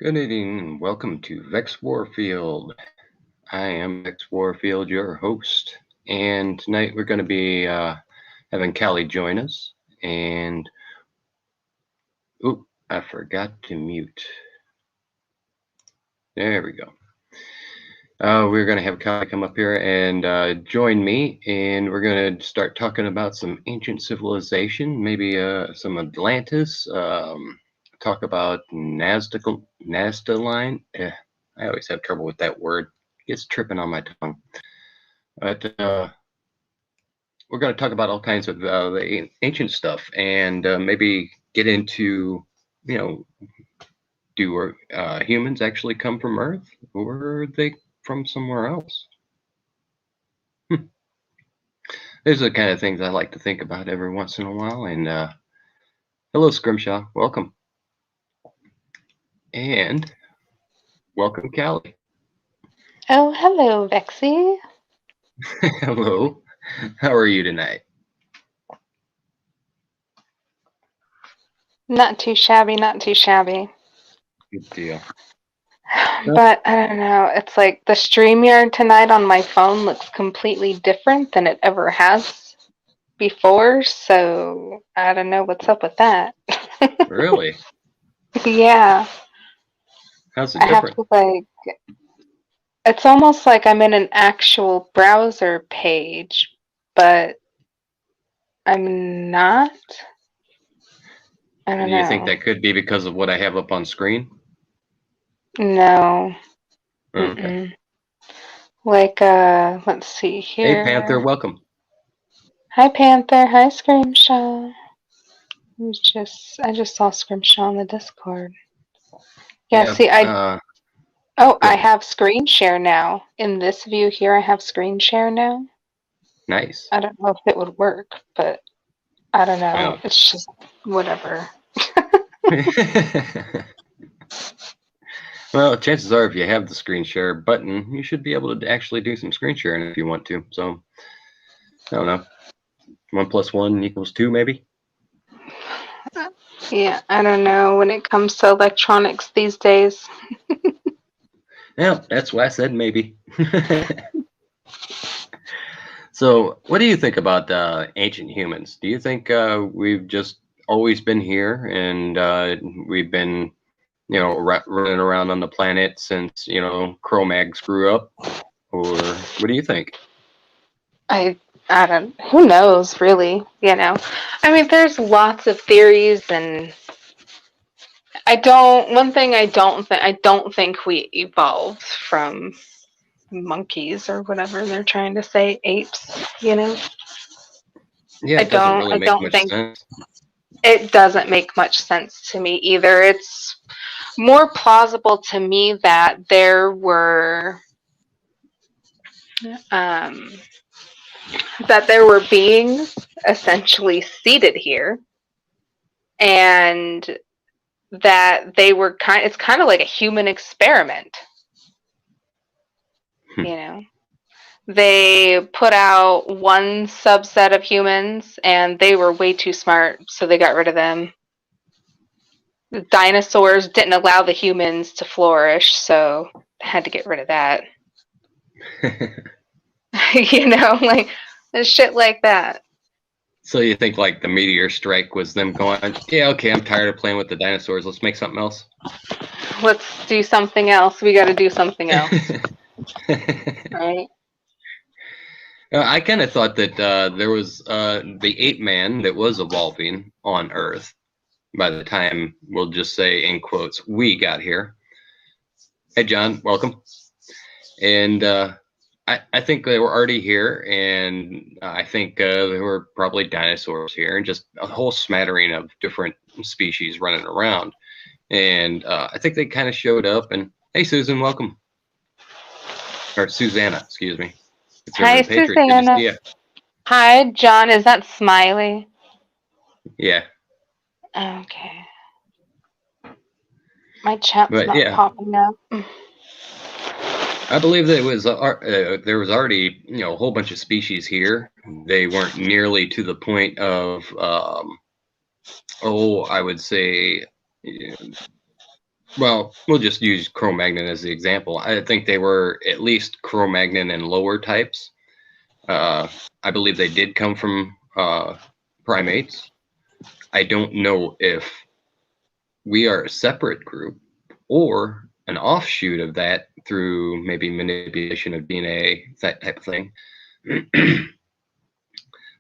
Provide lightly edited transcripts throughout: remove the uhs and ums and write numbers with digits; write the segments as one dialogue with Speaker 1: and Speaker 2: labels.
Speaker 1: Good evening and welcome to Vex Warfield. I am Vex Warfield, your host, and tonight we're going to be having Callie join us. And I forgot to mute. There we go. We're going to have Callie come up here and join me, and we're going to start talking about some ancient civilization, maybe some Atlantis. Talk about Nazdaline. I always have trouble with that word. It gets tripping on my tongue. But we're going to talk about all kinds of the ancient stuff and maybe get into, do humans actually come from Earth, or are they from somewhere else? These are the kind of things I like to think about every once in a while. And hello, Scrimshaw. Welcome. And welcome, Callie.
Speaker 2: Oh, hello, Vexy.
Speaker 1: Hello. How are you tonight?
Speaker 2: Not too shabby, not too shabby.
Speaker 1: Good deal.
Speaker 2: But I don't know. It's like the StreamYard tonight on my phone looks completely different than it ever has before. So I don't know what's up with that.
Speaker 1: Really?
Speaker 2: Yeah.
Speaker 1: How's it
Speaker 2: I have
Speaker 1: different?
Speaker 2: to it's almost like I'm in an actual browser page, but I'm not. I don't
Speaker 1: Do you think
Speaker 2: know.
Speaker 1: that could be because of what I have up on screen?
Speaker 2: No.
Speaker 1: Okay.
Speaker 2: Mm-mm. Let's see
Speaker 1: Hey, Panther,
Speaker 2: here.
Speaker 1: welcome.
Speaker 2: Hi Panther, hi Scrimshaw. I just saw Scrimshaw on the Discord. Yeah,
Speaker 1: Yeah,
Speaker 2: see
Speaker 1: go
Speaker 2: I
Speaker 1: ahead.
Speaker 2: have screen share now. In this view here I have screen share now.
Speaker 1: Nice.
Speaker 2: I don't know if it would work, but I don't know.
Speaker 1: Well,
Speaker 2: It's just whatever.
Speaker 1: well, chances are if you have the screen share button, you should be able to actually do some screen sharing if you want to. So, I don't know. 1+1 = 2, maybe?
Speaker 2: Yeah, I don't know when it comes to electronics these days.
Speaker 1: Yeah, that's why I said maybe. So, what do you think about ancient humans? Do you think we've just always been here and we've been, running around on the planet since, Cro-Mags grew up? Or what do you think?
Speaker 2: I I don't who knows really, you know. I mean there's lots of theories and I don't think we evolved from monkeys or whatever they're trying to say, apes, you know.
Speaker 1: Yeah, it doesn't really
Speaker 2: I
Speaker 1: make
Speaker 2: don't
Speaker 1: much
Speaker 2: think
Speaker 1: sense.
Speaker 2: it doesn't make much sense to me either. It's more plausible to me that um there were beings essentially seated here and that they were it's kind of like a human experiment,
Speaker 1: Hmm.
Speaker 2: you know. They put out one subset of humans and they were way too smart, so they got rid of them. The dinosaurs didn't allow the humans to flourish, so had to get rid of that. You know, like shit like that.
Speaker 1: So you think like the meteor strike was them going, yeah, okay, I'm tired of playing with the dinosaurs. Let's make something else.
Speaker 2: Let's do something else. We got to do something else, right?
Speaker 1: I kind of thought that there was the ape man that was evolving on Earth by the time, we'll just say in quotes, we got here. Hey, John, welcome. And I think they were already here, and I think there were probably dinosaurs here, and just a whole smattering of different species running around. And I think they kind of showed up. And hey, Susan, welcome. Or Susanna, excuse me.
Speaker 2: Hi,
Speaker 1: Conservative Patriot, good to see
Speaker 2: Susanna.
Speaker 1: you.
Speaker 2: Hi, John. Is that Smiley?
Speaker 1: Yeah,
Speaker 2: Okay. My chat's
Speaker 1: but
Speaker 2: not
Speaker 1: yeah,
Speaker 2: popping up.
Speaker 1: I believe that it was there was already a whole bunch of species here. They weren't nearly to the point of I would say Well, we'll just use Cro-Magnon as the example. I think they were at least Cro-Magnon and lower types. I believe they did come from primates. I don't know if we are a separate group or an offshoot of that through maybe manipulation of DNA, that type of thing.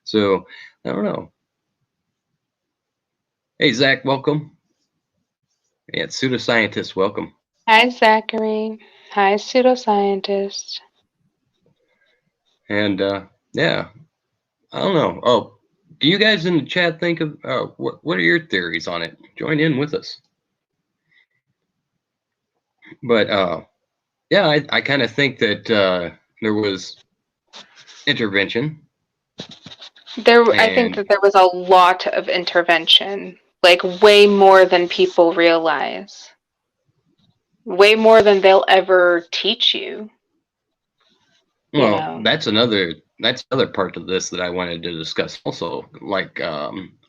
Speaker 1: So, I don't know. Hey, Zach, welcome. Yeah, pseudoscientist, welcome.
Speaker 2: Hi, Zachary. Hi, pseudoscientist.
Speaker 1: And yeah, I don't know. Oh, do you guys in the chat think of what are your theories on it? Join in with us. But yeah, I kind of think that there was intervention.
Speaker 2: I think that there was a lot of intervention, like way more than people realize. Way more than they'll ever teach you.
Speaker 1: Well, that's another part of this that I wanted to discuss also, like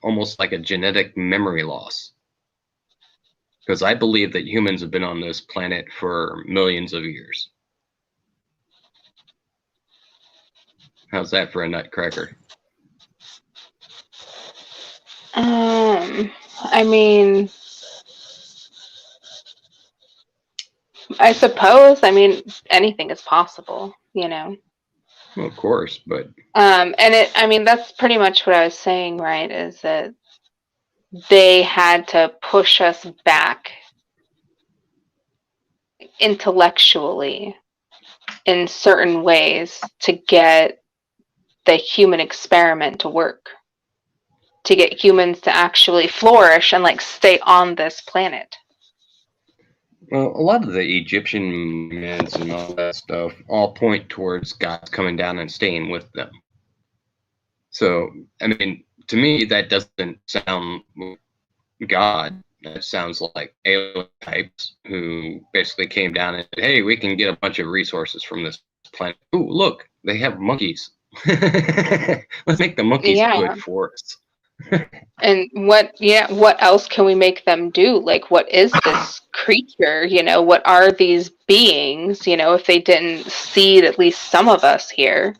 Speaker 1: almost like a genetic memory loss. Because I believe that humans have been on this planet for millions of years. How's that for a nutcracker?
Speaker 2: I mean, I suppose, anything is possible,
Speaker 1: Well, of course, but
Speaker 2: that's pretty much what I was saying, right? Is that they had to push us back intellectually in certain ways to get the human experiment to work, to get humans to actually flourish and like stay on this planet.
Speaker 1: Well, a lot of the Egyptian myths and all that stuff all point towards God coming down and staying with them. So, I mean, to me, that doesn't sound God. That sounds like alien types who basically came down and said, hey, we can get a bunch of resources from this planet. Ooh, look, they have monkeys. Let's make the monkeys good for us.
Speaker 2: And what else can we make them do? Like, what is this creature? What are these beings? If they didn't seed at least some of us here,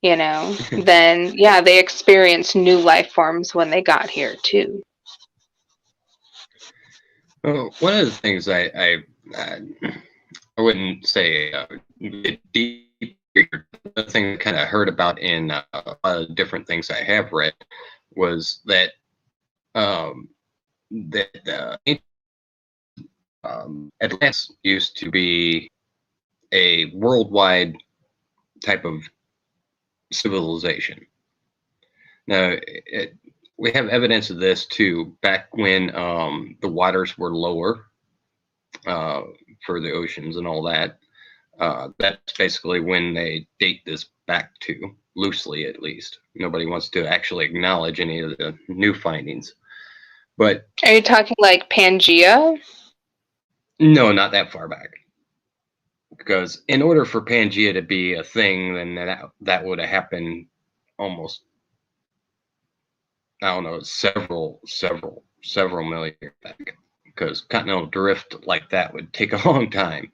Speaker 2: then yeah, they experienced new life forms when they got here too.
Speaker 1: Well, one of the things I wouldn't say deep. The thing I kind of heard about in different things I have read was that Atlantis used to be a worldwide type of civilization. Now, we have evidence of this too. Back when the waters were lower for the oceans and all that, that's basically when they date this back to, loosely at least. Nobody wants to actually acknowledge any of the new findings. But
Speaker 2: are you talking like Pangea?
Speaker 1: No, not that far back. Because in order for Pangea to be a thing, then that would have happened almost, I don't know, several million years back. Because continental drift like that would take a long time.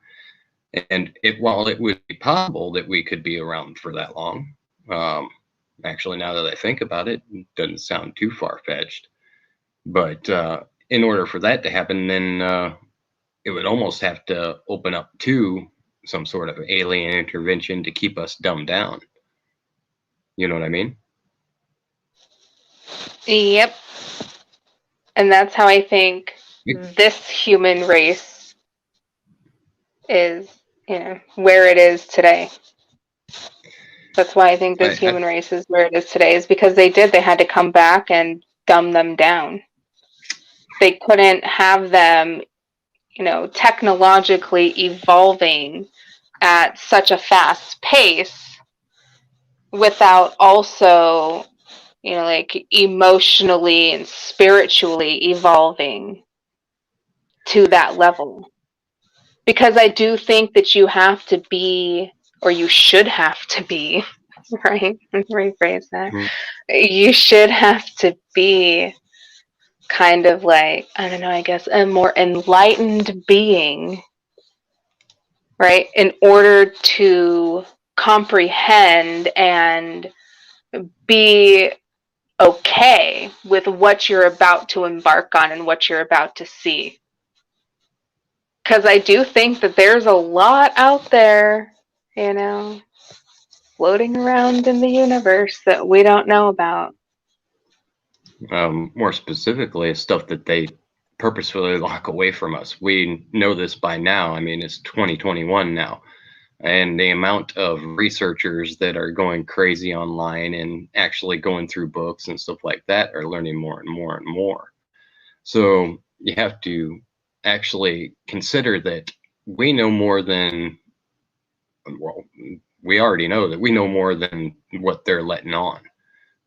Speaker 1: And while it would be possible that we could be around for that long, actually, now that I think about it, it doesn't sound too far-fetched. But in order for that to happen, then it would almost have to open up to some sort of alien intervention to keep us dumbed down. You know what I mean?
Speaker 2: Yep. And that's how I think this human race is, where it is today. That's why I think this human race is where it is today, is because they had to come back and dumb them down. They couldn't have them, technologically evolving at such a fast pace without also, like emotionally and spiritually evolving to that level. Because I do think that you have to be, or you should have to be, right? Rephrase that. Mm-hmm. You should have to be kind of like, I don't know, I guess a more enlightened being, right? In order to comprehend and be okay with what you're about to embark on and what you're about to see. Because I do think that there's a lot out there, you know, floating around in the universe that we don't know about.
Speaker 1: More specifically, stuff that they purposefully lock away from us. We know this by now. I mean, it's 2021 now. And the amount of researchers that are going crazy online and actually going through books and stuff like that are learning more and more and more. So you have to actually consider that we know more than, well, we already know that we know more than what they're letting on.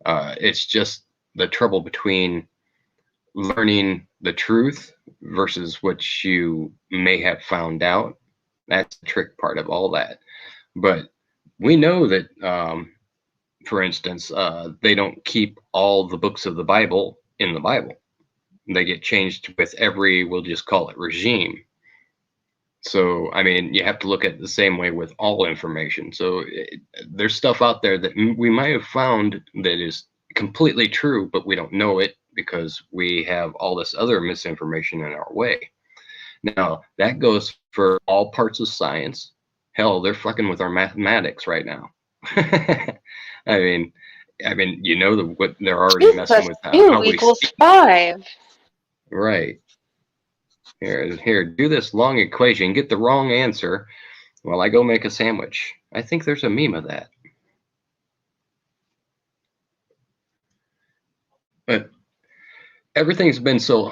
Speaker 1: It's just the trouble between learning the truth versus what you may have found out. That's the trick part of all that. But we know that, for instance, they don't keep all the books of the Bible in the Bible. They get changed with every, we'll just call it regime. So, I mean, you have to look at it the same way with all information. So there's stuff out there that we might have found that is completely true, but we don't know it because we have all this other misinformation in our way. Now, that goes for all parts of science. Hell, they're fucking with our mathematics right now. I mean, you know what they're already messing with how we see.
Speaker 2: 5.
Speaker 1: Right. Here, do this long equation, get the wrong answer while I go make a sandwich. I think there's a meme of that. But everything's been so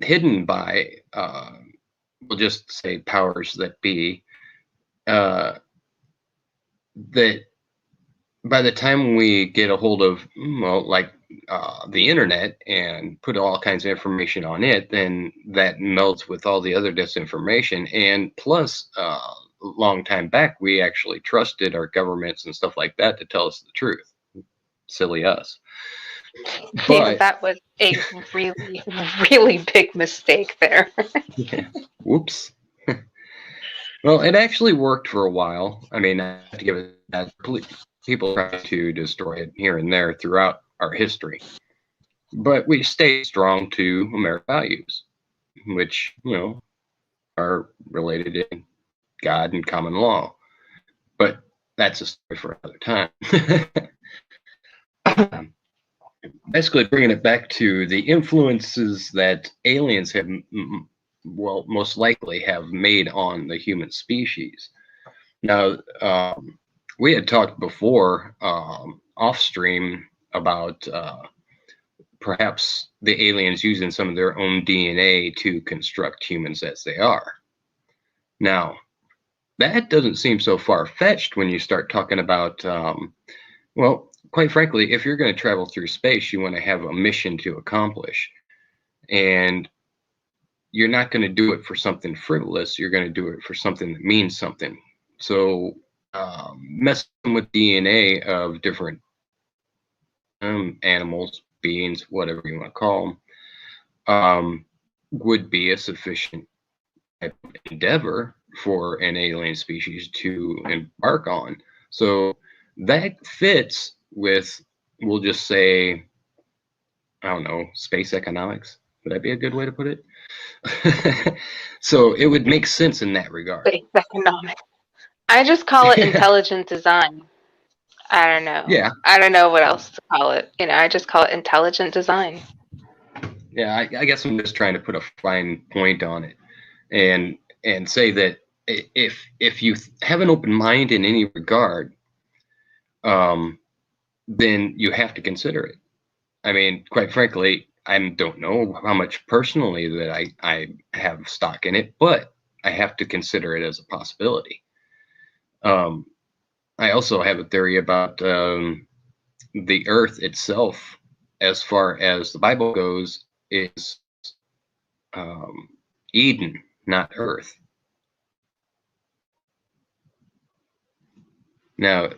Speaker 1: hidden by, we'll just say powers that be, that by the time we get a hold of, well, like the internet and put all kinds of information on it, then that melds with all the other disinformation. And plus, a long time back, we actually trusted our governments and stuff like that to tell us the truth. Silly us.
Speaker 2: Yeah, that was a really, really big mistake there.
Speaker 1: Yeah. Whoops. Well, it actually worked for a while. I mean, I have to give it that. People try to destroy it here and there throughout our history. But we stayed strong to American values, which, you know, are related in God and common law. But that's a story for another time. Basically, bringing it back to the influences that aliens have, well, most likely have made on the human species. Now, we had talked before off stream about perhaps the aliens using some of their own DNA to construct humans as they are. Now, that doesn't seem so far-fetched when you start talking about, well, quite frankly, if you're going to travel through space, you want to have a mission to accomplish. And you're not going to do it for something frivolous. You're going to do it for something that means something. So messing with DNA of different animals, beings, whatever you want to call them, would be a sufficient endeavor for an alien species to embark on. So that fits with, we'll just say, I don't know, space economics. Would that be a good way to put it? So it would make sense in that regard.
Speaker 2: Space economics. I just call it intelligent design. I don't know.
Speaker 1: Yeah.
Speaker 2: I don't know what else to call it. You know, I just call it intelligent design.
Speaker 1: Yeah, I guess I'm just trying to put a fine point on it, and say that if you have an open mind in any regard, then you have to consider it. I mean, quite frankly, I don't know how much personally that I have stock in it, but I have to consider it as a possibility. I also have a theory about the Earth itself, as far as the Bible goes, is Eden, not Earth. Now,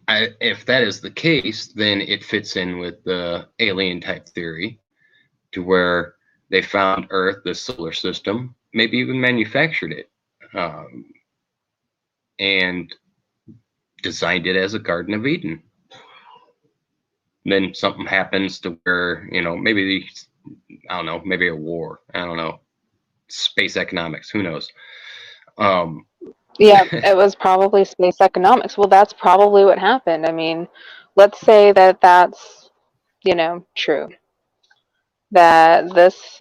Speaker 1: if that is the case, then it fits in with the alien type theory, to where they found Earth, the solar system, maybe even manufactured it, and designed it as a Garden of Eden. Then something happens to where, maybe, I don't know, maybe a war. I don't know. Space economics. Who knows?
Speaker 2: Yeah, it was probably space economics. Well, that's probably what happened. I mean, let's say that that's, true. That this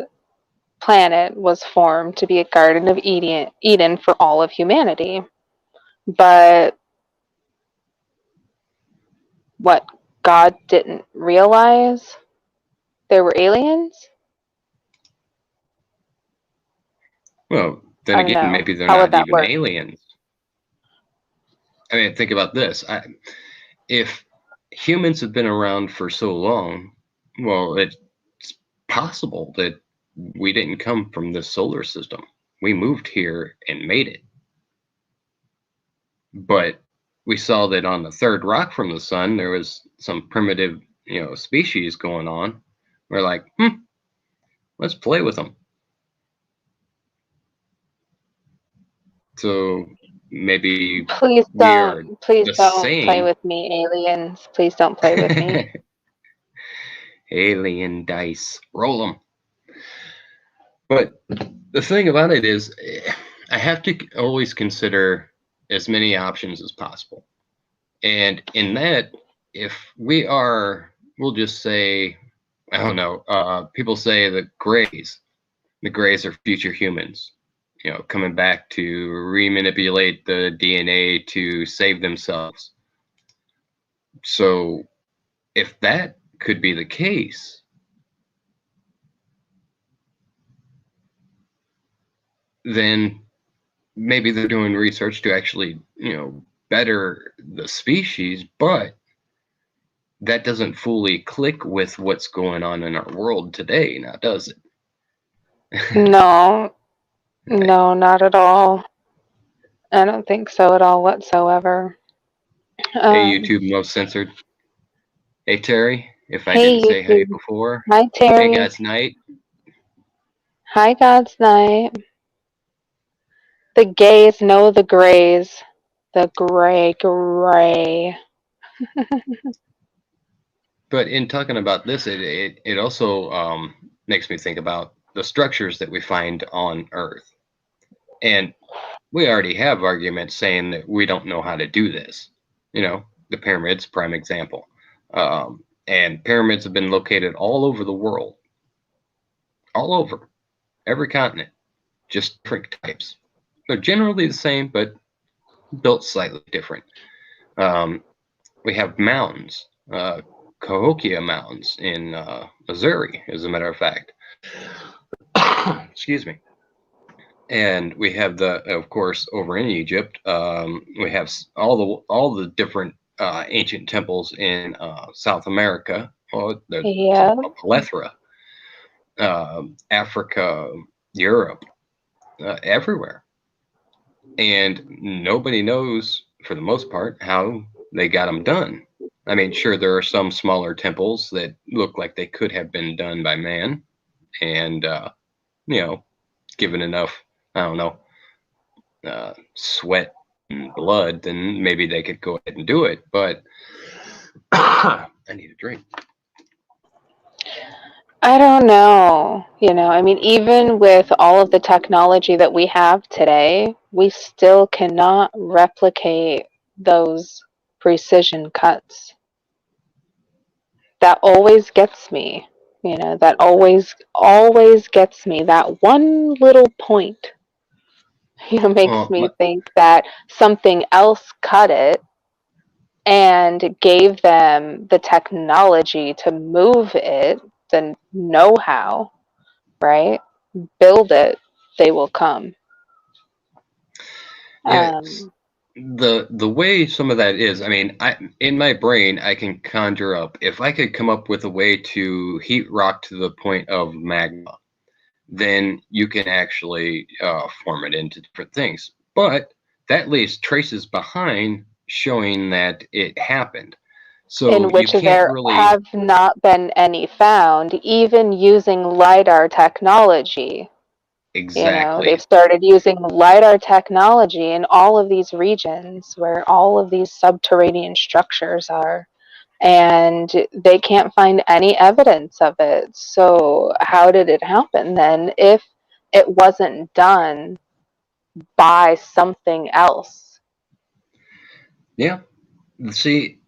Speaker 2: planet was formed to be a Garden of Eden for all of humanity. But what God didn't realize there were aliens?
Speaker 1: Well, then
Speaker 2: I don't
Speaker 1: again,
Speaker 2: know.
Speaker 1: maybe they're
Speaker 2: How would
Speaker 1: not
Speaker 2: that
Speaker 1: even
Speaker 2: work?
Speaker 1: aliens. I mean, think about this. If humans have been around for so long, well, it's possible that we didn't come from this solar system. We moved here and made it. But we saw that on the third rock from the sun, there was some primitive, species going on. We're like, let's play with them. So maybe we are
Speaker 2: Please
Speaker 1: the
Speaker 2: don't play
Speaker 1: same.
Speaker 2: with me, aliens. Please don't play with me.
Speaker 1: Alien dice, roll them. But the thing about it is, I have to always consider as many options as possible. And in that, if we'll just say, I don't know, people say the Greys are future humans, coming back to remanipulate the DNA to save themselves. So if that could be the case, then maybe they're doing research to actually, better the species, but that doesn't fully click with what's going on in our world today, now does it?
Speaker 2: No,
Speaker 1: Right.
Speaker 2: no, not at all. I don't think so at all whatsoever.
Speaker 1: Hey,
Speaker 2: Um,
Speaker 1: YouTube most censored. Hey, Terry, if I didn't
Speaker 2: hey,
Speaker 1: say hey
Speaker 2: YouTube.
Speaker 1: before.
Speaker 2: Hi,
Speaker 1: Hey,
Speaker 2: Terry.
Speaker 1: guys, night.
Speaker 2: Hi, God's Night. The gays know the grays. The gray.
Speaker 1: But in talking about this, it also makes me think about the structures that we find on Earth. And we already have arguments saying that we don't know how to do this. The pyramids, prime example. And pyramids have been located all over the world, all over, every continent, just different types. They're generally the same, but built slightly different. We have mountains, Cahokia Mountains in Missouri, as a matter of fact. Excuse me. And we have of course, over in Egypt, we have all the different ancient temples in South America. Oh, there's
Speaker 2: Yeah.
Speaker 1: a plethora. Africa, Europe, everywhere, and nobody knows, for the most part, how they got them done. I mean, sure, there are some smaller temples that look like they could have been done by man, and given enough, I don't know, sweat and blood, then maybe they could go ahead and do it. But I need a drink.
Speaker 2: I don't know. I mean, even with all of the technology that we have today, we still cannot replicate those precision cuts. That always gets me. That always gets me. That one little point, makes
Speaker 1: Well,
Speaker 2: me think that something else cut it and gave them the technology to move it, the know-how, right? Build it, they will come.
Speaker 1: yeah,
Speaker 2: Um,
Speaker 1: the way some of that is, I mean, in my brain I can conjure up, if I could come up with a way to heat rock to the point of magma, then you can actually form it into different things. But that leaves traces behind showing that it happened. So
Speaker 2: In
Speaker 1: you
Speaker 2: which
Speaker 1: can't
Speaker 2: there
Speaker 1: really
Speaker 2: have not been any found, even using LiDAR technology. You know, they've
Speaker 1: exactly.
Speaker 2: started using LiDAR technology in all of these regions where all of these subterranean structures are, and they can't find any evidence of it. So, how did it happen then if it wasn't done by something else?
Speaker 1: Yeah. See,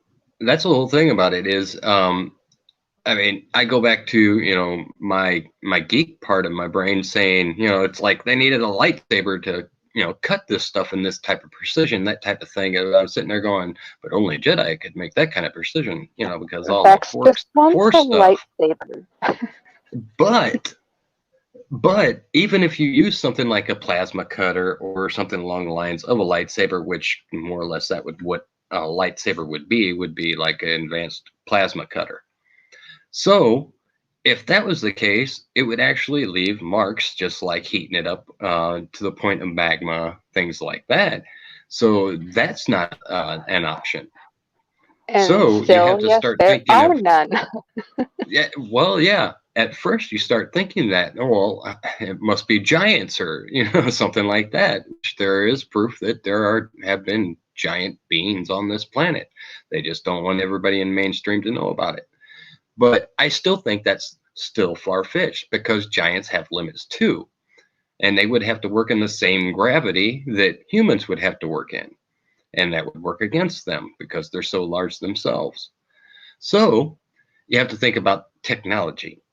Speaker 1: that's the whole thing about it is I mean, I go back to, my geek part of my brain saying, it's like they needed a lightsaber to, cut this stuff in this type of precision, that type of thing. And I'm sitting there going, but only Jedi could make that kind of precision, because all the
Speaker 2: Vex just wants
Speaker 1: force
Speaker 2: a
Speaker 1: stuff.
Speaker 2: lightsaber.
Speaker 1: But But even if you use something like a plasma cutter or something along the lines of a lightsaber, which more or less that would what a lightsaber would be like an advanced plasma cutter. So if that was the case, it would actually leave marks just like heating it up to the point of magma, things like that. So that's not an option.
Speaker 2: And
Speaker 1: So you have
Speaker 2: still,
Speaker 1: to
Speaker 2: yes,
Speaker 1: start
Speaker 2: there
Speaker 1: thinking
Speaker 2: are
Speaker 1: of
Speaker 2: none.
Speaker 1: yeah, well, yeah. At first, you start thinking that, oh, well, it must be giants or something like that. Which there is proof that have been giant beings on this planet. They just don't want everybody in mainstream to know about it. But I still think that's still far-fetched because giants have limits too, and they would have to work in the same gravity that humans would have to work in, and that would work against them because they're so large themselves. So you have to think about technology.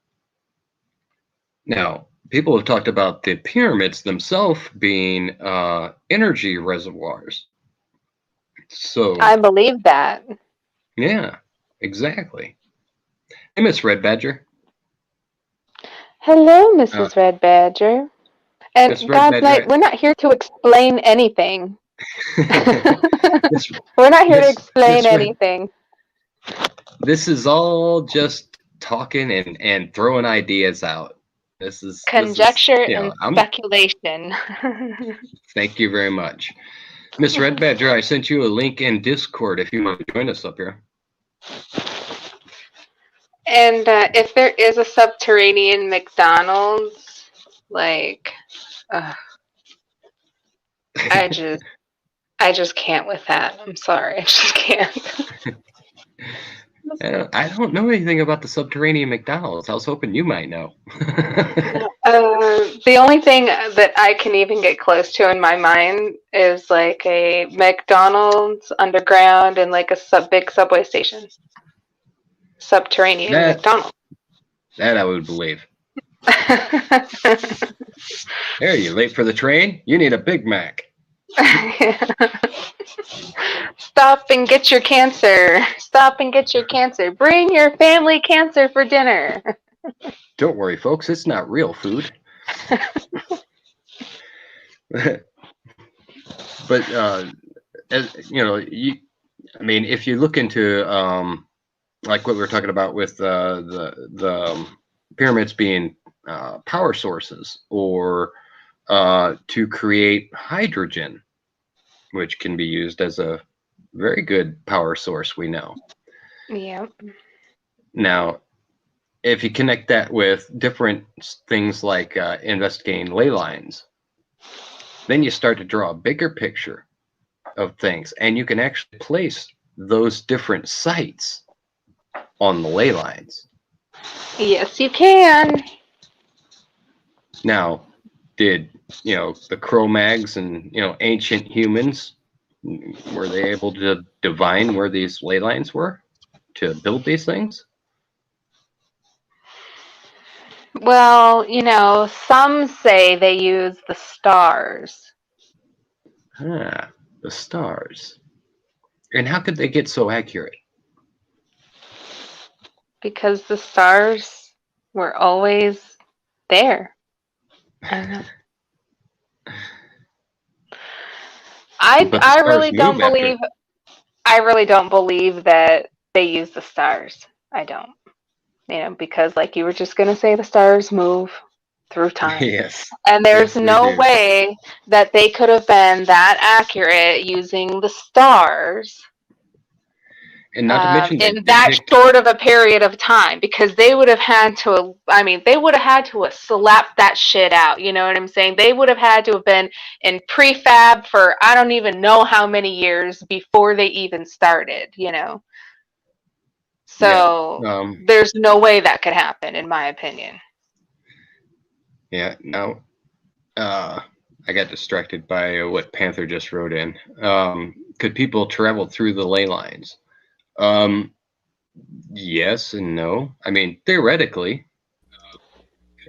Speaker 1: Now, people have talked about the pyramids themselves being energy reservoirs.
Speaker 2: I
Speaker 1: So,
Speaker 2: believe that.
Speaker 1: yeah, exactly. Hey, Miss Red Badger.
Speaker 2: Hello,
Speaker 1: Uh,
Speaker 2: Mrs. Red Badger.
Speaker 1: Miss
Speaker 2: And
Speaker 1: Red
Speaker 2: God's night,
Speaker 1: Badger.
Speaker 2: we're not here to explain anything.
Speaker 1: Miss
Speaker 2: We're not here to
Speaker 1: Miss
Speaker 2: explain
Speaker 1: Miss Red.
Speaker 2: anything.
Speaker 1: This is all just talking and throwing ideas out. This is
Speaker 2: Conjecture
Speaker 1: you
Speaker 2: and
Speaker 1: know. I'm.
Speaker 2: speculation.
Speaker 1: Thank you very much, Miss Red Badger. I sent you a link in Discord if you want to join us up here.
Speaker 2: And if there is a subterranean McDonald's, like, uh, I just, I just can't with that. I'm sorry, I just can't.
Speaker 1: I don't know anything about the subterranean McDonald's. I was hoping you might know.
Speaker 2: The only thing that I can even get close to in my mind is like a McDonald's underground and like a big subway station. Subterranean
Speaker 1: that
Speaker 2: McDonald's.
Speaker 1: that I would believe. There, you late for the train? You need a Big Mac.
Speaker 2: Stop and get your cancer. Stop and get your cancer. Bring your family cancer for dinner.
Speaker 1: Don't worry, folks. It's not real food. But as, I mean, if you look into like what we were talking about with the pyramids being power sources, or to create hydrogen, which can be used as a very good power source, we know.
Speaker 2: Yeah.
Speaker 1: Now, if you connect that with different things like investigating ley lines, then you start to draw a bigger picture of things, and you can actually place those different sites on the ley lines.
Speaker 2: Yes, you can.
Speaker 1: Now, did the Cro-Mags and ancient humans, were they able to divine where these ley lines were to build these things?
Speaker 2: Well, some say they use the stars
Speaker 1: Ah, the stars. And how could they get so accurate?
Speaker 2: because the stars were always there. I don't know. I,
Speaker 1: But the
Speaker 2: I
Speaker 1: stars
Speaker 2: really don't
Speaker 1: move after.
Speaker 2: believe I really don't believe that they use the stars. I don't. Because like you were just gonna say the stars move. through time.
Speaker 1: Yes.
Speaker 2: And there's
Speaker 1: Yes, we
Speaker 2: no
Speaker 1: do.
Speaker 2: way that they could have been that accurate using the stars
Speaker 1: And not to mention they
Speaker 2: in
Speaker 1: they
Speaker 2: that
Speaker 1: picked
Speaker 2: short of a period of time, because they would have had to, I mean, they would have had to have slapped that shit out. You know what I'm saying? They would have had to have been in prefab for I don't even know how many years before they even started, you know?
Speaker 1: yeah.
Speaker 2: So
Speaker 1: Um
Speaker 2: there's no way that could happen, in my opinion.
Speaker 1: yeah, now I got distracted by what Panther just wrote in. Could people travel through the ley lines? Um yes and no. I mean, theoretically,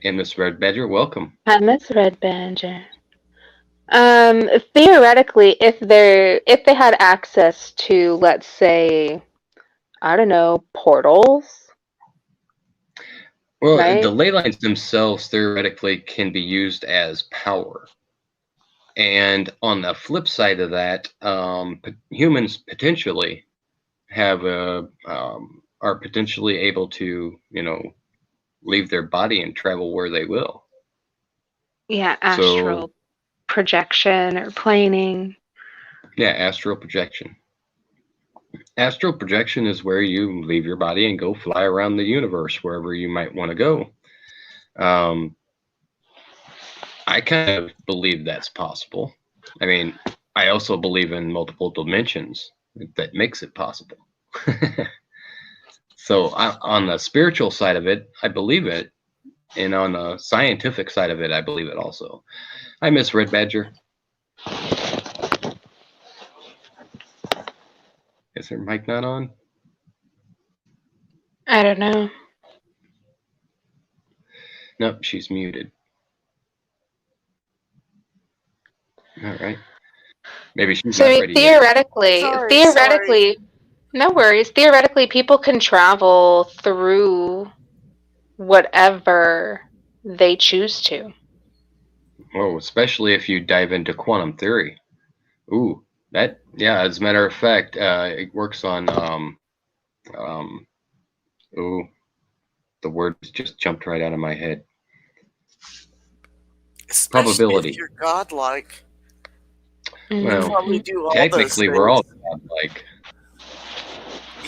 Speaker 1: in this Red Badger, welcome.
Speaker 2: I miss Red Badger. Theoretically, if they had access to, let's say, I don't know, portals,
Speaker 1: Well, the
Speaker 2: right?
Speaker 1: ley lines themselves theoretically can be used as power. And on the flip side of that, humans potentially have a are potentially able to, leave their body and travel where they will.
Speaker 2: Yeah,
Speaker 1: So
Speaker 2: astral projection or planing.
Speaker 1: yeah, astral projection. Astral projection is where you leave your body and go fly around the universe wherever you might want to go. Um, I kind of believe that's possible. I mean, I also believe in multiple dimensions that makes it possible. So on the spiritual side of it, I believe it, and on the scientific side of it, I believe it also. I miss Red Badger. Is her mic not on?
Speaker 2: I don't know.
Speaker 1: Nope, she's muted. All right. Maybe she's
Speaker 2: So I
Speaker 1: not
Speaker 2: mean,
Speaker 1: ready yet.
Speaker 3: Sorry.
Speaker 2: theoretically, no worries. Theoretically, people can travel through whatever they choose to.
Speaker 1: Oh, especially if you dive into quantum theory. Ooh, that yeah. As a matter of fact, it works on um. Ooh, the word just jumped right out of my head.
Speaker 3: Especially if
Speaker 1: Probability.
Speaker 3: you're godlike, you
Speaker 1: Well,
Speaker 3: probably
Speaker 2: Mhm.
Speaker 3: do all those
Speaker 1: technically, we're
Speaker 3: things.
Speaker 1: all like.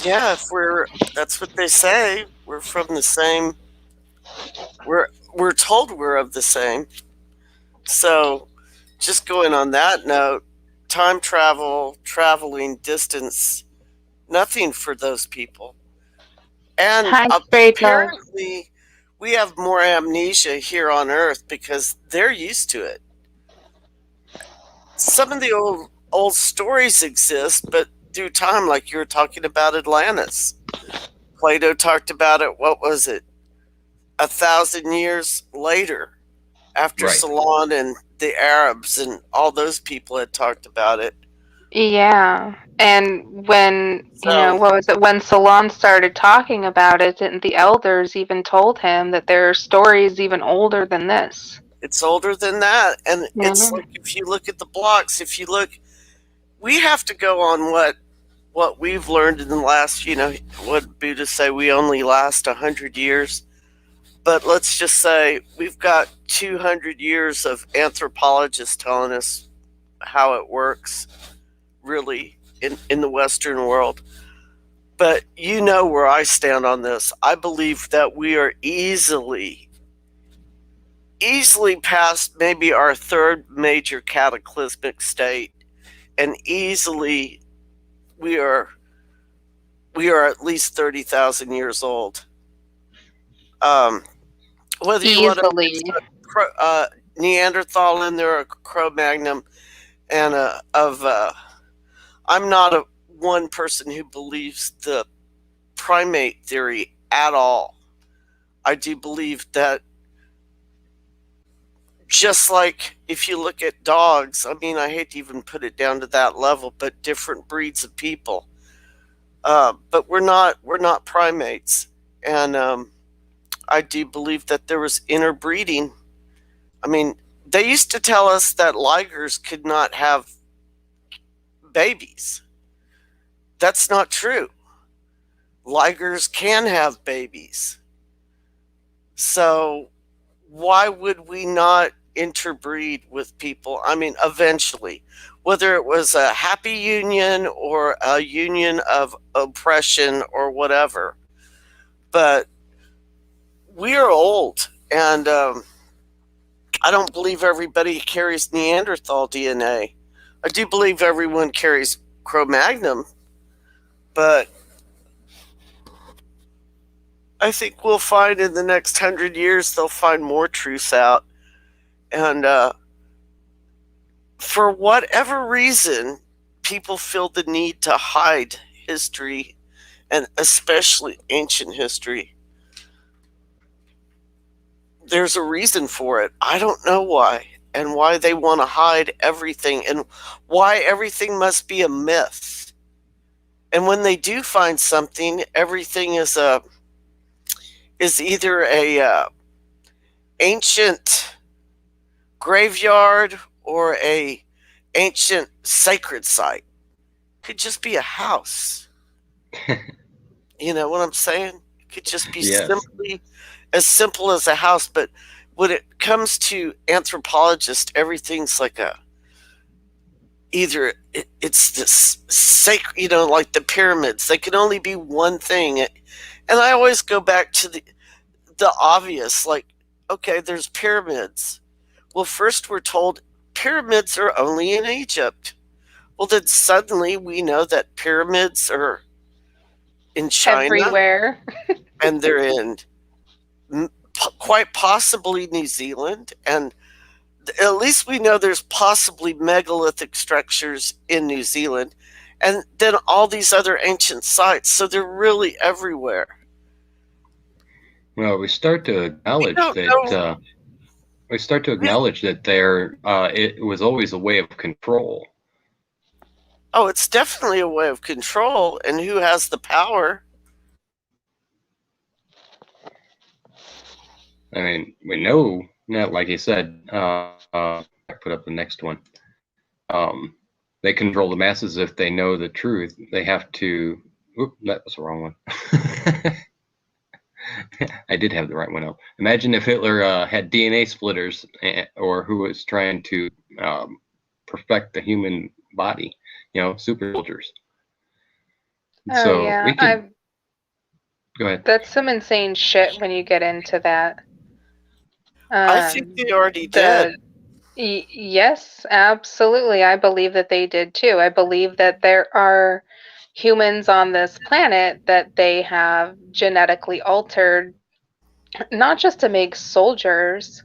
Speaker 3: Yeah, if that's what they say. We're from the same. We're told we're of the same. So, just going on that note, time travel, traveling distance, nothing for those people. And
Speaker 2: Hi, Great Love.
Speaker 3: apparently, we have more amnesia here on Earth because they're used to it. Some of the old stories exist, but through time, like you were talking about Atlantis, Plato talked about it. What was it? 1,000 years later, after
Speaker 1: Right.
Speaker 3: Ceylon and the Arabs and all those people had talked about it.
Speaker 2: Yeah. And when,
Speaker 3: So
Speaker 2: what was it? When Salon started talking about it, didn't the elders even told him that there are stories even older than this?
Speaker 3: it's older than that, and it's
Speaker 2: Mhm.
Speaker 3: like if you look at the blocks, if you look, we have to go on what we've learned in the last, what Buddhists say we only last 100 years. But let's just say we've got 200 years of anthropologists telling us how it works, really, in the Western world. But you know where I stand on this. I believe that we are easily past maybe our third major cataclysmic state, and easily we are at least 30,000 years old. Um, whether you want to
Speaker 2: Easily.
Speaker 3: Neanderthal in there, a Cro-Magnon, and I'm not a one person who believes the primate theory at all. I do believe that just like if you look at dogs, I mean, I hate to even put it down to that level, but different breeds of people. But we're not primates, and I do believe that there was interbreeding. I mean, they used to tell us that ligers could not have babies. That's not true. Ligers can have babies. So why would we not interbreed with people? I mean, eventually, whether it was a happy union or a union of oppression or whatever. But we are old, and I don't believe everybody carries Neanderthal DNA. I do believe everyone carries Cro-Magnon, but I think we'll find in the next 100 years they'll find more truths out. And for whatever reason, people feel the need to hide history, and especially ancient history. There's a reason for it. I don't know why, and why they want to hide everything, and why everything must be a myth. And when they do find something, everything is either a ancient graveyard or a ancient sacred site. Could just be a house. You know what I'm saying? It could just be
Speaker 1: Yes.
Speaker 3: simply as simple as a house. But when it comes to anthropologists, everything's like it's this sacred, you know, like the pyramids. They can only be one thing. And I always go back to the obvious, like, okay, there's pyramids. Well, first we're told pyramids are only in Egypt. Well, then suddenly we know that pyramids are in China,
Speaker 2: Everywhere.
Speaker 3: and they're in quite possibly New Zealand, and at least we know there's possibly megalithic structures in New Zealand, and then all these other ancient sites. So they're really everywhere.
Speaker 1: Well, we start to acknowledge
Speaker 3: don't
Speaker 1: that
Speaker 3: know.
Speaker 1: we start to acknowledge that it was always a way of control.
Speaker 3: Oh, it's definitely a way of control, and who has the power?
Speaker 1: I mean, we know, like you said, put up the next one. They control the masses if they know the truth. They have to. Oop, that was the wrong one. I did have the right one up. Imagine if Hitler had DNA splitters, or who was trying to perfect the human body. You know, super soldiers.
Speaker 2: Oh
Speaker 1: So
Speaker 2: yeah,
Speaker 1: we could. Go ahead.
Speaker 2: that's some insane shit when you get into that.
Speaker 3: I think they already did.
Speaker 2: Yes, absolutely. I believe that they did too. I believe that there are humans on this planet that they have genetically altered, not just to make soldiers,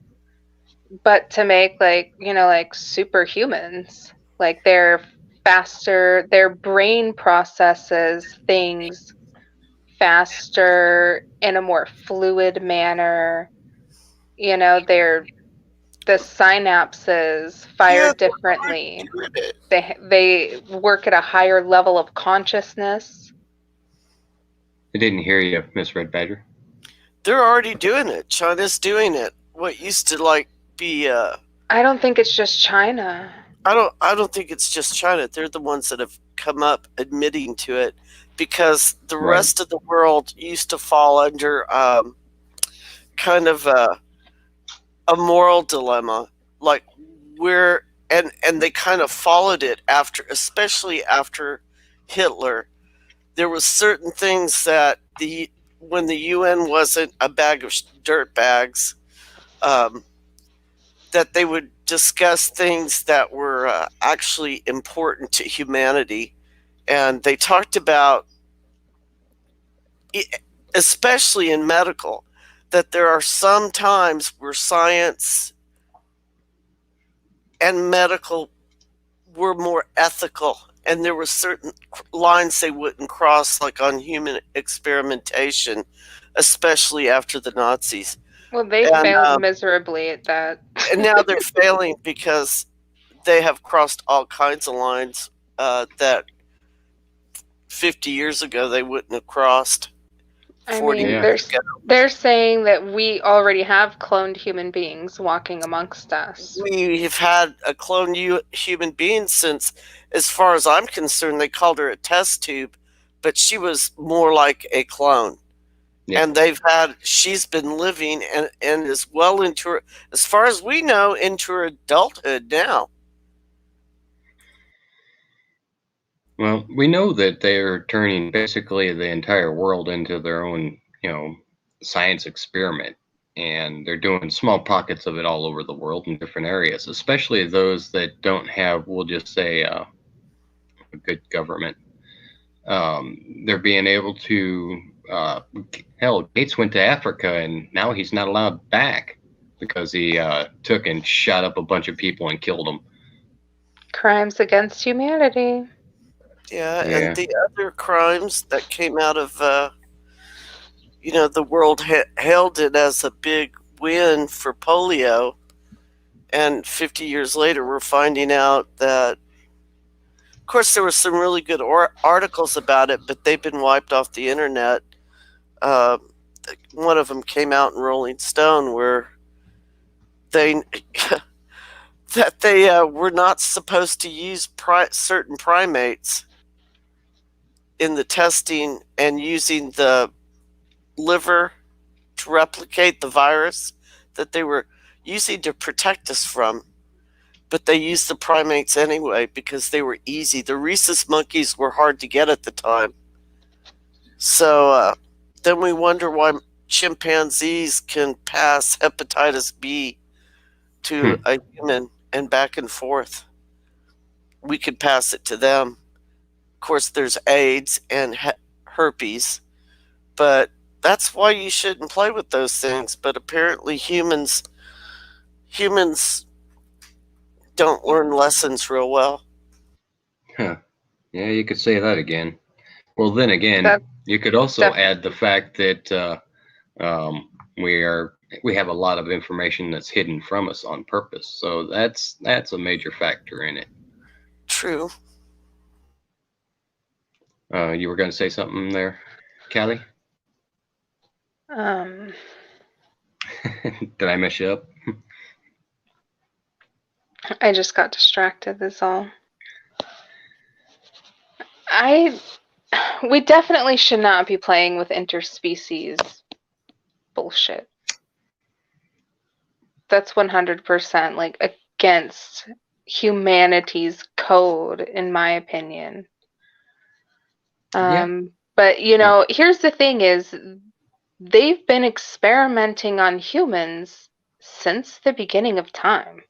Speaker 2: but to make, like, you know, like superhumans. Like they're faster, their brain processes things faster in a more fluid manner. You know, the synapses fire
Speaker 3: Yeah,
Speaker 2: differently.
Speaker 3: they're doing it.
Speaker 2: They work at a higher level of consciousness.
Speaker 1: I didn't hear you, Miss Red Badger.
Speaker 3: They're already doing it. China's doing it. What used to like be
Speaker 2: I don't think it's just China.
Speaker 3: I don't think it's just China. They're the ones that have come up admitting to it, because the
Speaker 1: Right.
Speaker 3: rest of the world used to fall under kind of a moral dilemma, like we're and they kind of followed it after, especially after Hitler. There was certain things that when the UN wasn't a bag of dirt bags, that they would discuss things that were actually important to humanity. And they talked about, especially in medical, that there are some times where science and medical were more ethical, and there were certain lines they wouldn't cross, like on human experimentation, especially after the Nazis.
Speaker 2: Well, they
Speaker 3: And,
Speaker 2: failed miserably at that.
Speaker 3: And now they're failing because they have crossed all kinds of lines that 50 years ago they wouldn't have crossed.
Speaker 2: I
Speaker 3: 40
Speaker 2: mean,
Speaker 3: years ago.
Speaker 2: they're saying that we already have cloned human beings walking amongst us.
Speaker 3: We have had a clone human being since, as far as I'm concerned, they called her a test tube, but she was more like a clone.
Speaker 1: Yeah.
Speaker 3: And she's been living and is well into her, as far as we know, into her adulthood now.
Speaker 1: Well, we know that they're turning basically the entire world into their own, science experiment. And they're doing small pockets of it all over the world in different areas, especially those that don't have, we'll just say, a good government. They're being able to, hell, Gates went to Africa and now he's not allowed back because he took and shot up a bunch of people and killed them.
Speaker 2: Crimes against humanity.
Speaker 3: Yeah,
Speaker 1: Yeah.
Speaker 3: and the other crimes that came out of, the world hailed it as a big win for polio. And 50 years later, we're finding out that, of course, there were some really good articles about it, but they've been wiped off the internet. Uh, One of them came out in Rolling Stone where they that they were not supposed to use certain primates in the testing, and using the liver to replicate the virus that they were using to protect us from. But they used the primates anyway because they were easy. The rhesus monkeys were hard to get at the time. So then we wonder why chimpanzees can pass hepatitis B to a human and back and forth. We could pass it to them. Of course, there's AIDS and herpes, but that's why you shouldn't play with those things. But apparently humans don't learn lessons real well.
Speaker 1: Huh. Yeah, you could say that again. Well, then again,
Speaker 2: That
Speaker 1: you could also
Speaker 2: def-
Speaker 1: add the fact that we have a lot of information that's hidden from us on purpose. So that's a major factor in it.
Speaker 3: True.
Speaker 1: You were going to say something there, Callie? Did I mess you up?
Speaker 2: I just got distracted, that's all. We definitely should not be playing with interspecies bullshit. That's 100% like against humanity's code, in my opinion.
Speaker 1: Yeah.
Speaker 2: But here's the thing: is they've been experimenting on humans since the beginning of time.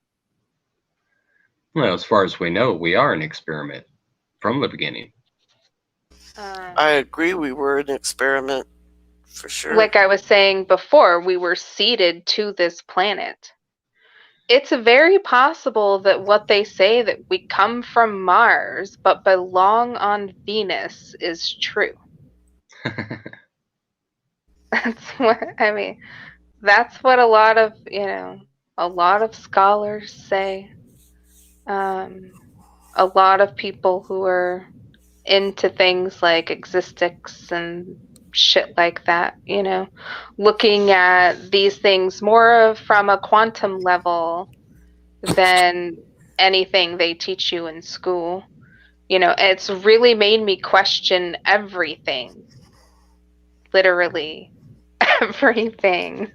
Speaker 1: Well, as far as we know, we are an experiment from the beginning.
Speaker 3: I agree. We were an experiment for sure.
Speaker 2: Like I was saying before, we were seeded to this planet. It's very possible that what they say that we come from Mars but belong on Venus is true. That's what I mean. That's what a lot of scholars say. A lot of people who are into things like existics and shit like that, looking at these things more from a quantum level than anything they teach you in school. It's really made me question everything. Literally everything.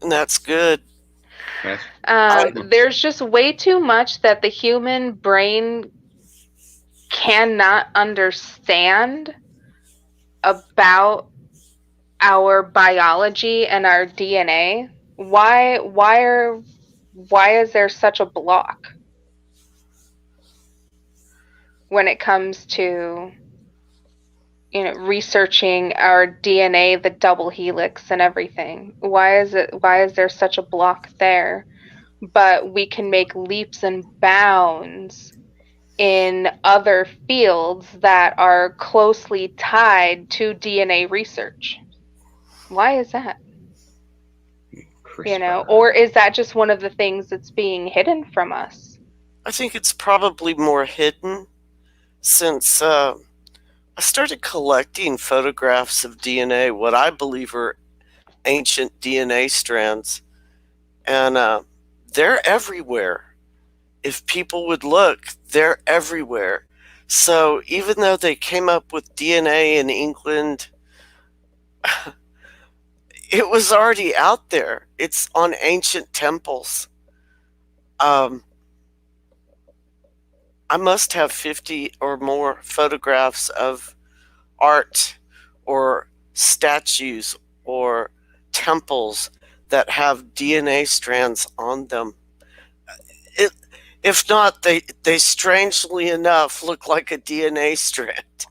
Speaker 3: And that's good.
Speaker 2: There's just way too much that the human brain cannot understand about our biology and our DNA. Why is there such a block when it comes to researching our DNA, the double helix and everything? Why is there such a block there? But we can make leaps and bounds in other fields that are closely tied to DNA research. Why is that? Or is that just one of the things that's being hidden from us?
Speaker 3: I think it's probably more hidden since I started collecting photographs of DNA, what I believe are ancient DNA strands, and they're everywhere. If people would look, they're everywhere. So even though they came up with DNA in England it was already out there. It's on ancient temples. I must have 50 or more photographs of art or statues or temples that have DNA strands on them. It, if not, they strangely enough look like a DNA strand.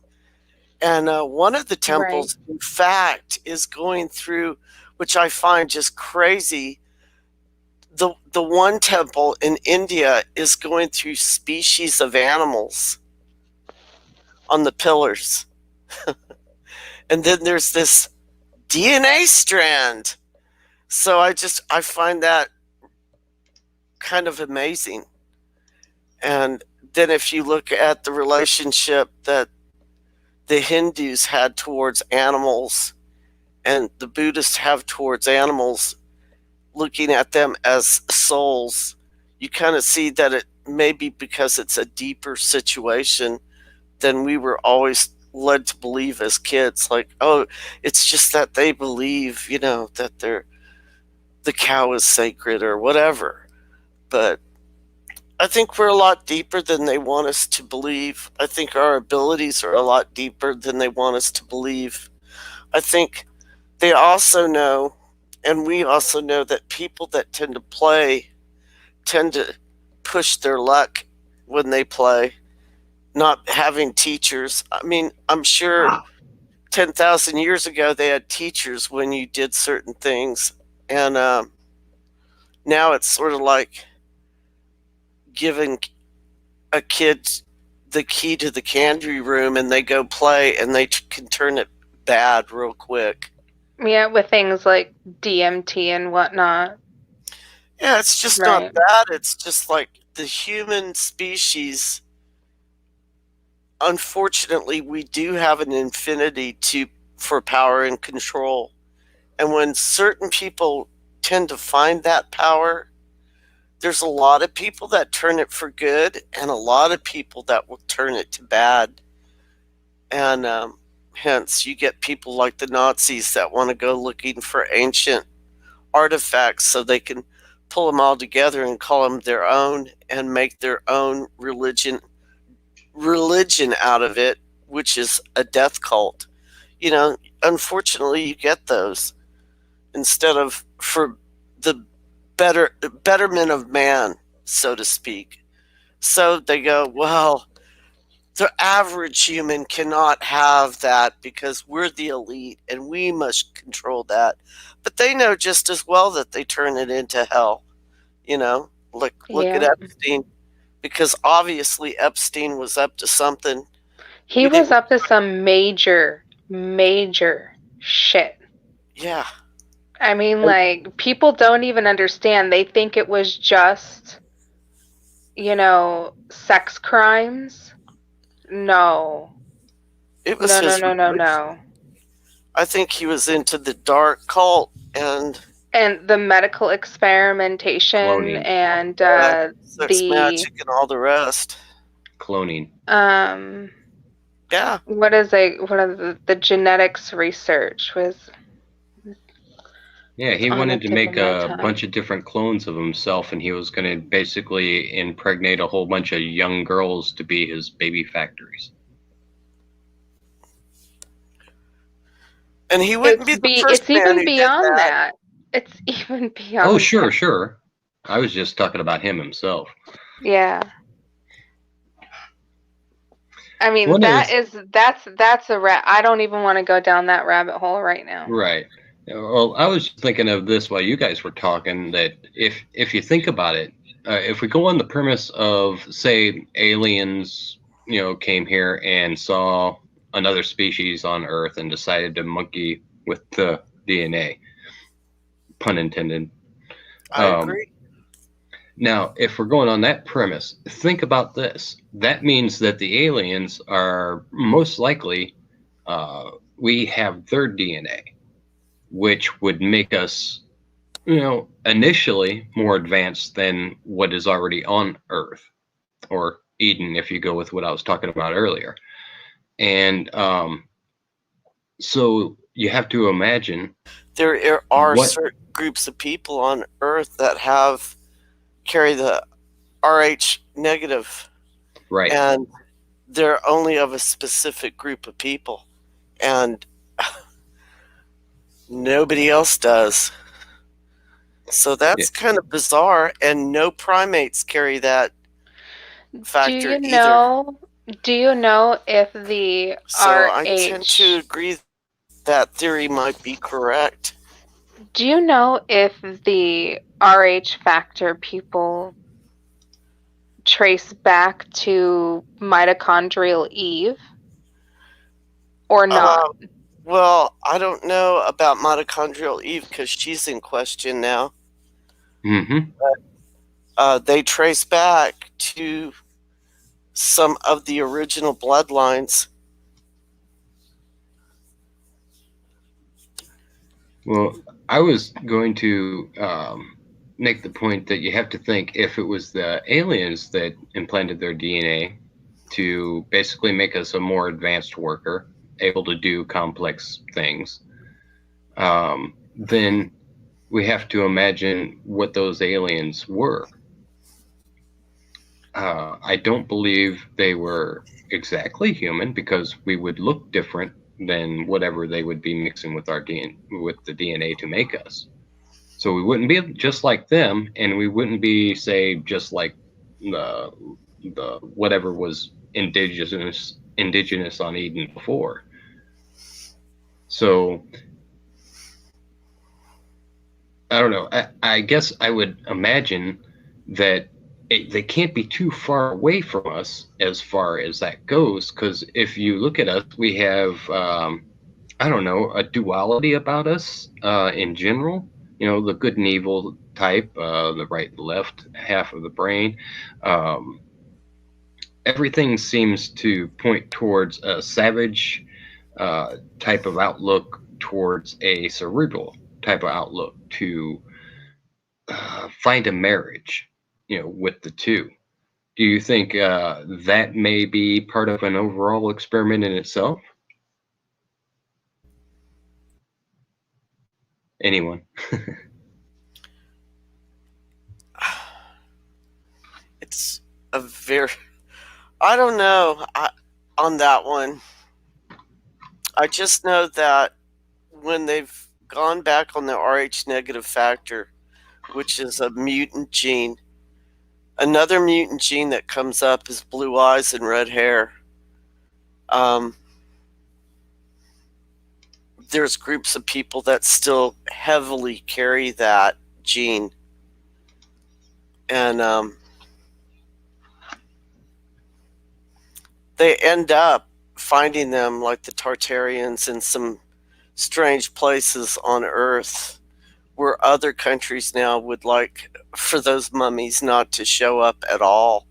Speaker 3: And one of the
Speaker 2: Right.
Speaker 3: temples, in fact, is going through, which I find just crazy. The one temple in India is going through species of animals on the pillars. And then there's this DNA strand. So I find that kind of amazing. And then if you look at the relationship that the Hindus had towards animals and the Buddhists have towards animals, looking at them as souls, you kind of see that it may be because it's a deeper situation than we were always led to believe as kids. Like, oh, it's just that they believe, that the cow is sacred or whatever. But I think we're a lot deeper than they want us to believe. I think our abilities are a lot deeper than they want us to believe. I think they also know, and we also know, that people that tend to play tend to push their luck when they play, not having teachers. I mean, I'm sure 10,000 years ago they had teachers when you did certain things. And now it's sort of like giving a kid the key to the candy room and they go play and they can turn it bad real quick.
Speaker 2: Yeah, with things like DMT and whatnot.
Speaker 3: Yeah, it's just
Speaker 2: Right.
Speaker 3: not that. It's just like the human species. Unfortunately, we do have an infinity for power and control. And when certain people tend to find that power, there's a lot of people that turn it for good and a lot of people that will turn it to bad. And hence, you get people like the Nazis that want to go looking for ancient artifacts so they can pull them all together and call them their own and make their own religion out of it, which is a death cult. Unfortunately, you get those instead of for the betterment of man, so to speak. So they go, well, the average human cannot have that because we're the elite and we must control that. But they know just as well that they turn it into hell. Look at
Speaker 2: Yeah.
Speaker 3: Epstein, because obviously Epstein was up to something.
Speaker 2: He was up to some major, major shit.
Speaker 3: Yeah.
Speaker 2: I mean, like, people don't even understand. They think it was just, sex crimes. No.
Speaker 3: It was
Speaker 2: No.
Speaker 3: I think he was into the dark cult and
Speaker 2: the medical experimentation
Speaker 1: Cloning.
Speaker 2: and
Speaker 3: sex magic and all the rest.
Speaker 1: Cloning.
Speaker 3: Yeah.
Speaker 2: What are the genetics research was?
Speaker 1: Yeah, he wanted to make a bunch of different clones of himself, and he was going to basically impregnate a whole bunch of young girls to be his baby factories.
Speaker 3: And he wouldn't be the first man who did that.
Speaker 2: It's even beyond.
Speaker 1: Oh, sure. I was just talking about him himself.
Speaker 2: Yeah. I mean, that's a I don't even want to go down that rabbit hole right now.
Speaker 1: Right. Well, I was thinking of this while you guys were talking, that if you think about it, if we go on the premise of, say, aliens, came here and saw another species on Earth and decided to monkey with the DNA, pun intended.
Speaker 3: I agree.
Speaker 1: Now, if we're going on that premise, think about this. That means that the aliens are most likely, we have their DNA, which would make us, initially more advanced than what is already on Earth, or Eden, if you go with what I was talking about earlier. And so you have to imagine
Speaker 3: There are
Speaker 1: what,
Speaker 3: certain groups of people on Earth that carry the Rh negative,
Speaker 1: right?
Speaker 3: and they're only of a specific group of people, and nobody else does. So
Speaker 1: Yeah.
Speaker 3: that's kind of bizarre, and no primates carry that
Speaker 2: Do
Speaker 3: factor
Speaker 2: you
Speaker 3: either.
Speaker 2: know? Do you know if the
Speaker 3: So I tend to
Speaker 2: RH?
Speaker 3: agree that theory might be correct.
Speaker 2: Do you know if the RH factor people trace back to mitochondrial Eve or not?
Speaker 3: Uh, well, I don't know about mitochondrial Eve because she's in question now.
Speaker 1: Mm-hmm.
Speaker 3: They trace back to some of the original bloodlines.
Speaker 1: Well, I was going to make the point that you have to think if it was the aliens that implanted their DNA to basically make us a more advanced worker, able to do complex things, then we have to imagine what those aliens were. I don't believe they were exactly human because we would look different than whatever they would be mixing with our DNA, with the DNA to make us. So we wouldn't be just like them, and we wouldn't be, say, just like the the whatever was indigenous on Eden before. So I don't know. I guess I would imagine that they can't be too far away from us as far as that goes. Because if you look at us, we have, I don't know, a duality about us in general. You know, the good and evil type, the right and left half of the brain. Um, Everything seems to point towards a savage type of outlook towards a cerebral type of outlook to find a marriage, you know, with the two. Do you think that may be part of an overall experiment in itself? Anyone?
Speaker 3: It's a very, I don't know on that one. I just know that when they've gone back on the Rh negative factor, which is a mutant gene, another mutant gene that comes up is blue eyes and red hair. Um, there's groups of people that still heavily carry that gene. And they end up finding them, like the Tartarians, in some strange places on Earth where other countries now would like for those mummies not to show up at all.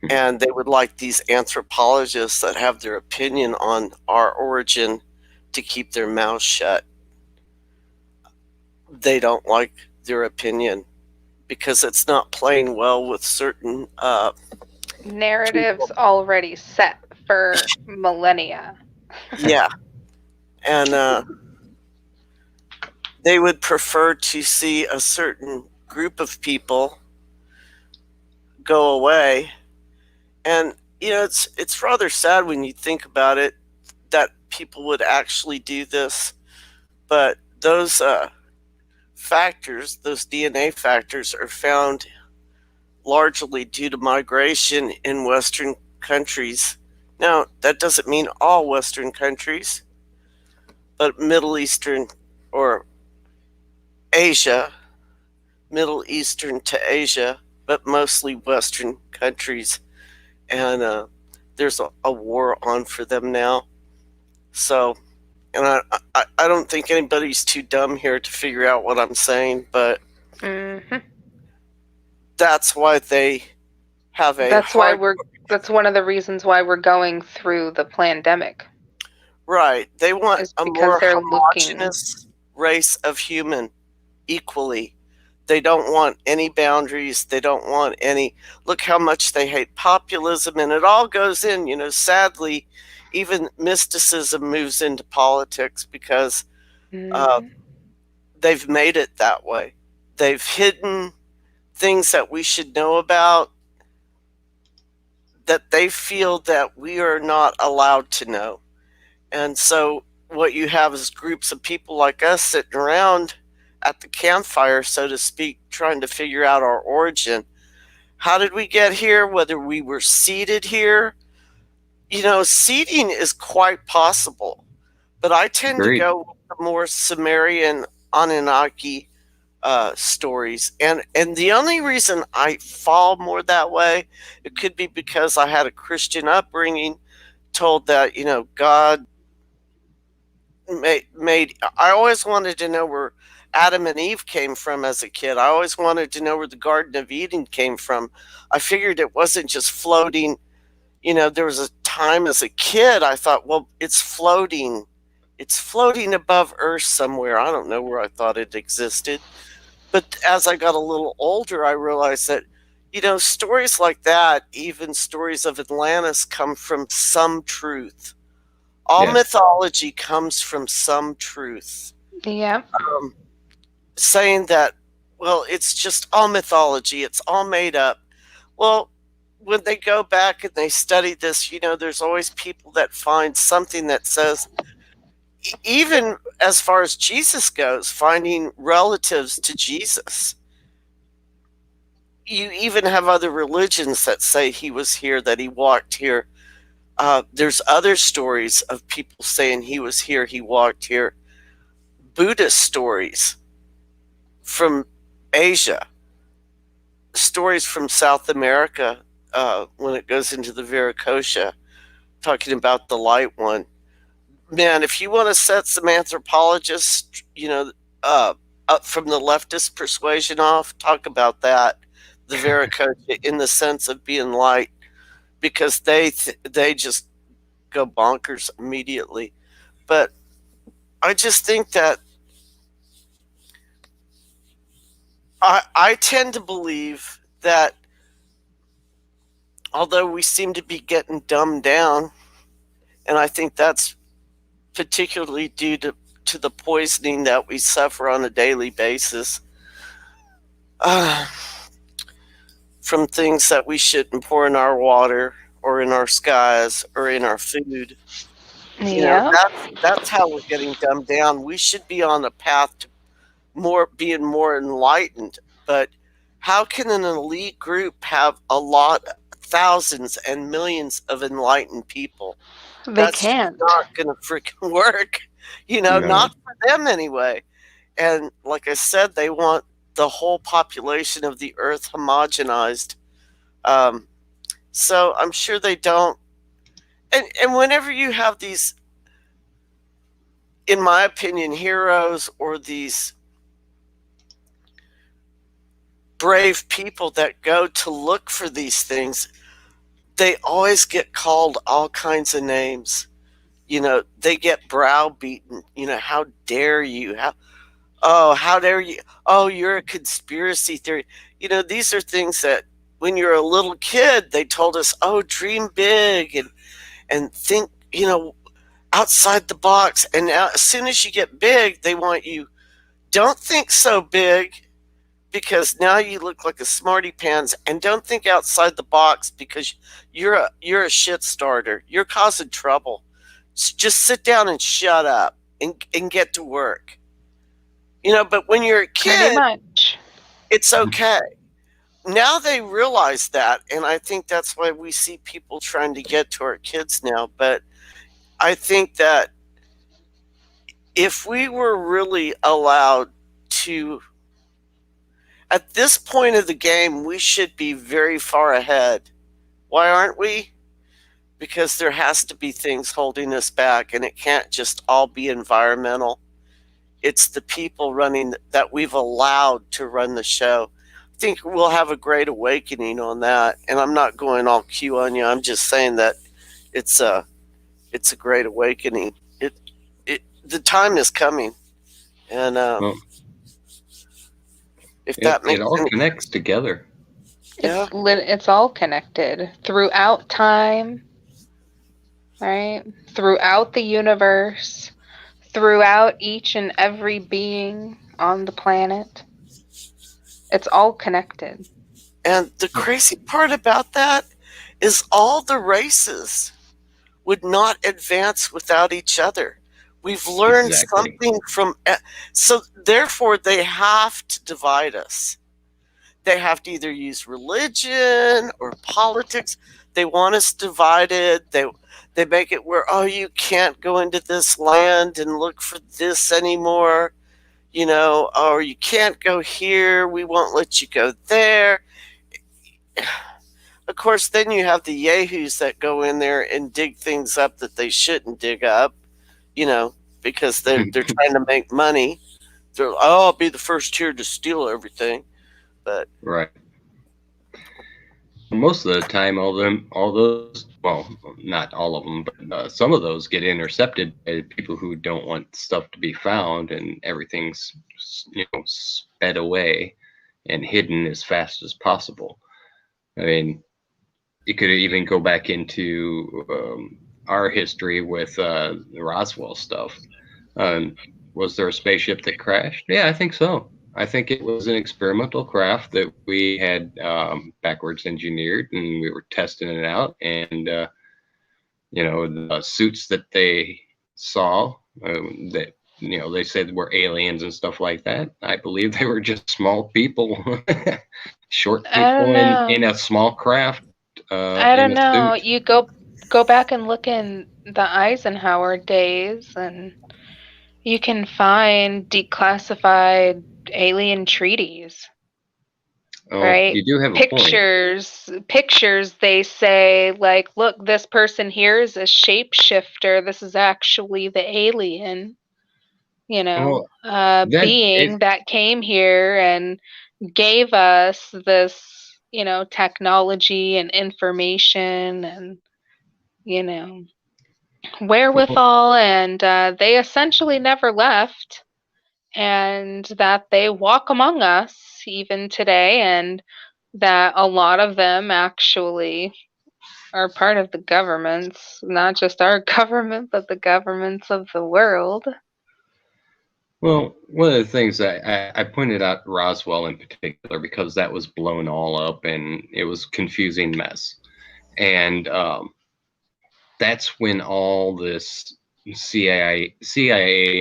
Speaker 3: And they would like these anthropologists that have their opinion on our origin to keep their mouths shut. They don't like their opinion because it's not playing well with certain
Speaker 2: Narratives
Speaker 3: people.
Speaker 2: already set for millennia.
Speaker 3: Yeah. And they would prefer to see a certain group of people go away. And you know, it's rather sad when you think about it that people would actually do this. But those factors, those DNA factors, are found largely due to migration in Western countries. Now, that doesn't mean all Western countries, but Middle Eastern or Asia, Middle Eastern to Asia, but mostly Western countries. And there's a war on for them now. So, and I don't think anybody's too dumb here to figure out what I'm saying, but that's why they have a
Speaker 2: That's why
Speaker 3: hard.
Speaker 2: we're. That's one of the reasons why we're going through the pandemic.
Speaker 3: Right. They want
Speaker 2: Is
Speaker 3: a
Speaker 2: because
Speaker 3: more
Speaker 2: they're looking.
Speaker 3: homogenous race of human equally. They don't want any boundaries. They don't want any. Look how much they hate populism, and it all goes in, you know, sadly, even mysticism moves into politics because
Speaker 2: Mhm.
Speaker 3: they've made it that way. They've hidden things that we should know about that they feel that we are not allowed to know. And so what you have is groups of people like us sitting around at the campfire, so to speak, trying to figure out our origin. How did we get here? Whether we were seeded here? Seeding is quite possible, but I tend to
Speaker 1: Agreed.
Speaker 3: go with the more Sumerian Anunnaki stories, and the only reason I fall more that way, it could be because I had a Christian upbringing, told that God made. I always wanted to know where Adam and Eve came from as a kid. I always wanted to know where the Garden of Eden came from. I figured it wasn't just floating. There was a time as a kid I thought, well, it's floating. It's floating above Earth somewhere. I don't know where I thought it existed. But as I got a little older, I realized that, stories like that, even stories of Atlantis, come from some truth. All
Speaker 1: Yes.
Speaker 3: mythology comes from some truth.
Speaker 2: Yep.
Speaker 3: Saying that, well, it's just all mythology, it's all made up. Well, when they go back and they study this, there's always people that find something that says, even as far as Jesus goes, finding relatives to Jesus. You even have other religions that say he was here, that he walked here. There's other stories of people saying he was here, he walked here. Buddhist stories from Asia, stories from South America, when it goes into the Viracocha, talking about the light one. Man, if you want to set some anthropologists, up from the leftist persuasion off, talk about that, the Viracocha, in the sense of being light, because they just go bonkers immediately. But I just think that I tend to believe that although we seem to be getting dumbed down, and I think that's particularly due to the poisoning that we suffer on a daily basis, from things that we shouldn't pour in our water or in our skies or in our food.
Speaker 2: Yep.
Speaker 3: That's how we're getting dumbed down. We should be on a path to being more enlightened. But how can an elite group have thousands and millions of enlightened people?
Speaker 2: They
Speaker 3: That's just
Speaker 2: can't.
Speaker 3: not going to freaking work.
Speaker 1: No.
Speaker 3: Not for them anyway. And like I said, they want the whole population of the earth homogenized. So I'm sure they don't. And whenever you have these, in my opinion, heroes or these brave people that go to look for these things, they always get called all kinds of names. They get browbeaten. How dare you? How dare you? Oh, you're a conspiracy theory. These are things that when you're a little kid, they told us, oh, dream big and think, outside the box. And now, as soon as you get big, they want you, don't think so big, because now you look like a smarty pants, and don't think outside the box because you're a shit starter. You're causing trouble. Just sit down and shut up and get to work. But when you're a
Speaker 2: Pretty
Speaker 3: kid,
Speaker 2: much.
Speaker 3: it's okay. Now they realize that, and I think that's why we see people trying to get to our kids now. But I think that if we were really allowed to, at this point of the game, we should be very far ahead. Why aren't we? Because there has to be things holding us back, and it can't just all be environmental. It's the people running that we've allowed to run the show. I think we'll have a great awakening on that. And I'm not going all Q on you. I'm just saying that it's a great awakening. The time is coming, and
Speaker 1: Well,
Speaker 3: if that makes
Speaker 1: it all
Speaker 3: any,
Speaker 1: connects together.
Speaker 3: yeah,
Speaker 2: It's all connected throughout time. right? Throughout the universe, throughout each and every being on the planet. It's all connected.
Speaker 3: And the crazy part about that is all the races would not advance without each other. We've learned
Speaker 1: Exactly.
Speaker 3: something from, so therefore they have to divide us. They have to either use religion or politics. They want us divided. They make it where, oh, you can't go into this land and look for this anymore, or you can't go here. We won't let you go there. Of course, then you have the yahoos that go in there and dig things up that they shouldn't dig up, because they're trying to make money. They're, oh, I'll be the first here to steal everything. But
Speaker 1: Right. Most of the time, all those, well, not all of them, but some of those get intercepted by people who don't want stuff to be found, and everything's sped away and hidden as fast as possible. I mean, you could even go back into our history with the Roswell stuff. Was there a spaceship that crashed? Yeah, I think so. I think it was an experimental craft that we had backwards engineered, and we were testing it out. And the suits that they saw that they said were aliens and stuff like that. I believe they were just small people, short
Speaker 2: I don't
Speaker 1: people
Speaker 2: know.
Speaker 1: in a small craft.
Speaker 2: I don't
Speaker 1: In a
Speaker 2: know.
Speaker 1: suit.
Speaker 2: You go back and look in the Eisenhower days, and you can find declassified alien treaties.
Speaker 1: Oh,
Speaker 2: Right?
Speaker 1: you do have a point.
Speaker 2: Pictures, they say, like, look, this person here is a shapeshifter. This is actually the alien,
Speaker 1: Well, that
Speaker 2: being
Speaker 1: it
Speaker 2: that came here and gave us this, technology and information and, you know,
Speaker 1: well,
Speaker 2: wherewithal. And they essentially never left. And that they walk among us even today, and that a lot of them actually are part of the governments, not just our government, but the governments of the world.
Speaker 1: well, one of the things that I pointed out Roswell in particular because that was blown all up and it was confusing mess, and that's when all this CIA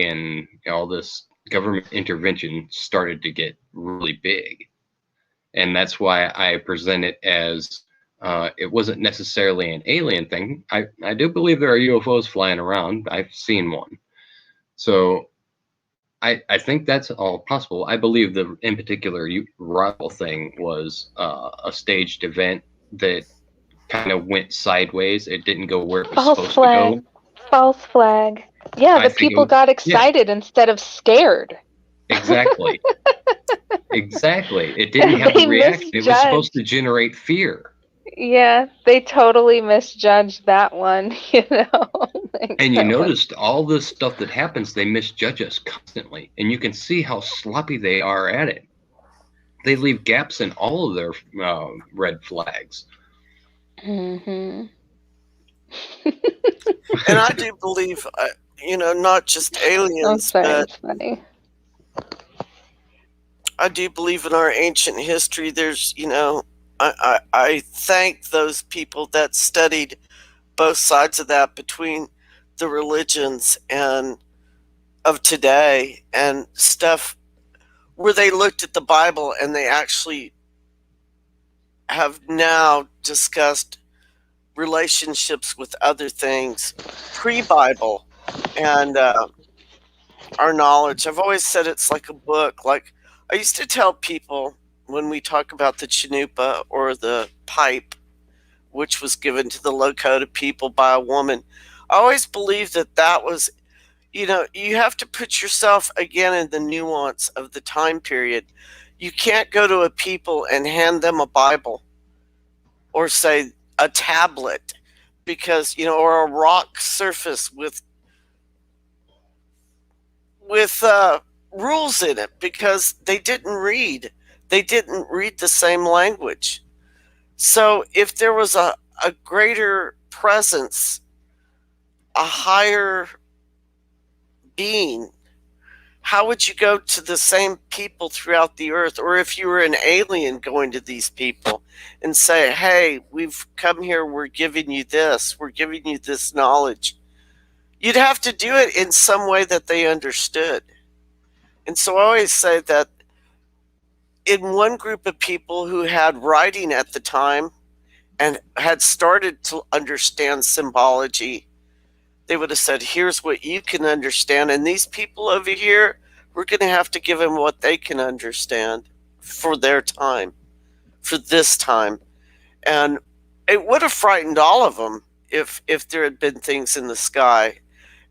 Speaker 1: and all this government intervention started to get really big. And that's why I present it as it wasn't necessarily an alien thing. I do believe there are UFOs flying around. I've seen one. So I think that's all possible. I believe the in particular Roswell thing was a staged event that kind of went sideways. It didn't go where it was
Speaker 2: False
Speaker 1: supposed to
Speaker 2: flag.
Speaker 1: go.
Speaker 2: False flag. Yeah,
Speaker 1: I
Speaker 2: the
Speaker 1: think it
Speaker 2: people
Speaker 1: was,
Speaker 2: got
Speaker 1: yeah,
Speaker 2: excited instead of scared.
Speaker 1: exactly. Exactly. It didn't have the
Speaker 2: They
Speaker 1: reaction. It was supposed to
Speaker 2: misjudged.
Speaker 1: generate fear.
Speaker 2: Yeah, they totally misjudged that one, Like,
Speaker 1: And you
Speaker 2: that was
Speaker 1: noticed all this stuff that happens, they misjudge us constantly. And you can see how sloppy they are at it. They leave gaps in all of their red flags.
Speaker 2: hmm
Speaker 3: and I do believe, not just
Speaker 2: I'm
Speaker 3: aliens,
Speaker 2: sorry,
Speaker 3: but
Speaker 2: it's funny.
Speaker 3: I do believe in our ancient history. There's, I thank those people that studied both sides of that between the religions and of today and stuff where they looked at the Bible and they actually have now discussed relationships with other things pre-Bible and our knowledge. I've always said it's like a book. Like I used to tell people when we talk about the Chanupa or the pipe, which was given to the Lakota people by a woman, I always believed that that was, you have to put yourself again in the nuance of the time period. You can't go to a people and hand them a Bible or say a tablet because, or a rock surface with rules in it because they didn't read. They didn't read the same language. So if there was a greater presence a higher being, how would you go to the same people throughout the earth? Or if you were an alien going to these people and say, hey, we've come here, we're giving you this knowledge. You'd have to do it in some way that they understood. And so I always say that in one group of people who had writing at the time and had started to understand symbology, they would have said, here's what you can understand. And these people over here, we're going to have to give them what they can understand for their time, for this time. And it would have frightened all of them if there had been things in the sky.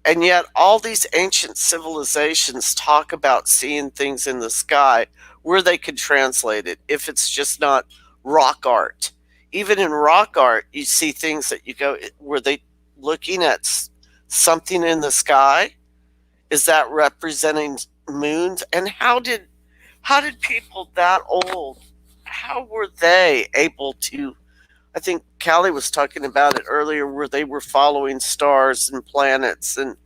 Speaker 3: And yet all these ancient civilizations talk about seeing things in the sky where they could translate it if it's just not rock art. Even in rock art, you see things that you go, were they looking at something in the sky? Is that representing moons? And how did people that old, how were they able to, I think Callie was talking about it earlier, where they were following stars and planets, and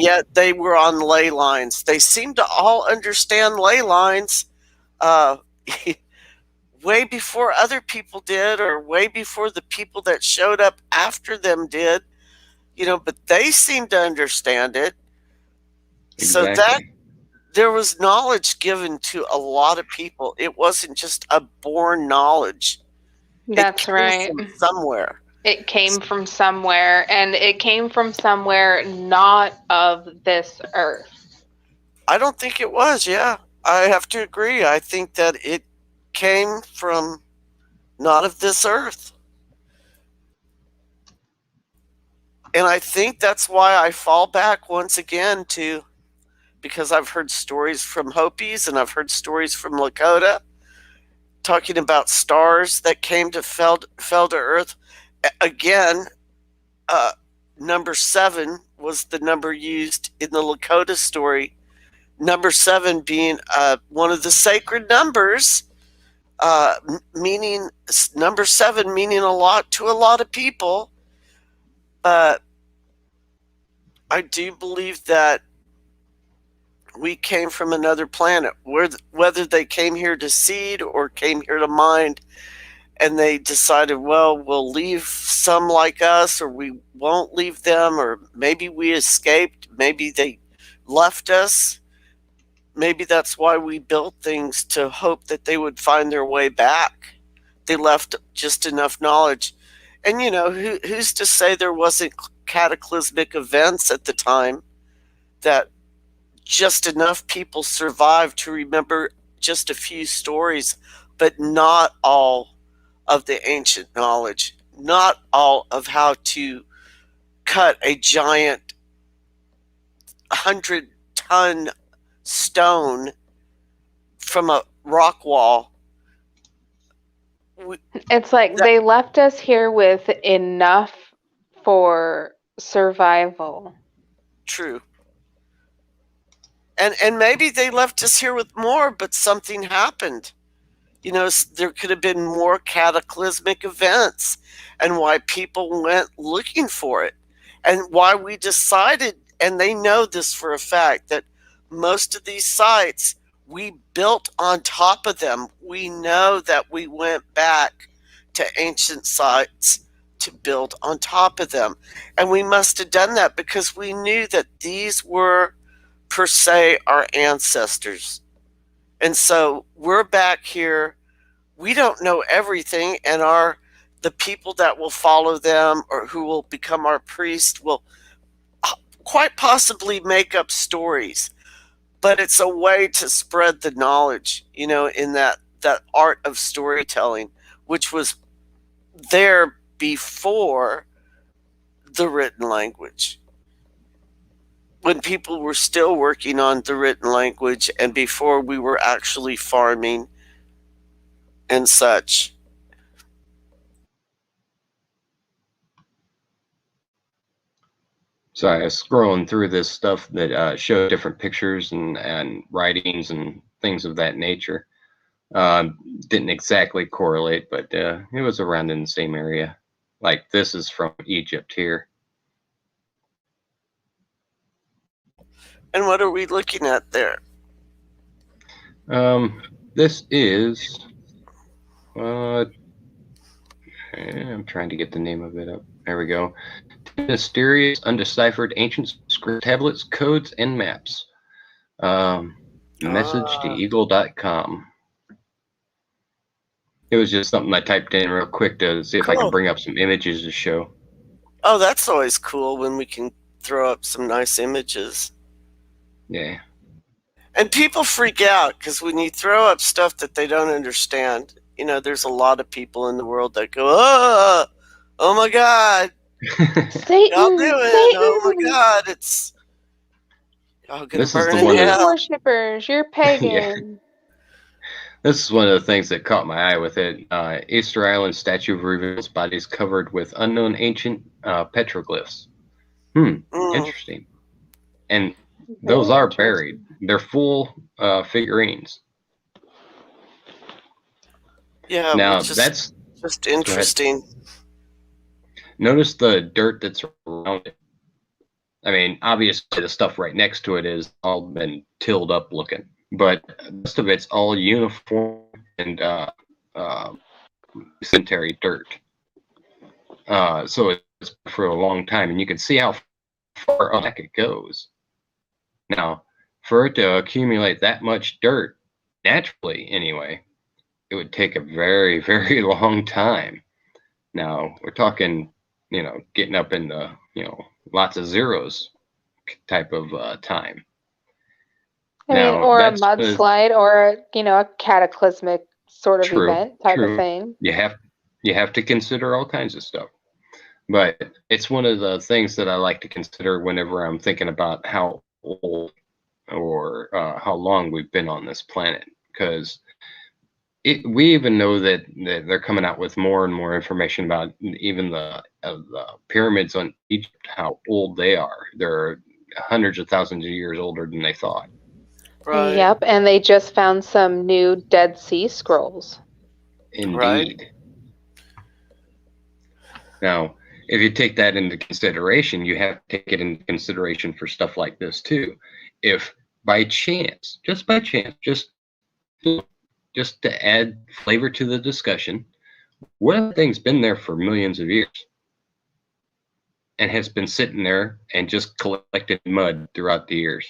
Speaker 3: yet they were on ley lines. They seemed to all understand ley lines way before other people did, or way before the people that showed up after them did. But they seemed to understand it.
Speaker 1: Exactly.
Speaker 3: So that there was knowledge given to a lot of people. It wasn't just a born knowledge.
Speaker 2: That's right.
Speaker 3: From somewhere.
Speaker 2: It came from somewhere, and it came from somewhere not of this earth.
Speaker 3: I don't think it was, yeah. I have to agree. I think that it came from not of this earth. And I think that's why I fall back once again to, because I've heard stories from Hopis and I've heard stories from Lakota talking about stars that came to fell to earth. Again, number 7 was the number used in the Lakota story. Number 7 being one of the sacred numbers, meaning number 7 meaning a lot to a lot of people. But I do believe that we came from another planet, whether they came here to seed or came here to mine, and they decided, well, we'll leave some like us, or we won't leave them, or maybe we escaped, maybe they left us. Maybe that's why we built things, to hope that they would find their way back. They left just enough knowledge. And, who's to say there wasn't cataclysmic events at the time that just enough people survived to remember just a few stories, but not all of the ancient knowledge, not all of how to cut a giant 100-ton stone from a rock wall.
Speaker 2: It's like they left us here with enough for survival.
Speaker 3: True. And maybe they left us here with more, but something happened. There could have been more cataclysmic events, and why people went looking for it, and why we decided, and they know this for a fact, that most of these sites, we built on top of them. We know that we went back to ancient sites to build on top of them. And we must have done that because we knew that these were, per se, our ancestors. And so we're back here. We don't know everything, and the people that will follow them, or who will become our priest, will quite possibly make up stories. But it's a way to spread the knowledge, in that art of storytelling, which was there before the written language, when people were still working on the written language, and before we were actually farming and such.
Speaker 1: So I was scrolling through this stuff that showed different pictures and writings and things of that nature. Didn't exactly correlate, but it was around in the same area. Like, this is from Egypt here.
Speaker 3: And what are we looking at there?
Speaker 1: This is. I'm trying to get the name of it up. There we go. Mysterious, undeciphered ancient script tablets, codes, and maps. Message to eagle.com. It was just something I typed in real quick to see if I could
Speaker 3: Cool.
Speaker 1: bring up some images to show.
Speaker 3: Oh, that's always cool when we can throw up some nice images.
Speaker 1: Yeah.
Speaker 3: And people freak out because when you throw up stuff that they don't understand, you know, there's a lot of people in the world that go, oh my God,
Speaker 2: Satan,
Speaker 3: y'all do it.
Speaker 2: Satan.
Speaker 3: Oh my God, it's y'all gonna
Speaker 1: This is
Speaker 3: burn
Speaker 1: the
Speaker 3: in
Speaker 1: one
Speaker 2: Satan
Speaker 1: that-
Speaker 3: hell.
Speaker 2: worshippers, you're pagan.
Speaker 1: This is one of the things that caught my eye with it. Easter Island statue reveals bodies covered with unknown ancient petroglyphs. Interesting. And those
Speaker 2: Very
Speaker 1: are
Speaker 2: interesting.
Speaker 1: buried. They're full figurines.
Speaker 3: Yeah,
Speaker 1: Now
Speaker 3: which is
Speaker 1: that's
Speaker 3: just interesting.
Speaker 1: notice the dirt that's around it. I mean, obviously the stuff right next to it is all been tilled up looking, but most of it's all uniform and sedentary dirt. So it's for a long time, and you can see how far back it goes. Now, for it to accumulate that much dirt, naturally anyway, it would take a very, very long time. Now, we're talking, getting up in the, lots of zeros type of time.
Speaker 2: I mean,
Speaker 1: Now,
Speaker 2: or a
Speaker 1: that's
Speaker 2: mudslide, or a cataclysmic sort of
Speaker 1: true,
Speaker 2: event type
Speaker 1: true.
Speaker 2: of thing.
Speaker 1: You have to consider all kinds of stuff. But it's one of the things that I like to consider whenever I'm thinking about how old or how long we've been on this planet, because we even know that they're coming out with more and more information about even the pyramids on Egypt, how old they are. They're hundreds of thousands of years older than they thought.
Speaker 3: Right.
Speaker 2: Yep, and they just found some new Dead Sea Scrolls.
Speaker 1: Indeed.
Speaker 3: Right.
Speaker 1: Now, if you take that into consideration, you have to take it into consideration for stuff like this too. If by chance, just by chance, just to add flavor to the discussion, what if thing's been there for millions of years and has been sitting there and just collected mud throughout the years?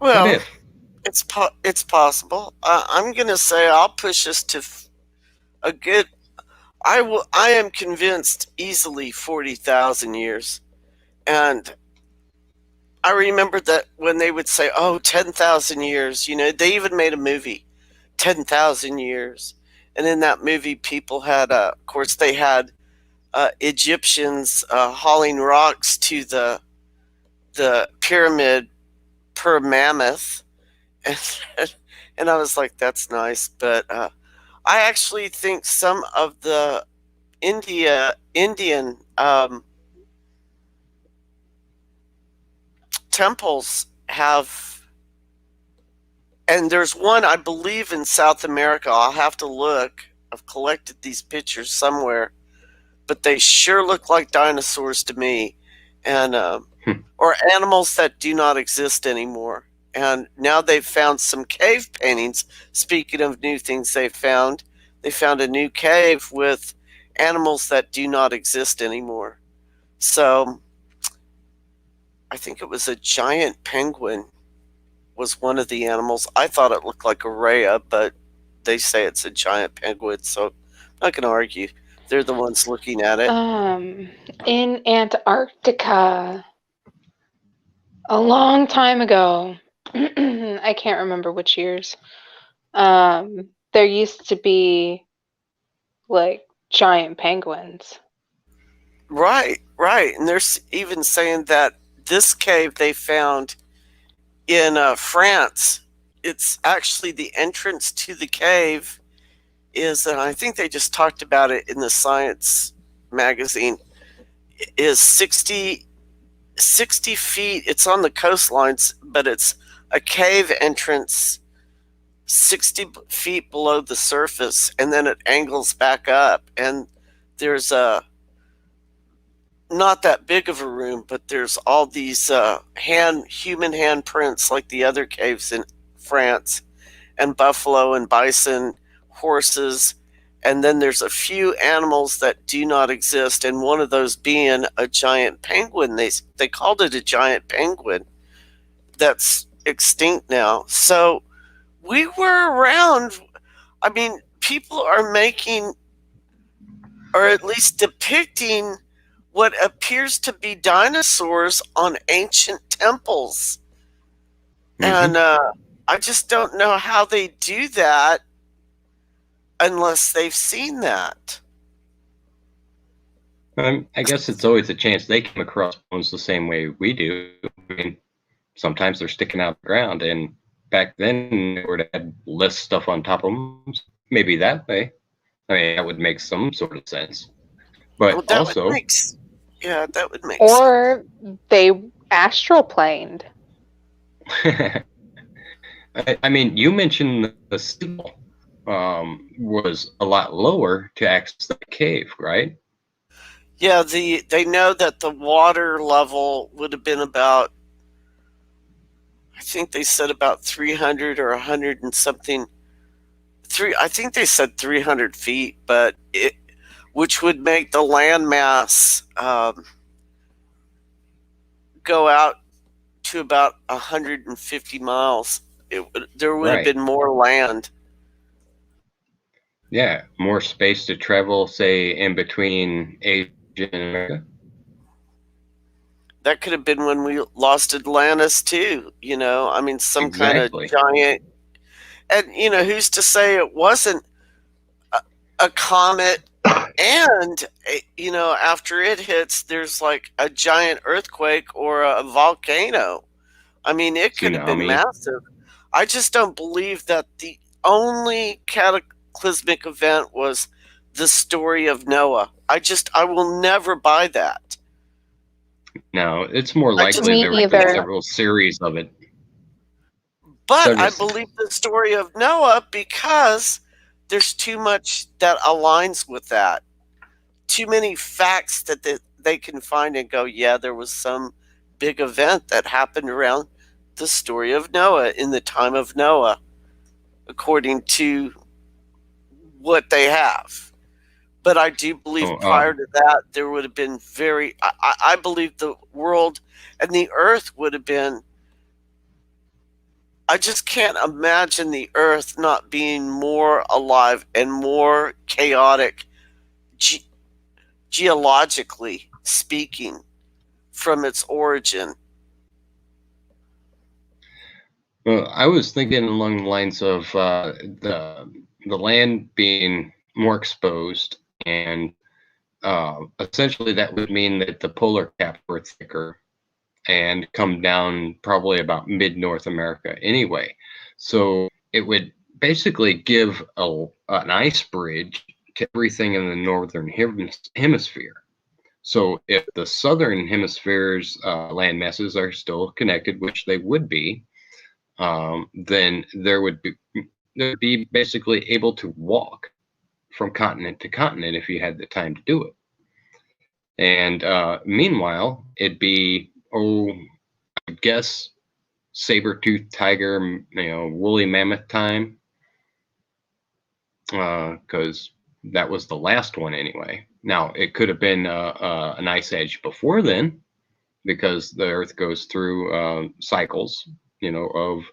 Speaker 3: Well,
Speaker 1: What if?
Speaker 3: it's possible. I'm gonna say I'll push us to a good. I am convinced easily 40,000 years, and I remember that when they would say, "Oh, 10,000 years," they even made a movie, 10,000 years, and in that movie, people had, of course, they had Egyptians hauling rocks to the pyramid per mammoth, and and I was like, "That's nice," but I actually think some of the Indian temples have, and there's one I believe in South America. I'll have to look. I've collected these pictures somewhere, but they sure look like dinosaurs to me, and or animals that do not exist anymore. And now they've found some cave paintings. Speaking of new things they found a new cave with animals that do not exist anymore. So I think it was a giant penguin was one of the animals. I thought it looked like a rhea, but they say it's a giant penguin, so I'm not going to argue. They're the ones looking at it.
Speaker 2: In Antarctica, a long time ago, I can't remember which years, there used to be like giant penguins.
Speaker 3: Right, right. And they're even saying that this cave they found in France, it's actually the entrance to the cave is, and I think they just talked about it in the Science magazine, is 60 feet. It's on the coastlines, but it's a cave entrance 60 feet below the surface, and then it angles back up. And there's not that big of a room, but there's all these human handprints like the other caves in France, and buffalo and bison, horses, and then there's a few animals that do not exist, and one of those being a giant penguin. They called it a giant penguin that's extinct now. So we were around. I mean, people are making, or at least depicting, what appears to be dinosaurs on ancient temples. And I just don't know how they do that unless they've seen that.
Speaker 1: I guess it's always a chance they come across bones the same way we do. I mean, sometimes they're sticking out the ground, and back then they would have had less stuff on top of them. Maybe that way. I mean, that would make some sort of sense. But
Speaker 3: Well, that
Speaker 1: also,
Speaker 3: would make that would make sense.
Speaker 2: Or they astral planed.
Speaker 1: I mean, you mentioned the sea level was a lot lower to access the cave, right?
Speaker 3: Yeah, they know that the water level would have been about, I think they said about 300 or 100 and something. I think they said 300 feet, but which would make the landmass go out to about 150 miles. There would have been more land.
Speaker 1: Yeah, more space to travel, say, in between Asia and America.
Speaker 3: That could have been when we lost Atlantis too. I mean, some kind of giant. And who's to say it wasn't a comet? And after it hits, there's like a giant earthquake or a volcano. I mean, it could have been massive. I just don't believe that the only cataclysmic event was the story of Noah. I will never buy that.
Speaker 1: No, it's more likely there were several series of it.
Speaker 3: But I believe the story of Noah because there's too much that aligns with that. Too many facts that they can find and go, yeah, there was some big event that happened around the story of Noah in the time of Noah, according to what they have. But I do believe prior to that, there would have been I believe the world and the earth would have been, I just can't imagine the earth not being more alive and more chaotic, geologically speaking, from its origin.
Speaker 1: Well, I was thinking along the lines of the land being more exposed, and essentially that would mean that the polar caps were thicker and come down probably about mid-North America anyway. So it would basically give an ice bridge to everything in the northern hemisphere. So if the southern hemisphere's land masses are still connected, which they would be, then there'd be basically able to walk from continent to continent if you had the time to do it. And meanwhile, it'd be, I guess, saber-toothed tiger, woolly mammoth time, because that was the last one anyway. Now, it could have been an ice age before then, because the Earth goes through cycles, of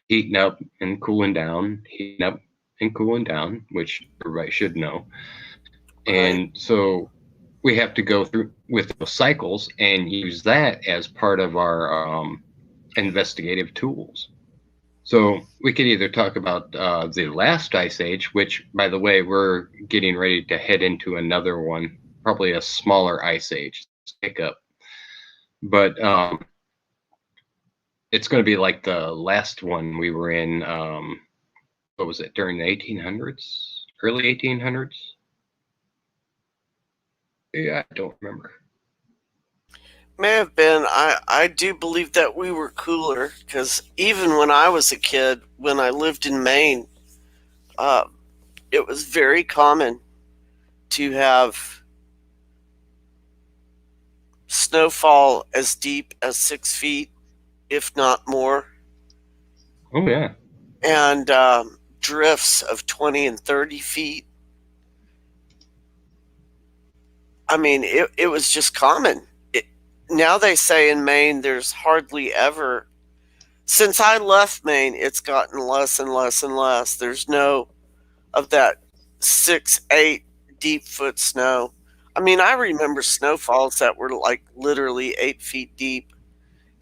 Speaker 1: heating up and cooling down, heating up and cooling down, which everybody should know. Right. And so we have to go through with those cycles and use that as part of our investigative tools. So we could either talk about the last ice age, which, by the way, we're getting ready to head into another one, probably a smaller ice age, hiccup. But it's going to be like the last one we were in, what was it, during the 1800s, early 1800s? Yeah, I don't remember.
Speaker 3: May have been. I do believe that we were cooler, because even when I was a kid, when I lived in Maine, it was very common to have snowfall as deep as 6 feet, if not more,
Speaker 1: Oh yeah.
Speaker 3: and drifts of 20 and 30 feet. I mean, it was just common. Now they say in Maine there's hardly ever. Since I left Maine, it's gotten less and less and less. There's no of that 6, 8 deep foot snow. I mean, I remember snowfalls that were like literally 8 feet deep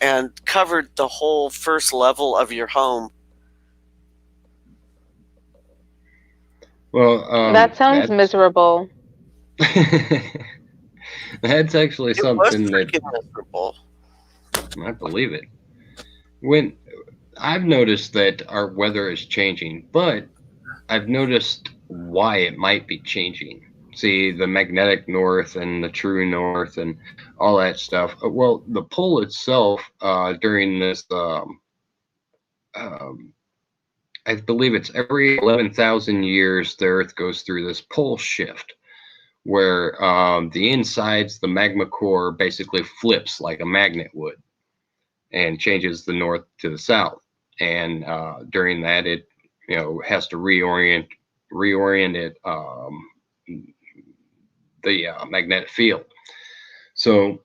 Speaker 3: and covered the whole first level of your home.
Speaker 1: Well,
Speaker 2: That sounds miserable.
Speaker 1: That's actually
Speaker 3: It was
Speaker 1: something that
Speaker 3: freaking miserable.
Speaker 1: I believe it. When I've noticed that our weather is changing, but I've noticed why it might be changing. See, the magnetic north and the true north and all that stuff. Well, the pole itself, during this, um, I believe it's every 11,000 years, the Earth goes through this pole shift where the insides, the magma core, basically flips like a magnet would and changes the north to the south. And during that, it has to reorient it, the magnetic field. So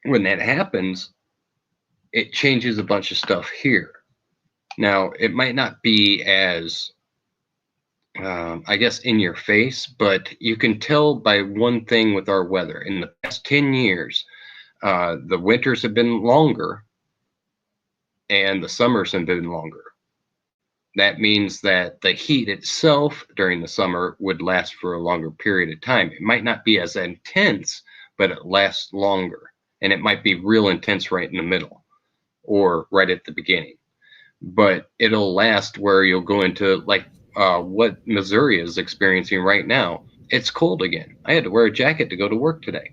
Speaker 1: when that happens, it changes a bunch of stuff here. Now, it might not be as I guess in your face, but you can tell by one thing with our weather. In the past 10 years, the winters have been longer and the summers have been longer. That means that the heat itself during the summer would last for a longer period of time. It might not be as intense, but it lasts longer. And it might be real intense right in the middle or right at the beginning. But it'll last where you'll go into like what Missouri is experiencing right now. It's cold again. I had to wear a jacket to go to work today.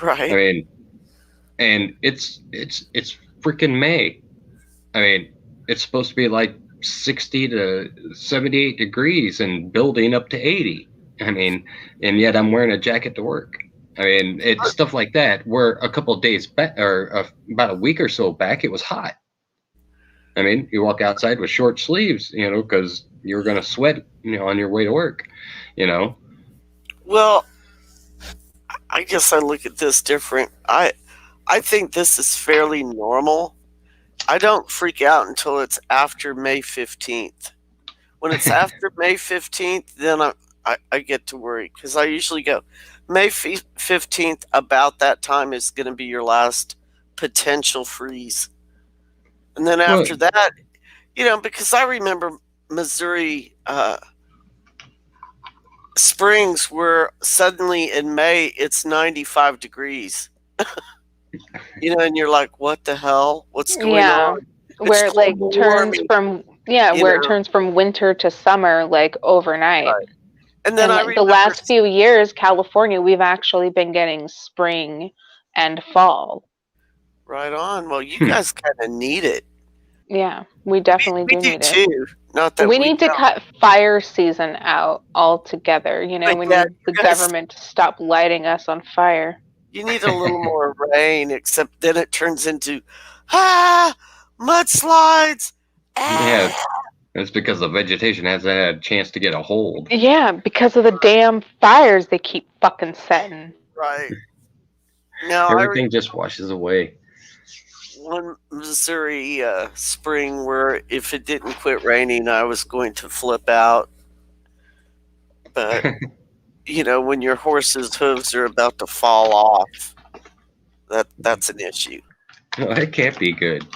Speaker 3: Right.
Speaker 1: I mean, and it's freaking May. I mean, it's supposed to be like 60 to 78 degrees and building up to 80. I mean, and yet I'm wearing a jacket to work. I mean, it's stuff like that. Where a couple of days back, or about a week or so back, it was hot. I mean, you walk outside with short sleeves, because you're going to sweat, on your way to work,
Speaker 3: Well, I guess I look at this different. I think this is fairly normal. I don't freak out until it's after May 15th. When it's after May 15th, then I get to worry because I usually go May 15th, about that time is going to be your last potential freeze. And then after that, because I remember Missouri springs where suddenly in May it's 95 degrees. And you're like, what the hell? What's going on?
Speaker 2: Where it like turns from where it turns from winter to summer like overnight.
Speaker 3: Right. And then
Speaker 2: like the last few years, California, we've actually been getting spring and fall.
Speaker 3: Right on. Well, you guys kind of need it.
Speaker 2: Yeah, we definitely do need
Speaker 3: too.
Speaker 2: it.
Speaker 3: Not that
Speaker 2: we need to cut fire season out altogether. We need the government to stop lighting us on fire.
Speaker 3: You need a little more rain, except then it turns into mudslides.
Speaker 1: Yeah, that's because the vegetation hasn't had a chance to get a hold.
Speaker 2: Yeah, because of the damn fires they keep fucking setting.
Speaker 3: Right. Now
Speaker 1: everything just washes away.
Speaker 3: One Missouri spring where if it didn't quit raining, I was going to flip out. But when your horse's hooves are about to fall off, that's an issue.
Speaker 1: Well, that can't be good.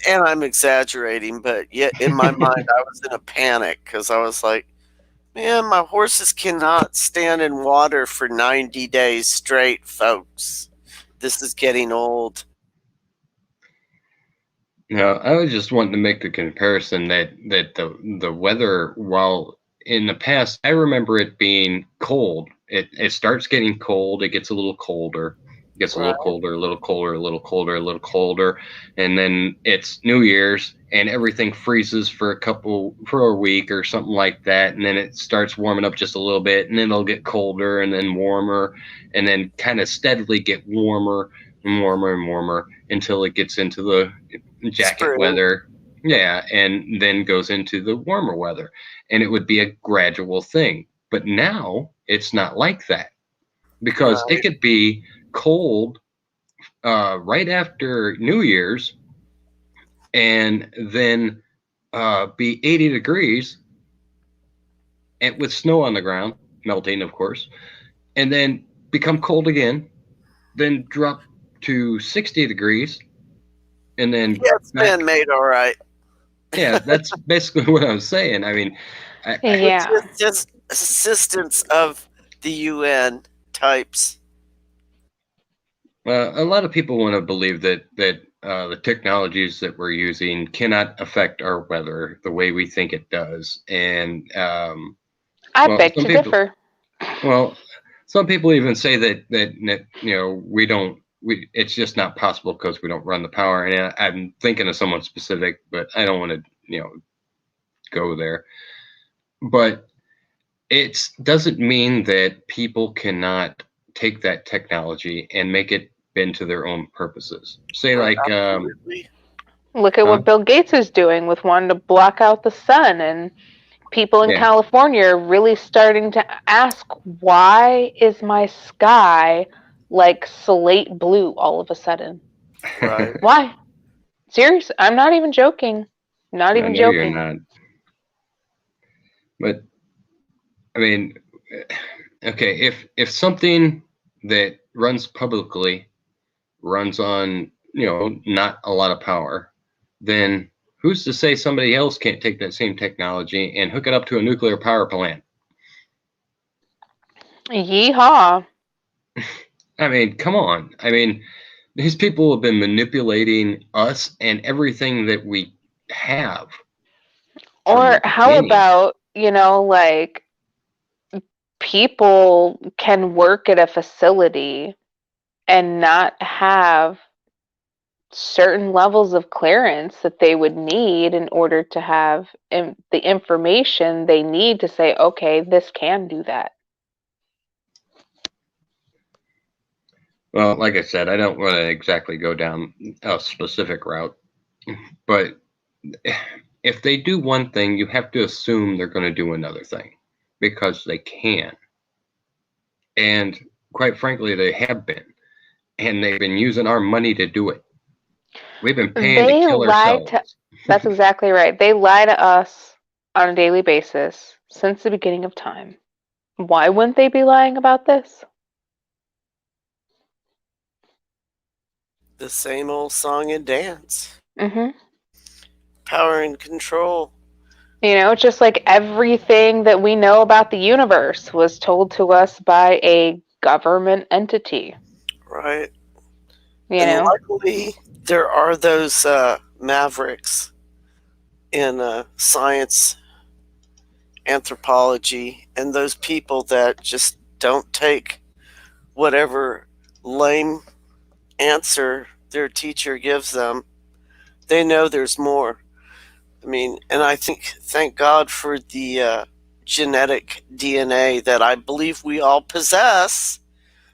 Speaker 3: And I'm exaggerating, but yet in my mind, I was in a panic because I was like, man, my horses cannot stand in water for 90 days straight, folks. This is getting old.
Speaker 1: No, I was just wanting to make the comparison that the weather, while in the past, I remember it being cold. It starts getting cold. It gets a little colder. Gets a little colder, a little colder, a little colder, a little colder, and then it's New Year's and everything freezes for a week or something like that, and then it starts warming up just a little bit, and then it'll get colder and then warmer, and then kind of steadily get warmer and warmer and warmer until it gets into the jacket
Speaker 3: Spring.
Speaker 1: weather. Yeah, and then goes into the warmer weather, and it would be a gradual thing. But now it's not like that, because it could be cold right after New Year's and then be 80 degrees and with snow on the ground, melting, of course, and then become cold again, then drop to 60 degrees, and then
Speaker 3: it's been made all right.
Speaker 1: Yeah, that's basically what I was saying. I mean,
Speaker 3: It's just assistance of the UN types.
Speaker 1: A lot of people want to believe that the technologies that we're using cannot affect our weather the way we think it does, and
Speaker 2: I beg to differ.
Speaker 1: Well, some people even say that it's just not possible because we don't run the power. And I'm thinking of someone specific, but I don't want to go there. But it doesn't mean that people cannot take that technology and make it bend to their own purposes. Say
Speaker 2: look at what Bill Gates is doing with wanting to block out the sun, and people in California are really starting to ask, why is my sky like slate blue all of a sudden?
Speaker 3: Right.
Speaker 2: Why? Seriously, I'm not even joking. Not even joking.
Speaker 1: You're not. But I mean, okay, if something that runs publicly runs on, not a lot of power, then who's to say somebody else can't take that same technology and hook it up to a nuclear power plant?
Speaker 2: Yeehaw.
Speaker 1: I mean, come on. I mean, these people have been manipulating us and everything that we have.
Speaker 2: Or how about, like, people can work at a facility and not have certain levels of clearance that they would need in order to have the information they need to say, okay, this can do that.
Speaker 1: Well, like I said, I don't want to exactly go down a specific route, but if they do one thing, you have to assume they're going to do another thing because they can. And quite frankly, they have been. And they've been using our money to do it. We've been paying to kill ourselves.
Speaker 2: That's exactly right. They lie to us on a daily basis since the beginning of time. Why wouldn't they be lying about this?
Speaker 3: The same old song and dance.
Speaker 2: Mm-hmm.
Speaker 3: Power and control.
Speaker 2: Just like everything that we know about the universe was told to us by a government entity.
Speaker 3: Right. Luckily, there are those mavericks in science, anthropology, and those people that just don't take whatever lame answer their teacher gives them. They know there's more. I mean, and I thank God for the genetic DNA that I believe we all possess.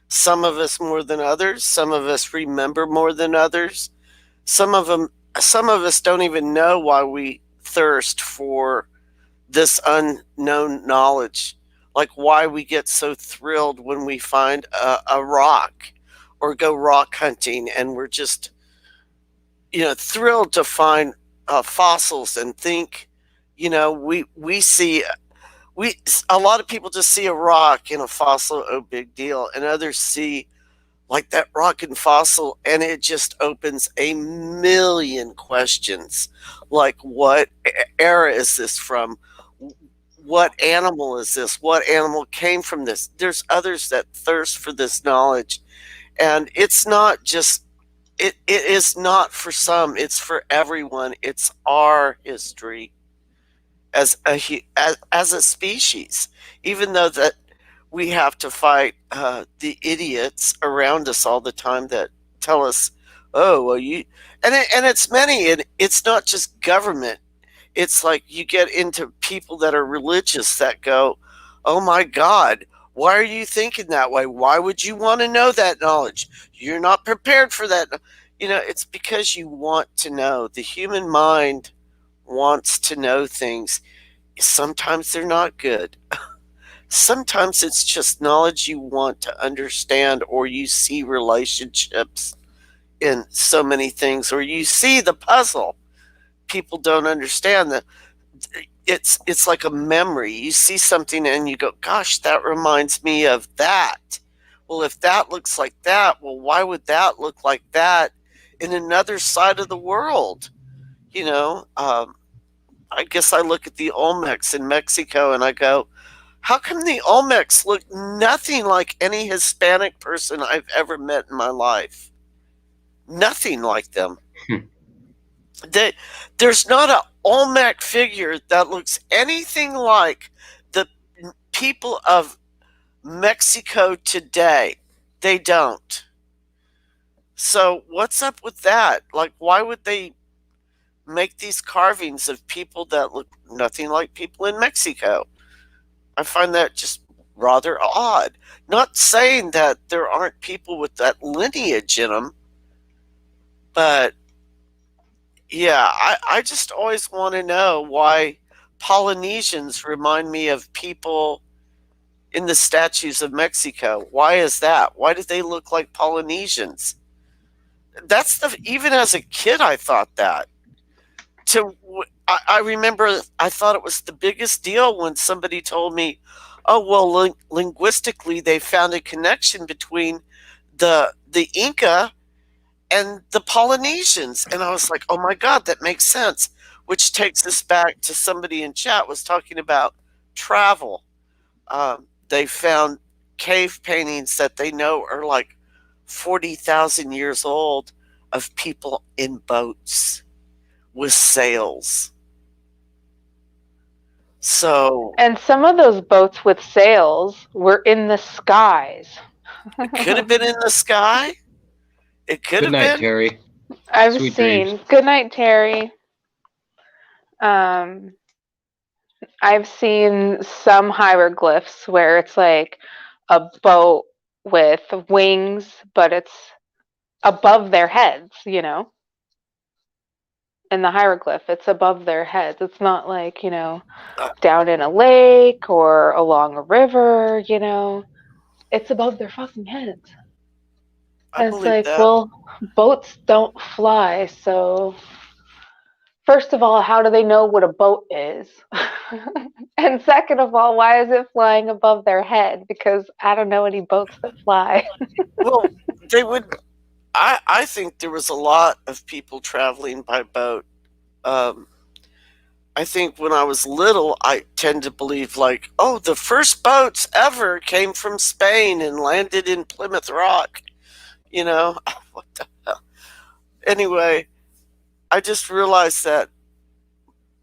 Speaker 3: Some of us more than others. Some of us remember more than others. Some of us don't even know why we thirst for this unknown knowledge. Like why we get so thrilled when we find a rock or go rock hunting, and we're just, thrilled to find fossils and think, we see. A lot of people just see a rock and a fossil, oh, big deal. And others see like that rock and fossil, and it just opens a million questions. Like, what era is this from? What animal is this? What animal came from this? There's others that thirst for this knowledge. And it's not just, it is not for some, it's for everyone. It's our history as a species, even though that we have to fight the idiots around us all the time that tell us, "Oh, well, you," and it's many, and it's not just government. It's like you get into people that are religious that go, "Oh my God, why are you thinking that way? Why would you want to know that knowledge? You're not prepared for that." It's because you want to know. The human mind wants to know things. Sometimes they're not good. Sometimes it's just knowledge you want to understand, or you see relationships in so many things, or you see the puzzle. People don't understand that it's like a memory. You see something and you go, gosh, that reminds me of that. Well, if that looks like that, well, why would that look like that in another side of the world? I guess I look at the Olmecs in Mexico and I go, how come the Olmecs look nothing like any Hispanic person I've ever met in my life? Nothing like them. There's not an Olmec figure that looks anything like the people of Mexico today. They don't. So what's up with that? Like, why would they make these carvings of people that look nothing like people in Mexico? I find that just rather odd. Not saying that there aren't people with that lineage in them, but yeah, I just always want to know why Polynesians remind me of people in the statues of Mexico. Why is that? Why do they look like Polynesians? Even as a kid, I thought that. I remember I thought it was the biggest deal when somebody told me, oh, well, linguistically, they found a connection between the Inca and the Polynesians. And I was like, oh my God, that makes sense. Which takes us back to somebody in chat was talking about travel. They found cave paintings that they know are like 40,000 years old of people in boats with sails. So,
Speaker 2: And some of those boats with sails were in the skies.
Speaker 3: it could have been in the sky. It could
Speaker 1: Good
Speaker 3: have
Speaker 1: night,
Speaker 3: been.
Speaker 1: Terry.
Speaker 2: I've
Speaker 1: Sweet
Speaker 2: seen.
Speaker 1: dreams.
Speaker 2: Good night, Terry. I've seen some hieroglyphs where it's like a boat with wings, but it's above their heads, in the hieroglyph. It's above their heads. It's not like, down in a lake or along a river, It's above their fucking heads.
Speaker 3: I
Speaker 2: And it's
Speaker 3: believe
Speaker 2: like,
Speaker 3: that.
Speaker 2: well, boats don't fly, so first of all, how do they know what a boat is? And second of all, why is it flying above their head? Because I don't know any boats that fly.
Speaker 3: Well, they would. I think there was a lot of people traveling by boat. Um, I think when I was little, I tend to believe like, oh, the first boats ever came from Spain and landed in Plymouth Rock. What the hell? Anyway, I just realized that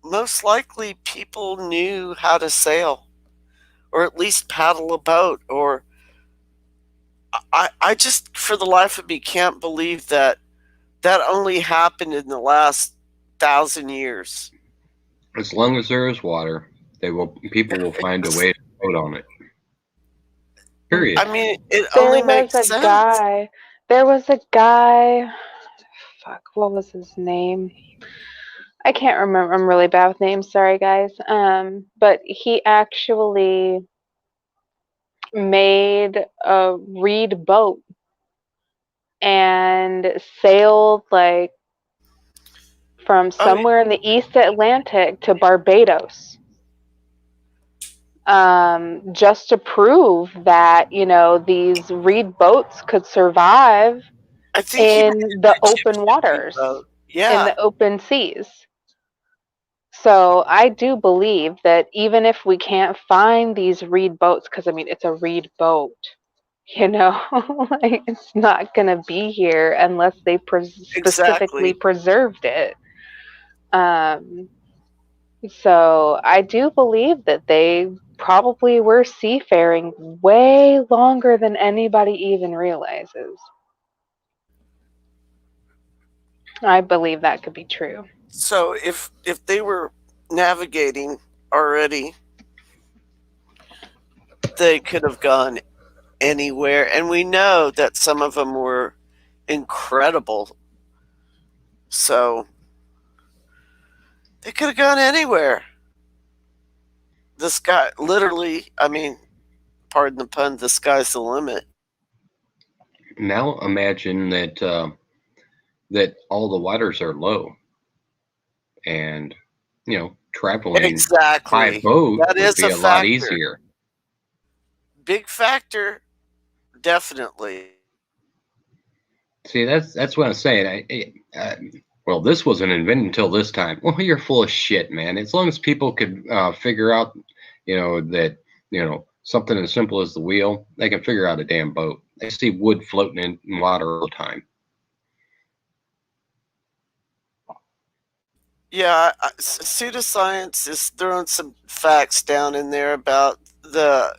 Speaker 3: most likely people knew how to sail, or at least paddle a boat. Or I just, for the life of me, can't believe that only happened in the last 1,000 years.
Speaker 1: As long as there is water, people will find a way to float on it. Period.
Speaker 3: I mean, it only makes sense.
Speaker 2: There was a guy, fuck, what was his name? I can't remember. I'm really bad with names. Sorry, guys. But he actually made a reed boat and sailed like from somewhere in the East Atlantic to Barbados. Just to prove that, these reed boats could survive in the open waters, in the open seas. So I do believe that even if we can't find these reed boats, because I mean, it's a reed boat, like, it's not going to be here unless they specifically preserved it. So I do believe that they probably were seafaring way longer than anybody even realizes. I believe that could be true.
Speaker 3: So if they were navigating already, they could have gone anywhere, and we know that some of them were incredible. So they could have gone anywhere. The sky, literally, I mean, pardon the pun, the sky's the limit.
Speaker 1: Now imagine that all the waters are low, and traveling by
Speaker 3: Exactly.
Speaker 1: boat
Speaker 3: That
Speaker 1: would
Speaker 3: is
Speaker 1: be
Speaker 3: a
Speaker 1: a lot
Speaker 3: factor.
Speaker 1: easier.
Speaker 3: Big factor, definitely.
Speaker 1: See, that's what I'm saying. Well, this wasn't invented until this time. Well, you're full of shit, man. As long as people could figure out, that something as simple as the wheel, they can figure out a damn boat. They see wood floating in water all the time.
Speaker 3: Yeah, pseudoscience is throwing some facts down in there about the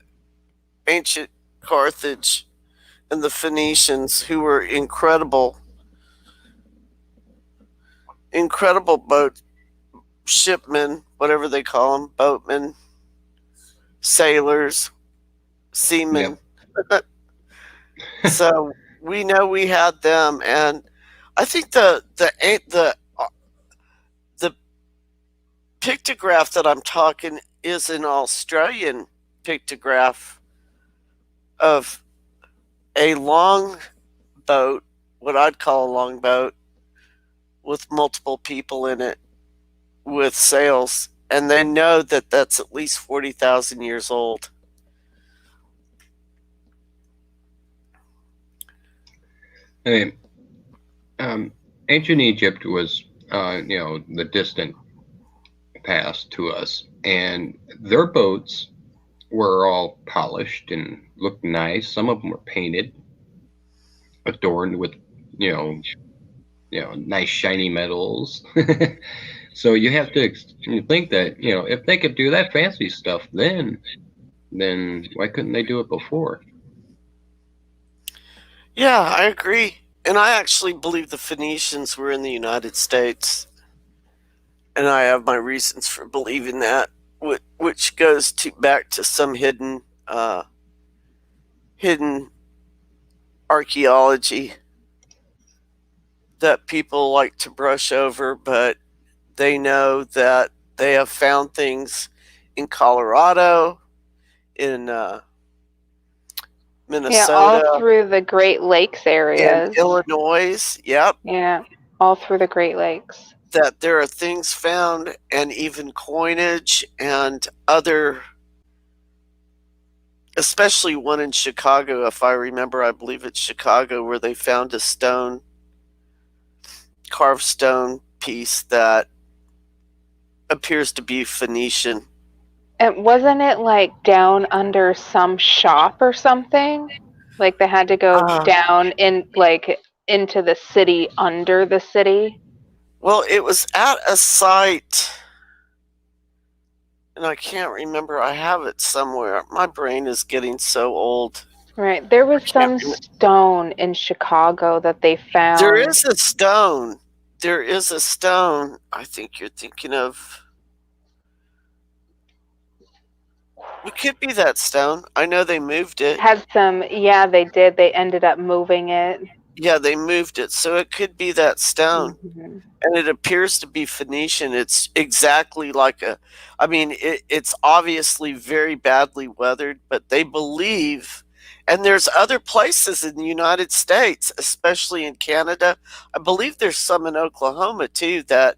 Speaker 3: ancient Carthage and the Phoenicians, who were incredible boat shipmen, whatever they call them, boatmen, sailors, seamen.
Speaker 1: Yep.
Speaker 3: So we know we had them, and I think the pictograph that I'm talking is an Australian pictograph of a long boat, what I'd call a long boat, with multiple people in it, with sails, and they know that that's at least 40,000 years old.
Speaker 1: I mean, ancient Egypt was, the distant past to us, and their boats were all polished and looked nice. Some of them were painted, adorned with, you know, nice shiny metals. So you have to think that, if they could do that fancy stuff then why couldn't they do it before?
Speaker 3: Yeah, I agree. And I actually believe the Phoenicians were in the United States. And I have my reasons for believing that, which goes back to some hidden archaeology that people like to brush over, but they know that they have found things in Colorado, in
Speaker 2: Yeah, all
Speaker 3: Minnesota,
Speaker 2: through the Great Lakes
Speaker 3: in
Speaker 2: areas.
Speaker 3: Illinois. Yep.
Speaker 2: Yeah, all through the Great Lakes.
Speaker 3: That there are things found, and even coinage and other, especially one in Chicago, if I remember, I believe it's Chicago, where they found a carved stone piece that appears to be Phoenician.
Speaker 2: And wasn't it like down under some shop or something? Like they had to go down into the city under the city?
Speaker 3: Well, it was at a site, and I can't remember. I have it somewhere. My brain is getting so old.
Speaker 2: Right. There was some stone in Chicago that they found.
Speaker 3: There is a stone. There is a stone. I think you're thinking of. It could be that stone. I know they moved it.
Speaker 2: Yeah, they did. They ended up moving it.
Speaker 3: Yeah, they moved it. So it could be that stone.
Speaker 2: Mm-hmm.
Speaker 3: And it appears to be Phoenician. It's exactly like it's obviously very badly weathered, but they believe, and there's other places in the United States, especially in Canada. I believe there's some in Oklahoma too that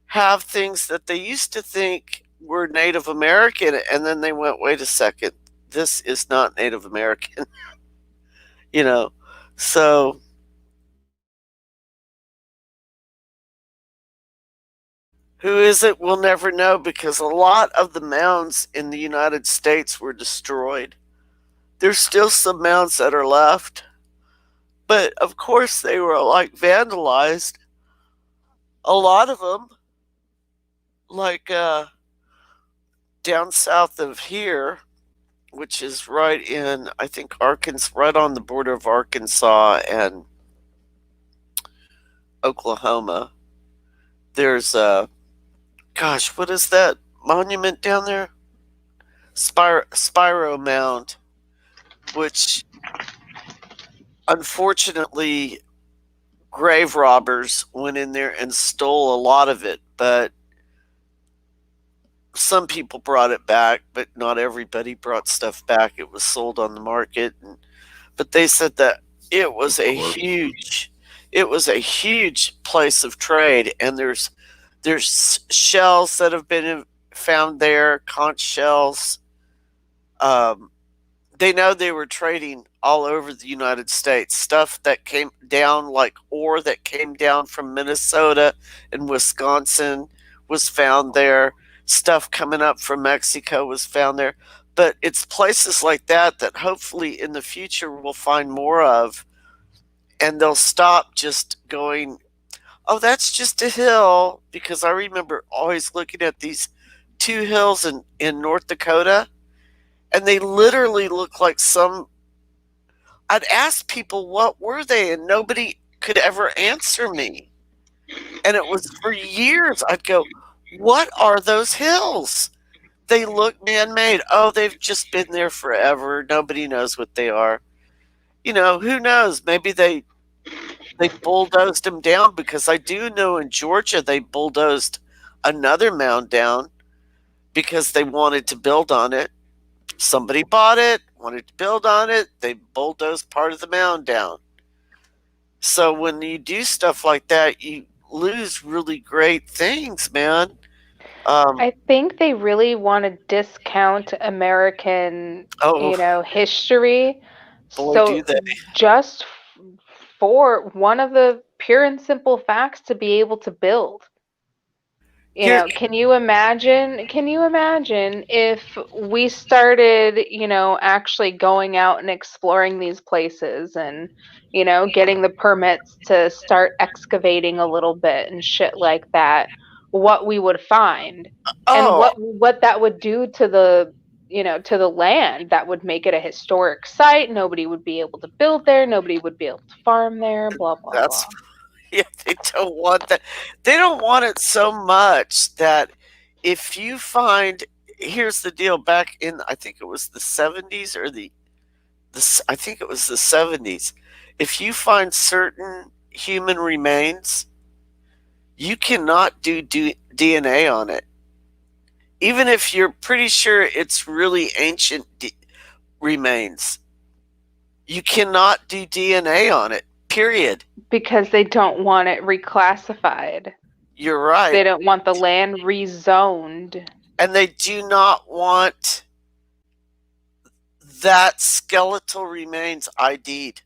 Speaker 3: have things that they used to think were Native American, and then they went, wait a second, this is not Native American. So who is it? We'll never know, because a lot of the mounds in the United States were destroyed. There's still some mounds that are left, but of course they were like vandalized. A lot of them, like down south of here, which is right in, I think, Arkansas, right on the border of Arkansas and Oklahoma. There's gosh, what is that monument down there? Spiro Mound, which unfortunately grave robbers went in there and stole a lot of it, but some people brought it back, but not everybody brought stuff back. It was sold on the market, but they said that it was a huge place of trade, and there's shells that have been found there, conch shells. They know they were trading all over the United States. Stuff that came down, like ore that came down from Minnesota and Wisconsin, was found there. Stuff coming up from Mexico was found there. But it's places like that that hopefully in the future we'll find more of, and they'll stop just going, oh, that's just a hill. Because I remember always looking at these two hills in North Dakota, and they literally look like some. I'd ask people what were they, and nobody could ever answer me. And it was for years I'd go, what are those hills? They look man-made. Oh, they've just been there forever. Nobody knows what they are. You know, who knows? Maybe they bulldozed them down, because I do know in Georgia they bulldozed another mound down because they wanted to build on it. Somebody bought it, wanted to build on it, they bulldozed part of the mound down. So when you do stuff like that, you lose really great things, man.
Speaker 2: I think they really want to discount American, history.
Speaker 3: Boy,
Speaker 2: So
Speaker 3: do they.
Speaker 2: just for one of the pure and simple facts to be able to build. Can you imagine if we started, actually going out and exploring these places and, getting the permits to start excavating a little bit and shit like that, what we would find and what that would do to the, to the land. That would make it a historic site. Nobody would be able to build there. Nobody would be able to farm there, blah, blah, blah.
Speaker 3: Yeah, they don't want that. They don't want it so much that if you find, here's the deal, back in, I think it was the 70s or I think it was the 70s, if you find certain human remains, you cannot do DNA on it. Even if you're pretty sure it's really ancient remains, you cannot do DNA on it, period.
Speaker 2: Because they don't want it reclassified.
Speaker 3: You're right.
Speaker 2: They don't want the land rezoned.
Speaker 3: And they do not want that skeletal remains ID'd.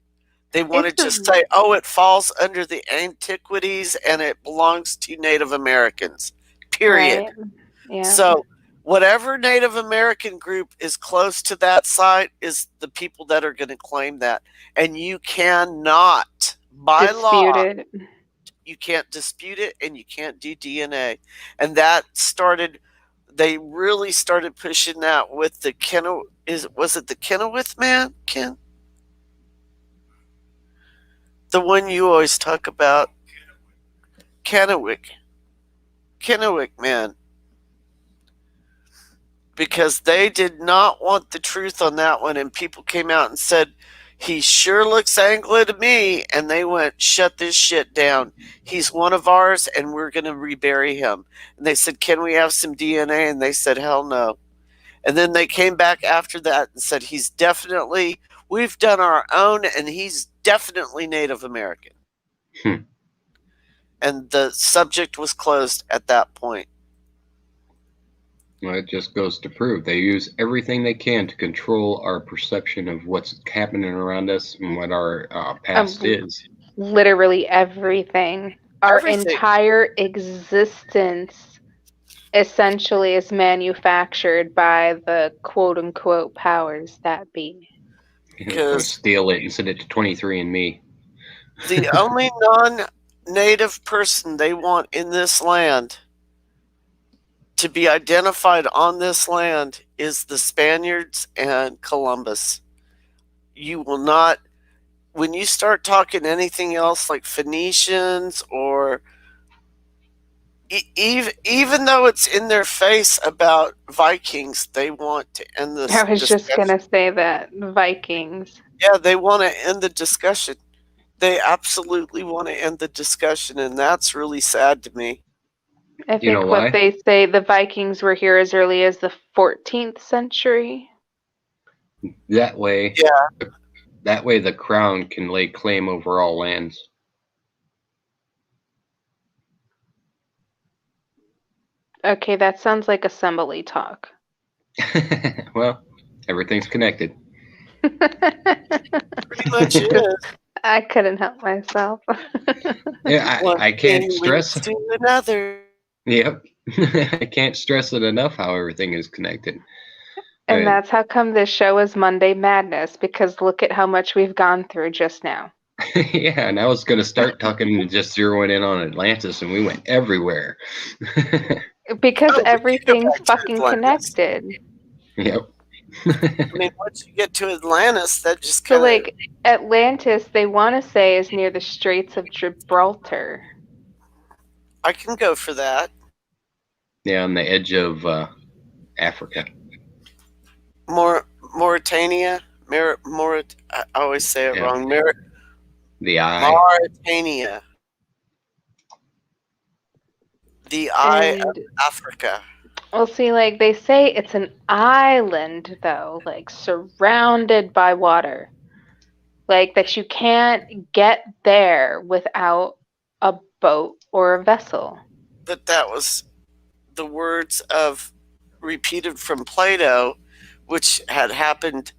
Speaker 3: They want to just say, oh, it falls under the antiquities and it belongs to Native Americans, period. Right. Yeah. So whatever Native American group is close to that site is the people that are going to claim that. And you cannot, by law, you can't dispute it, and you can't do DNA. And that started, they really started pushing that with the was it the Kennewick man, Ken? The one you always talk about. Kennewick man. Because they did not want the truth on that one, and people came out and said, he sure looks Anglo to me, and they went, shut this shit down. He's one of ours, and we're going to rebury him. And they said, can we have some DNA? And they said, hell no. And then they came back after that and said, we've done our own, and he's definitely Native American. And the subject was closed at that point.
Speaker 1: Well, it just goes to prove they use everything they can to control our perception of what's happening around us and what our past is.
Speaker 2: Literally everything. Our entire existence essentially is manufactured by the quote-unquote powers that be.
Speaker 1: Steal it and send it to 23andMe.
Speaker 3: The only non-native person they want in this land to be identified on this land is the Spaniards and Columbus. You will not, when you start talking anything else like Phoenicians or even though it's in their face about Vikings, they want to end this
Speaker 2: I was just
Speaker 3: discussion.
Speaker 2: gonna say that Vikings.
Speaker 3: Yeah, they want to end the discussion. They absolutely want to end the discussion, and that's really sad to me.
Speaker 2: I
Speaker 1: You know
Speaker 2: think what
Speaker 1: why?
Speaker 2: they say the Vikings were here as early as the 14th century.
Speaker 1: That way,
Speaker 3: Yeah,
Speaker 1: that way the crown can lay claim over all lands.
Speaker 2: Okay, that sounds like assembly talk.
Speaker 1: Well, everything's connected.
Speaker 3: pretty much is.
Speaker 2: I couldn't help myself.
Speaker 1: Yeah,
Speaker 3: One
Speaker 1: I can't
Speaker 3: thing
Speaker 1: stress.
Speaker 3: leads to another.
Speaker 1: Yep. I can't stress it enough how everything is connected.
Speaker 2: And that's how come this show is Monday Madness, because look at how much we've gone through just now.
Speaker 1: Yeah, and I was going to start talking just zeroing in on Atlantis, and we went everywhere.
Speaker 2: Because
Speaker 3: Oh, we can go
Speaker 2: everything's
Speaker 3: back to
Speaker 2: fucking
Speaker 3: Atlantis.
Speaker 2: connected.
Speaker 1: Yep.
Speaker 3: I mean, once you get to Atlantis, that just
Speaker 2: So,
Speaker 3: kind of.
Speaker 2: like, Atlantis, they want to say is near the Straits of Gibraltar.
Speaker 3: I can go for that.
Speaker 1: Yeah, on the edge of Africa.
Speaker 3: Mauritania. I always say it
Speaker 1: Yeah.
Speaker 3: wrong.
Speaker 1: The eye.
Speaker 3: Mauritania. The eye of
Speaker 2: And,
Speaker 3: Africa.
Speaker 2: well, see, like, they say it's an island, though, like, surrounded by water. Like, that you can't get there without a boat or a vessel.
Speaker 3: But that was the words of repeated from Plato, which had happened,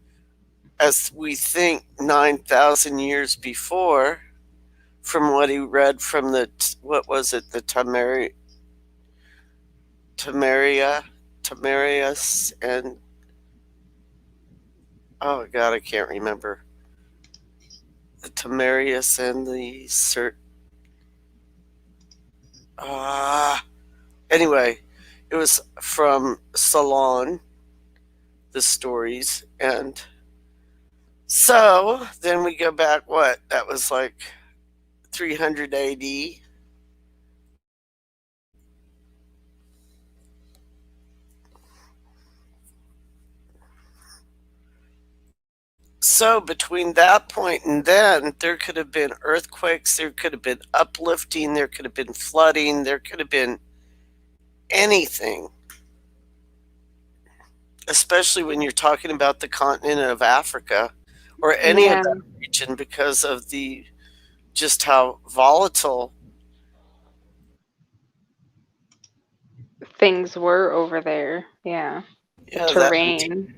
Speaker 3: as we think, 9,000 years before, from what he read from the, what was it, the Tamarius, and oh God, I can't remember. The Tamarius and the anyway, it was from Salon, the stories, and so then we go back, what, that was like 300 AD. So between that point and then, there could have been earthquakes, there could have been uplifting, there could have been flooding, there could have been anything. Especially when you're talking about the continent of Africa or any of that region, because of the just how volatile
Speaker 2: things were over there. Yeah.
Speaker 3: yeah,
Speaker 2: Terrain.
Speaker 3: that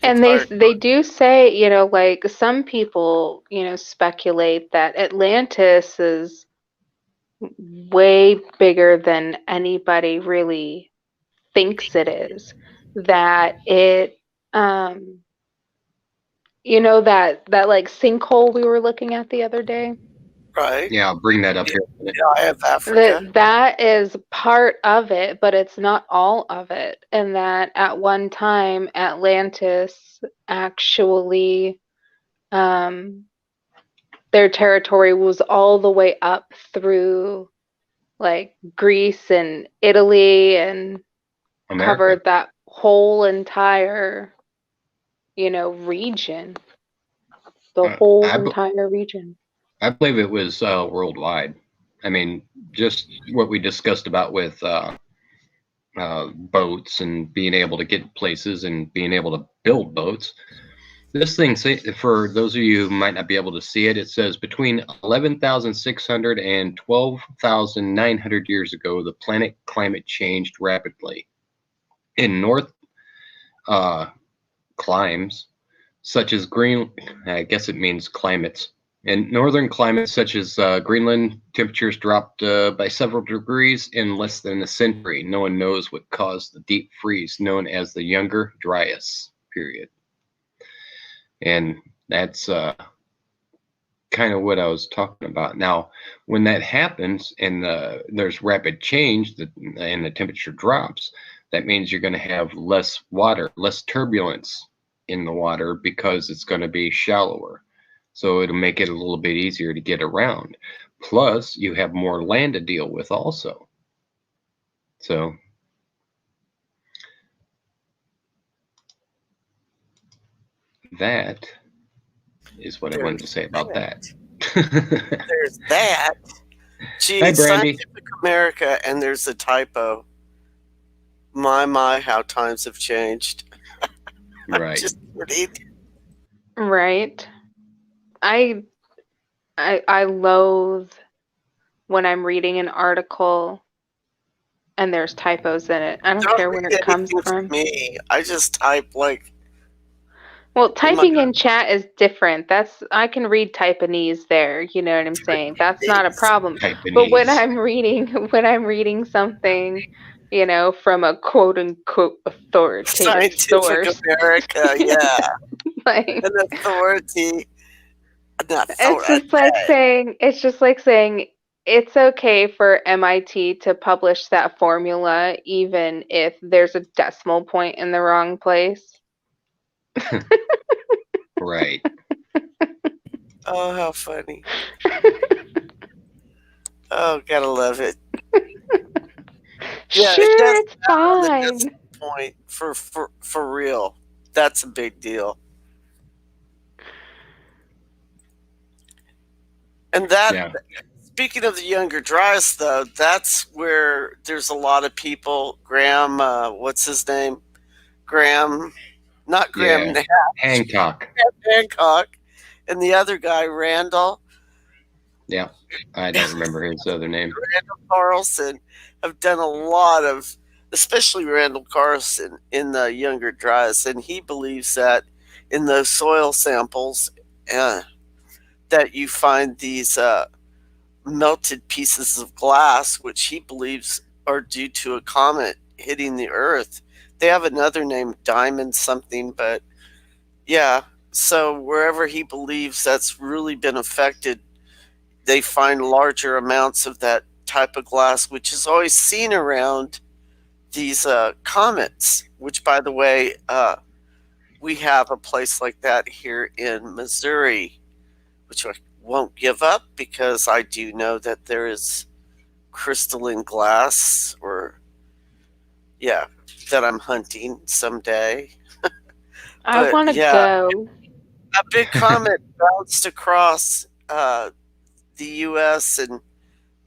Speaker 2: And they do say, you know, like some people, you know, speculate that Atlantis is way bigger than anybody really thinks it is. That it you know, that like sinkhole we were looking at the other day?
Speaker 3: right?
Speaker 1: Yeah, I'll bring that up here.
Speaker 3: The eye of Africa.
Speaker 2: That is part of it, but it's not all of it. And that at one time, Atlantis actually, their territory was all the way up through like Greece and Italy and
Speaker 1: America.
Speaker 2: covered that whole entire, you know, region. The whole entire region.
Speaker 1: I believe it was worldwide. I mean, just what we discussed about with boats and being able to get places and being able to build boats. This thing, for those of you who might not be able to see it, it says between 11,600 and 12,900 years ago, the planet climate changed rapidly. In north climes, such as I guess it means climates. In northern climates, such as Greenland, temperatures dropped by several degrees in less than a century. No one knows what caused the deep freeze known as the Younger Dryas period. And that's kind of what I was talking about. Now, when that happens and there's rapid change and the temperature drops, that means you're going to have less water, less turbulence in the water because it's going to be shallower. So it'll make it a little bit easier to get around. Plus, you have more land to deal with also. So that is what I wanted to say about that.
Speaker 3: There's that. Gee,
Speaker 1: Hi,
Speaker 3: it's
Speaker 1: Brandy.
Speaker 3: Scientific America, and there's a typo. My, how times have changed.
Speaker 1: Right.
Speaker 3: Just kidding.
Speaker 2: Right. I loathe when I'm reading an article and there's typos in it. I don't care where it comes
Speaker 3: anything
Speaker 2: from.
Speaker 3: for me. I just type like.
Speaker 2: Well, typing in chat is different. I can read Taiwanese there. You know what I'm saying? That's not a problem. But when I'm reading something, you know, from a quote unquote authoritative
Speaker 3: Scientific
Speaker 2: source,
Speaker 3: America, yeah,
Speaker 2: like
Speaker 3: an authority.
Speaker 2: it's just like saying it's okay for MIT to publish that formula even if there's a decimal point in the wrong place.
Speaker 1: Right.
Speaker 3: Oh, how funny. Oh, gotta love it. Yeah,
Speaker 2: Sure,
Speaker 3: it does
Speaker 2: it's fine.
Speaker 3: That's the point for real. That's a big deal. And speaking of the younger dryas, though, that's where there's a lot of people. Graham, what's his name? Graham, not Graham Nash,
Speaker 1: Hancock.
Speaker 3: Hancock, and the other guy, Randall.
Speaker 1: Yeah, I don't remember his other name.
Speaker 3: Randall Carlson have done a lot of, especially Randall Carlson, in the younger dryas, and he believes that in those soil samples that you find these melted pieces of glass, which he believes are due to a comet hitting the Earth. They have another name, diamond something, but yeah. So wherever he believes that's really been affected, they find larger amounts of that type of glass, which is always seen around these comets, which, by the way, we have a place like that here in Missouri, which I won't give up because I do know that there is crystalline glass, that I'm hunting someday.
Speaker 2: I want to go.
Speaker 3: A big comet bounced across the U.S. and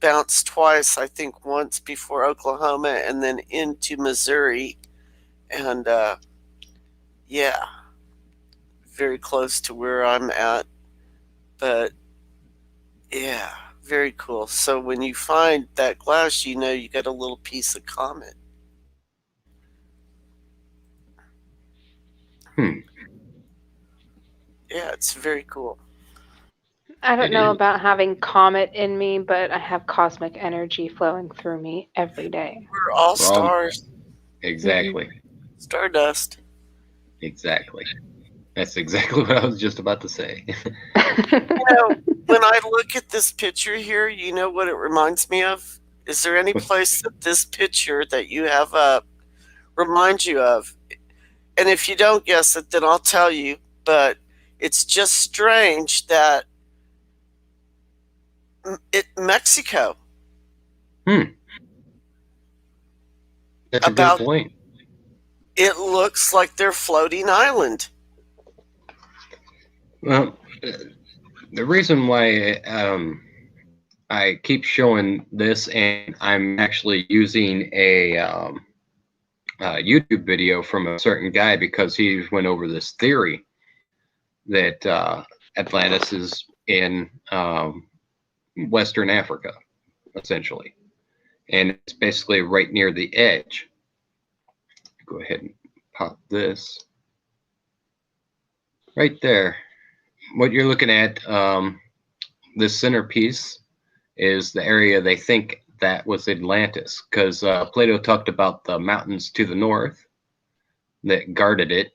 Speaker 3: bounced twice, I think once before Oklahoma and then into Missouri. And very close to where I'm at. But yeah, very cool. So when you find that glass, you know you got a little piece of comet. Yeah, it's very cool.
Speaker 2: I don't know about having comet in me, but I have cosmic energy flowing through me every day.
Speaker 3: We're all stars.
Speaker 1: Exactly.
Speaker 3: Mm-hmm. Stardust.
Speaker 1: Exactly. That's exactly what I was just about to say.
Speaker 3: When I look at this picture here, you know what it reminds me of? Is there any place that this picture that you have up reminds you of? And if you don't guess it, then I'll tell you. But it's just strange that Mexico.
Speaker 1: That's a good point.
Speaker 3: It looks like they're floating island.
Speaker 1: Well, the reason why I keep showing this, and I'm actually using a YouTube video from a certain guy because he went over this theory that Atlantis is in Western Africa, essentially. And it's basically right near the edge. Go ahead and pop this. Right there. What you're looking at, this centerpiece, is the area they think that was Atlantis, because Plato talked about the mountains to the north that guarded it,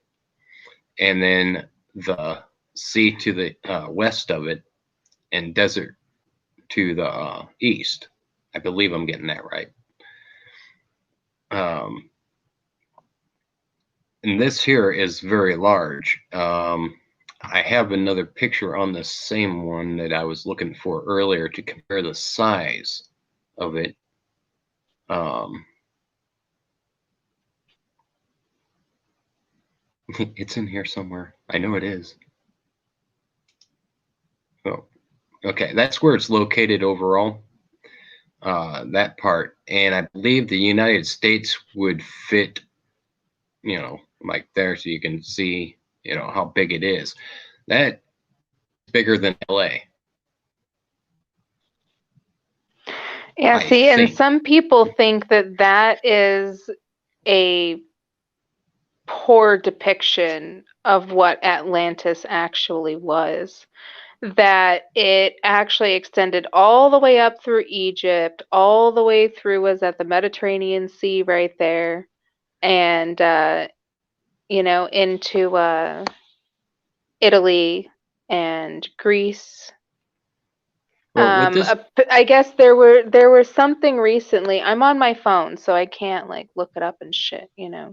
Speaker 1: and then the sea to the west of it, and desert to the east. I believe I'm getting that right. And this here is very large. I have another picture on the same one that I was looking for earlier to compare the size of it. It's in here somewhere. I know it is. Oh, okay. That's where it's located overall. That part. And I believe the United States would fit, like there, so you can see, how big it is. That's bigger than LA.
Speaker 2: Yeah,
Speaker 1: I
Speaker 2: see, and
Speaker 1: think.
Speaker 2: some people think that that is a poor depiction of what Atlantis actually was. That it actually extended all the way up through Egypt, all the way through, was at the Mediterranean Sea right there, and into Italy and Greece.
Speaker 1: Well, with this,
Speaker 2: I guess there was something recently. I'm on my phone, so I can't like look it up and shit.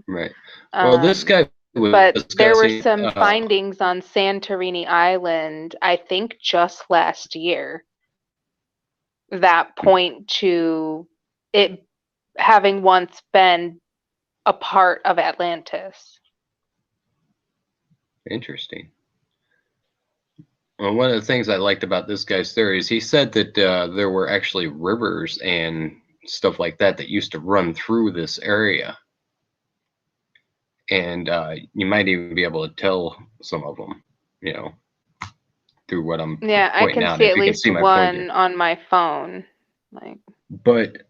Speaker 1: right. Well, this guy was
Speaker 2: But there were
Speaker 1: discussing.
Speaker 2: some findings on Santorini Island, I think just last year, that point to it having once been a part of Atlantis.
Speaker 1: Interesting. Well, one of the things I liked about this guy's theory is he said that there were actually rivers and stuff like that used to run through this area. And you might even be able to tell some of them, through what I'm
Speaker 2: Yeah, I
Speaker 1: pointing
Speaker 2: can
Speaker 1: out.
Speaker 2: see
Speaker 1: If
Speaker 2: at
Speaker 1: you can see
Speaker 2: least
Speaker 1: my pointer.
Speaker 2: one on my phone. Like,
Speaker 1: But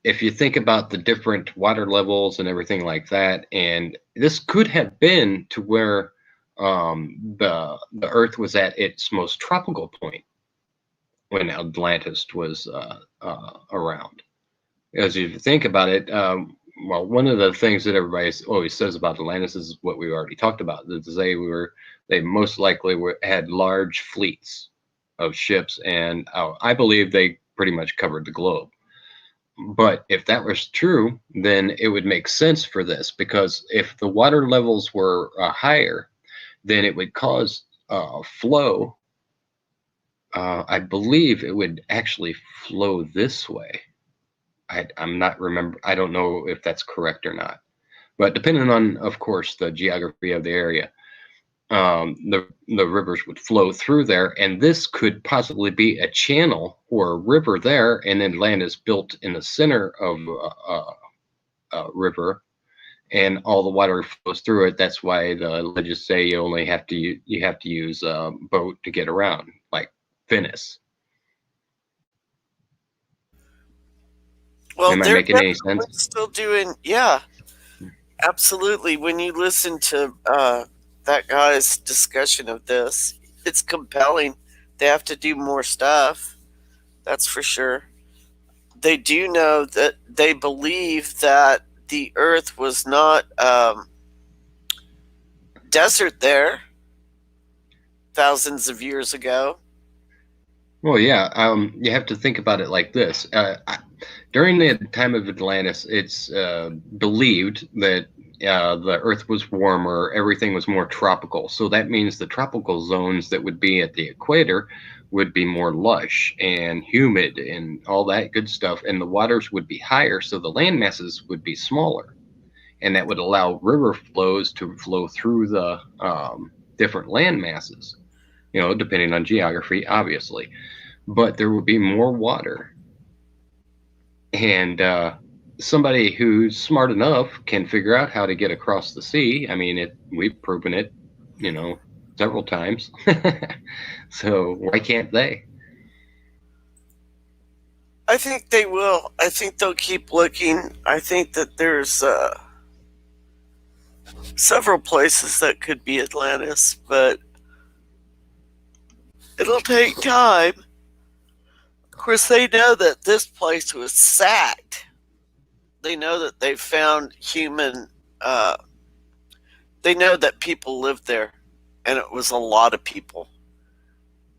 Speaker 1: if you think about the different water levels and everything like that, and this could have been to where the Earth was at its most tropical point when Atlantis was around. As you think about it, well, one of the things that everybody always says about Atlantis is what we already talked about. That they most likely had large fleets of ships, and I believe they pretty much covered the globe. But if that was true, then it would make sense for this, because if the water levels were higher, then it would cause flow. I believe it would actually flow this way. I'm not remember. I don't know if that's correct or not. But depending on, of course, the geography of the area, the rivers would flow through there, and this could possibly be a channel or a river there, and then land is built in the center of a river, and all the water flows through it. That's why the legends say you have to use a boat to get around, like Venice.
Speaker 3: Well,
Speaker 1: Am I
Speaker 3: they're
Speaker 1: making any
Speaker 3: definitely
Speaker 1: sense?
Speaker 3: still doing, yeah, absolutely. When you listen to that guy's discussion of this, it's compelling. They have to do more stuff, that's for sure. They do know that they believe that the Earth was not desert there thousands of years ago.
Speaker 1: Well, yeah. You have to think about it like this. During the time of Atlantis, it's believed that the Earth was warmer, everything was more tropical. So that means the tropical zones that would be at the equator would be more lush and humid and all that good stuff, and the waters would be higher, so the land masses would be smaller, and that would allow river flows to flow through the different land masses. Depending on geography, obviously, but there would be more water. And somebody who's smart enough can figure out how to get across the sea. I mean, we've proven it, several times. So why can't they?
Speaker 3: I think they will. I think they'll keep looking. I think that there's several places that could be Atlantis, but it'll take time. Of course, they know that this place was sacked. They know that they found human. They know that people lived there, and it was a lot of people.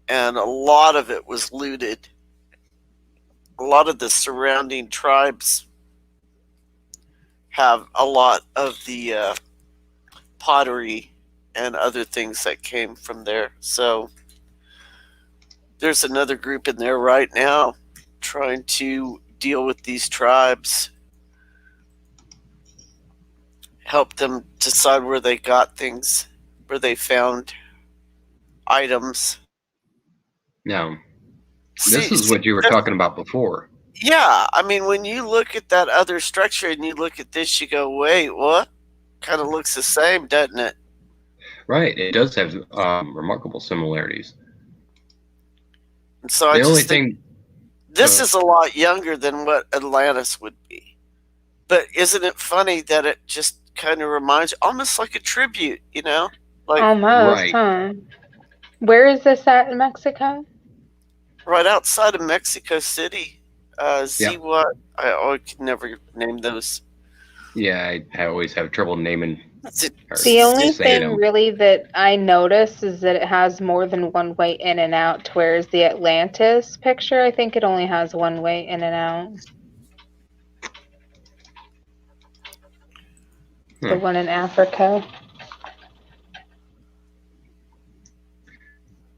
Speaker 3: and a lot of it was looted. A lot of the surrounding tribes have a lot of the pottery and other things that came from there. So there's another group in there right now trying to deal with these tribes, help them decide where they got things, where they found items.
Speaker 1: Now, this
Speaker 3: See,
Speaker 1: is what you were talking about before.
Speaker 3: yeah, I mean, when you look at that other structure and you look at this, you go, wait, what? Kind of looks the same, doesn't it?
Speaker 1: Right. It does have remarkable similarities.
Speaker 3: And so I
Speaker 1: The only
Speaker 3: just think
Speaker 1: thing,
Speaker 3: this is a lot younger than what Atlantis would be. But isn't it funny that it just kind of reminds, almost like a tribute, you know? Like
Speaker 2: Almost,
Speaker 1: right.
Speaker 2: huh? Where is this at in Mexico?
Speaker 3: right outside of Mexico City.
Speaker 1: Yeah.
Speaker 3: What? I can never name those.
Speaker 1: Yeah, I always have trouble naming
Speaker 3: Is it
Speaker 1: or
Speaker 2: The only
Speaker 1: saying
Speaker 2: thing
Speaker 1: them.
Speaker 2: really that I notice is that it has more than one way in and out, whereas the Atlantis picture, I think it only has one way in and out. The one in Africa.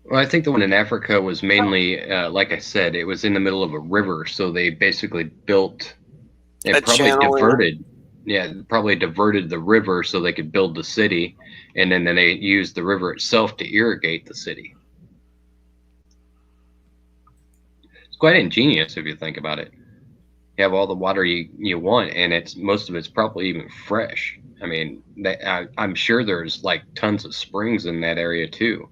Speaker 1: Well, I think the one in Africa was mainly, like I said, it was in the middle of a river, so they basically built and
Speaker 3: a
Speaker 1: probably
Speaker 3: channeling?
Speaker 1: diverted the river so they could build the city, and then they used the river itself to irrigate the city. It's quite ingenious if you think about it. You have all the water you want, and most of it's probably even fresh. I mean, I'm sure there's like tons of springs in that area too.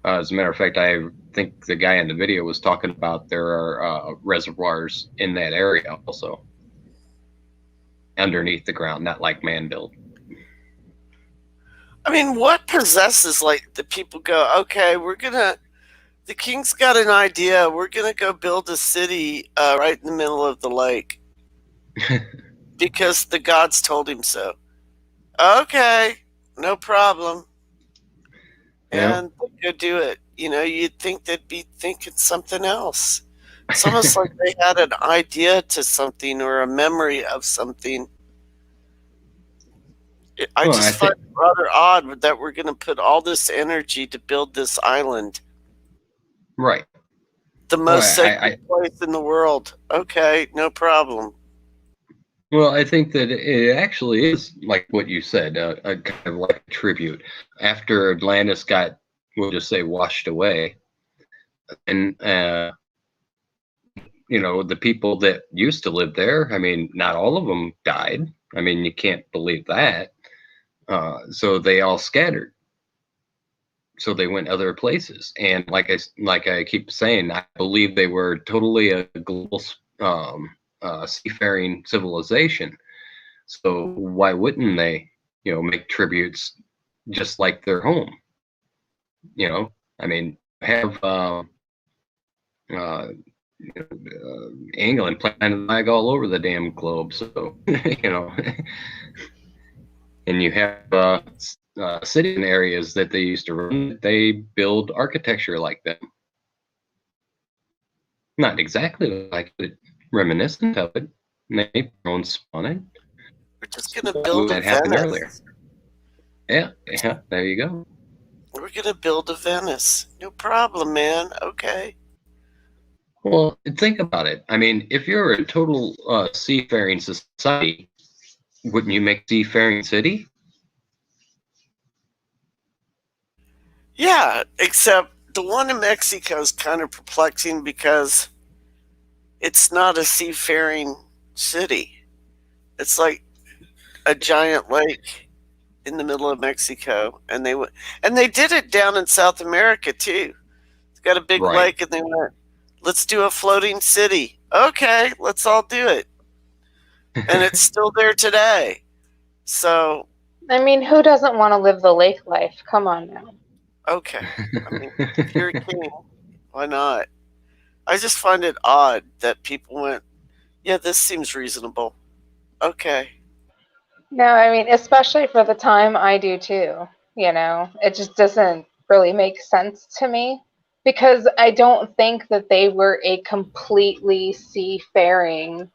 Speaker 1: As a matter of fact, I think the guy in the video was talking about there are reservoirs in that area also, underneath the ground, not like man-built.
Speaker 3: I mean, what possesses like the people go, okay, the king's got an idea. We're gonna go build a city right in the middle of the lake because the gods told him so. Okay, no problem.
Speaker 1: Yeah.
Speaker 3: And they go do it. You know, you'd think they'd be thinking something else. It's almost like they had an idea to something or a memory of something. I
Speaker 1: Well,
Speaker 3: just find it rather odd that we're going to put all this energy to build this island,
Speaker 1: right.
Speaker 3: the
Speaker 1: Well,
Speaker 3: most sacred place in the world. Okay, no problem.
Speaker 1: Well, I think that it actually is like what you said, a kind of like a tribute. After Atlantis got, we'll just say, washed away, and the people that used to live there, I mean, not all of them died. I mean, you can't believe that. So they all scattered. So they went other places, and like I keep saying, I believe they were totally a global seafaring civilization. So why wouldn't they, make tributes just like their home? I mean, have England planted a flag all over the damn globe. So and you have cities and areas that they used to run. They build architecture like them. Not exactly like it, reminiscent of it. They own spun it.
Speaker 3: We're just going to build a
Speaker 1: That happened
Speaker 3: Venice.
Speaker 1: earlier. Yeah, there you go.
Speaker 3: We're going to build a Venice. No problem, man. Okay.
Speaker 1: Well, think about it. I mean, if you're a total seafaring society, wouldn't you make seafaring city?
Speaker 3: Yeah, except the one in Mexico is kind of perplexing because it's not a seafaring city. It's like a giant lake in the middle of Mexico, and they did it down in South America too. It's got a big
Speaker 1: Right.
Speaker 3: lake, and they went, "Let's do a floating city." Okay, let's all do it, and it's still there today. So,
Speaker 2: I mean, who doesn't want to live the lake life? Come on now.
Speaker 3: okay, I mean, if you're a king, why not? I just find it odd that people went, "Yeah, this seems reasonable." Okay.
Speaker 2: No, I mean, especially for the time, I do too. It just doesn't really make sense to me. Because I don't think that they were a completely seafaring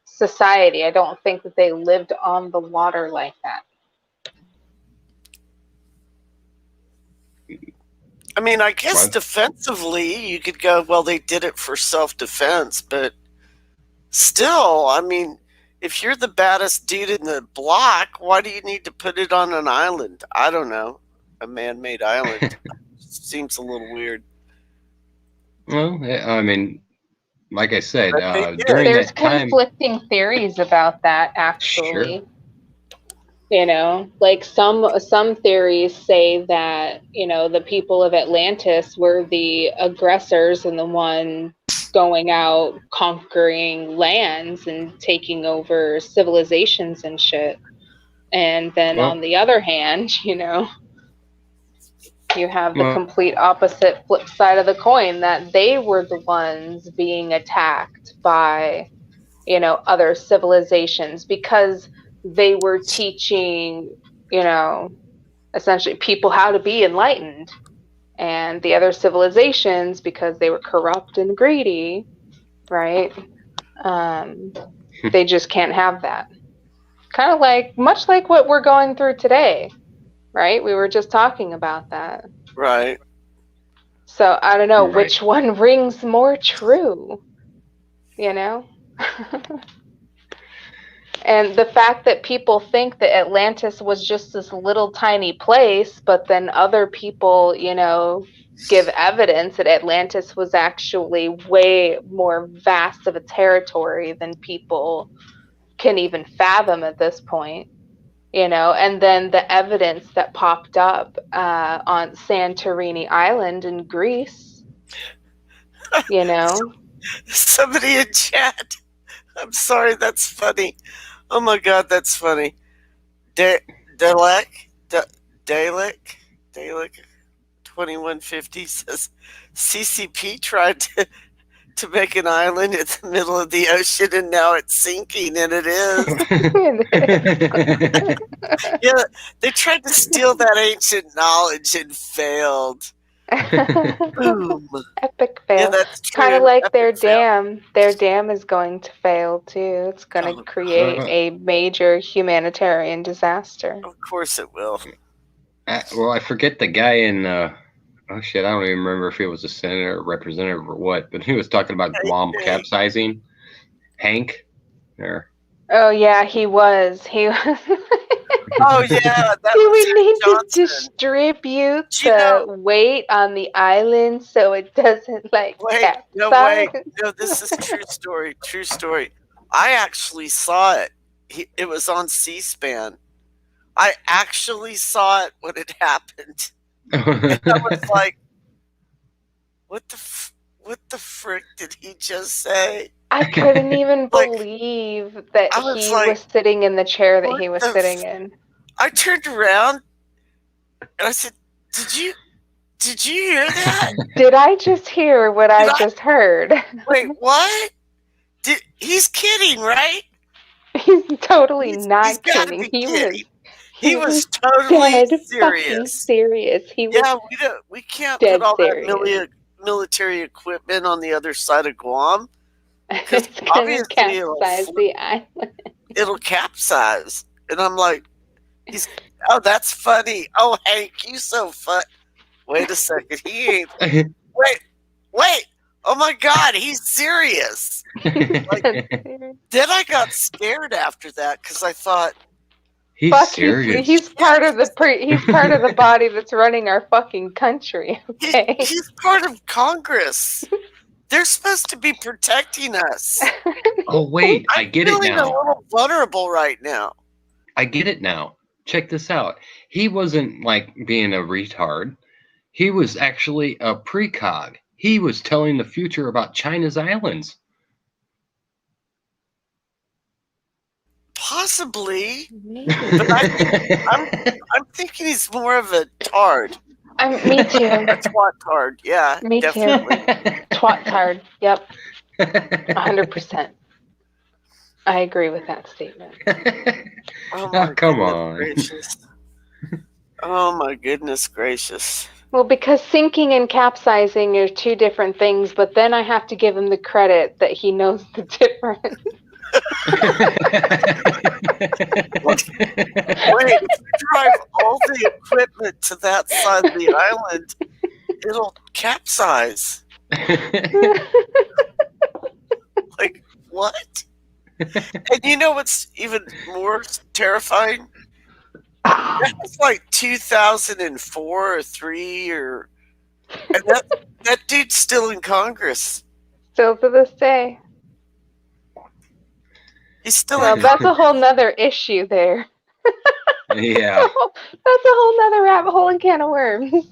Speaker 2: society. I don't think that they lived on the water like that.
Speaker 3: I mean, I guess
Speaker 1: What?
Speaker 3: defensively, you could go, well, they did it for self-defense, but still, I mean, if you're the baddest dude in the block, why do you need to put it on an island? I don't know. A man-made island seems a little weird.
Speaker 1: Well, I mean, like I said,
Speaker 3: But they did.
Speaker 1: during
Speaker 2: There's
Speaker 1: that time,
Speaker 2: conflicting theories about that,
Speaker 1: sure.
Speaker 2: actually. You know, like some theories say that, the people of Atlantis were the aggressors and the one going out conquering lands and taking over civilizations and shit. And then
Speaker 1: Well,
Speaker 2: on the other hand, you have the
Speaker 1: well,
Speaker 2: complete opposite flip side of the coin, that they were the ones being attacked by, other civilizations because they were teaching, essentially people how to be enlightened. And the other civilizations, because they were corrupt and greedy, right? They just can't have that. Kind of much like what we're going through today, right? We were just talking about that.
Speaker 3: Right.
Speaker 2: So I don't know
Speaker 1: Right.
Speaker 2: which one rings more true, And the fact that people think that Atlantis was just this little tiny place, but then other people, give evidence that Atlantis was actually way more vast of a territory than people can even fathom at this point. And then the evidence that popped up on Santorini Island in Greece,
Speaker 3: Somebody in chat. I'm sorry, that's funny. Oh my god, that's funny. Dalek 2150 says CCP tried to make an island in the middle of the ocean and now it's sinking, and it is. Yeah, they tried to steal that ancient knowledge and failed. Boom.
Speaker 2: Epic fail.
Speaker 3: Yeah, that's true.
Speaker 2: Kind of like
Speaker 3: Epic
Speaker 2: their
Speaker 3: fail.
Speaker 2: dam. Their dam is going to fail too. It's going to create a major humanitarian disaster.
Speaker 3: Of course it will.
Speaker 1: Well, I forget the guy in. Oh shit! I don't even remember if he was a senator or representative or what, but he was talking about Guam capsizing. Hank, or.
Speaker 2: Oh yeah, he was.
Speaker 3: Oh yeah, that
Speaker 2: he
Speaker 3: was
Speaker 2: would need
Speaker 3: Johnson.
Speaker 2: to distribute the weight on the island so it doesn't capsize.
Speaker 3: No, this is true story. True story. I actually saw it. It was on C-SPAN. I actually saw it when it happened. And I was like, what the frick did he just say?
Speaker 2: I couldn't even believe that he was sitting in the chair that he was sitting in.
Speaker 3: I turned around and I said, Did you hear that?
Speaker 2: Did I just hear what I just heard?
Speaker 3: Wait, what? He's kidding, right?
Speaker 2: He's totally not kidding.
Speaker 3: He was totally
Speaker 2: dead
Speaker 3: serious.
Speaker 2: Fucking serious. He was
Speaker 3: we can't put all
Speaker 2: serious.
Speaker 3: that military equipment on the other side of Guam.
Speaker 2: It's gonna capsize the island.
Speaker 3: It'll capsize. And I'm like, that's funny. Oh, Hank, you so fun. Wait a second. He ain't. Wait. Oh my God, he's serious. Then I got scared after that because I thought,
Speaker 1: he's serious.
Speaker 2: He's part of the body that's running our fucking country. Okay?
Speaker 3: He's part of Congress. They're supposed to be protecting us.
Speaker 1: Oh wait, I get it now.
Speaker 3: I'm feeling a little vulnerable right now.
Speaker 1: I get it now. Check this out. He wasn't being a retard. He was actually a precog. He was telling the future about China's islands.
Speaker 3: Possibly. But I'm thinking he's more of a tard.
Speaker 2: Me too.
Speaker 3: A twat tard, yeah.
Speaker 2: Me
Speaker 3: definitely.
Speaker 2: too. Twat tard, yep. 100%. I agree with that statement.
Speaker 3: Oh,
Speaker 1: come on.
Speaker 3: Gracious. Oh my goodness gracious.
Speaker 2: Well, because sinking and capsizing are two different things, but then I have to give him the credit that he knows the difference.
Speaker 3: Wait, if you drive all the equipment to that side of the island, it'll capsize. Like, what? And you know what's even more terrifying? That was like 2004 or 3 or... And that dude's still in Congress.
Speaker 2: Still to this day.
Speaker 3: He's still
Speaker 2: Well,
Speaker 3: in
Speaker 2: that's a whole nother issue there.
Speaker 1: Yeah.
Speaker 2: That's a whole nother rabbit hole and can of worms.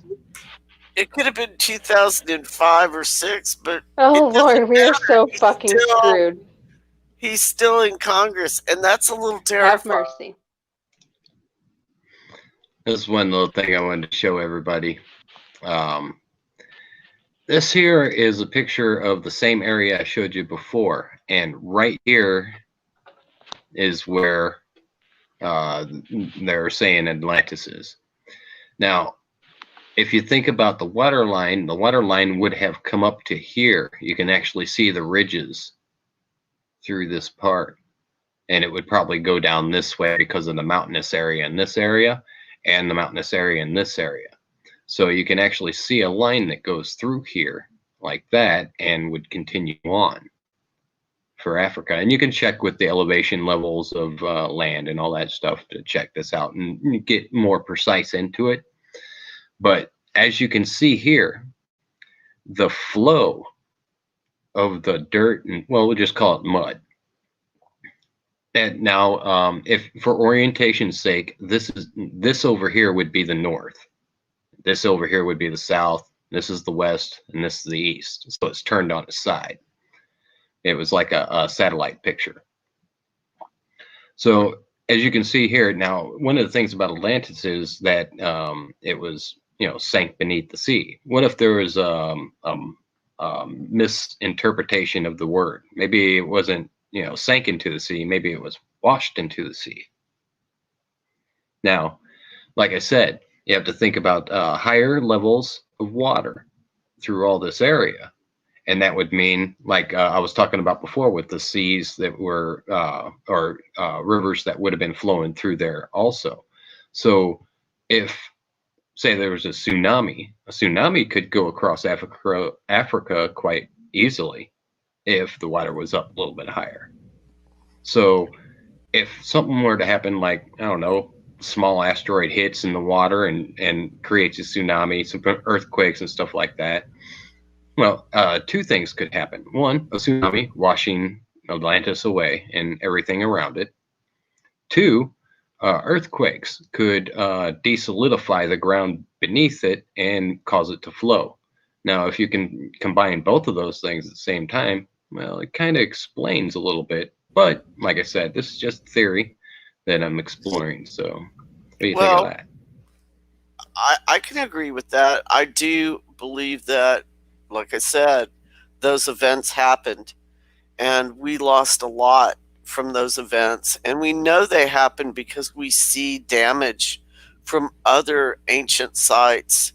Speaker 3: It could have been 2005 or 6, but
Speaker 2: Oh
Speaker 3: it doesn't
Speaker 2: Lord, we are
Speaker 3: matter.
Speaker 2: so
Speaker 3: He's
Speaker 2: fucking
Speaker 3: still-
Speaker 2: screwed.
Speaker 3: He's still in Congress, and that's a little
Speaker 2: Have
Speaker 3: terrifying.
Speaker 2: mercy.
Speaker 1: This one little thing I wanted to show everybody. This here is a picture of the same area I showed you before, and right here is where they're saying Atlantis is. Now, if you think about the water line would have come up to here. You can actually see the ridges through this part, and it would probably go down this way because of the mountainous area in this area and the mountainous area in this area. So you can actually see a line that goes through here like that and would continue on for Africa. And you can check with the elevation levels of land and all that stuff to check this out and get more precise into it. But as you can see here, the flow of the dirt, and well, we'll just call it mud. And now, if for orientation's sake, this over here would be the north. This over here would be the south. This is the west, and this is the east. So it's turned on its side. It was like a satellite picture. So as you can see here, now one of the things about Atlantis is that it was, sank beneath the sea. What if there was misinterpretation of the word? Maybe it wasn't, sank into the sea. Maybe it was washed into the sea. Now, like I said, you have to think about higher levels of water through all this area. And that would mean, like I was talking about before, with the seas that were, or rivers that would have been flowing through there also. So if, say, there was a tsunami could go across Africa quite easily if the water was up a little bit higher. So if something were to happen, like, I don't know, small asteroid hits in the water and creates a tsunami, some earthquakes and stuff like that, well, two things could happen. One, a tsunami washing Atlantis away and everything around it. Two, earthquakes could desolidify the ground beneath it and cause it to flow. Now, if you can combine both of those things at the same time, well, it kind of explains a little bit. But like I said, this is just theory that I'm exploring. So what do you think of that?
Speaker 3: I can agree with that. I do believe that, like I said, those events happened, and we lost a lot from those events. And we know they happened because we see damage from other ancient sites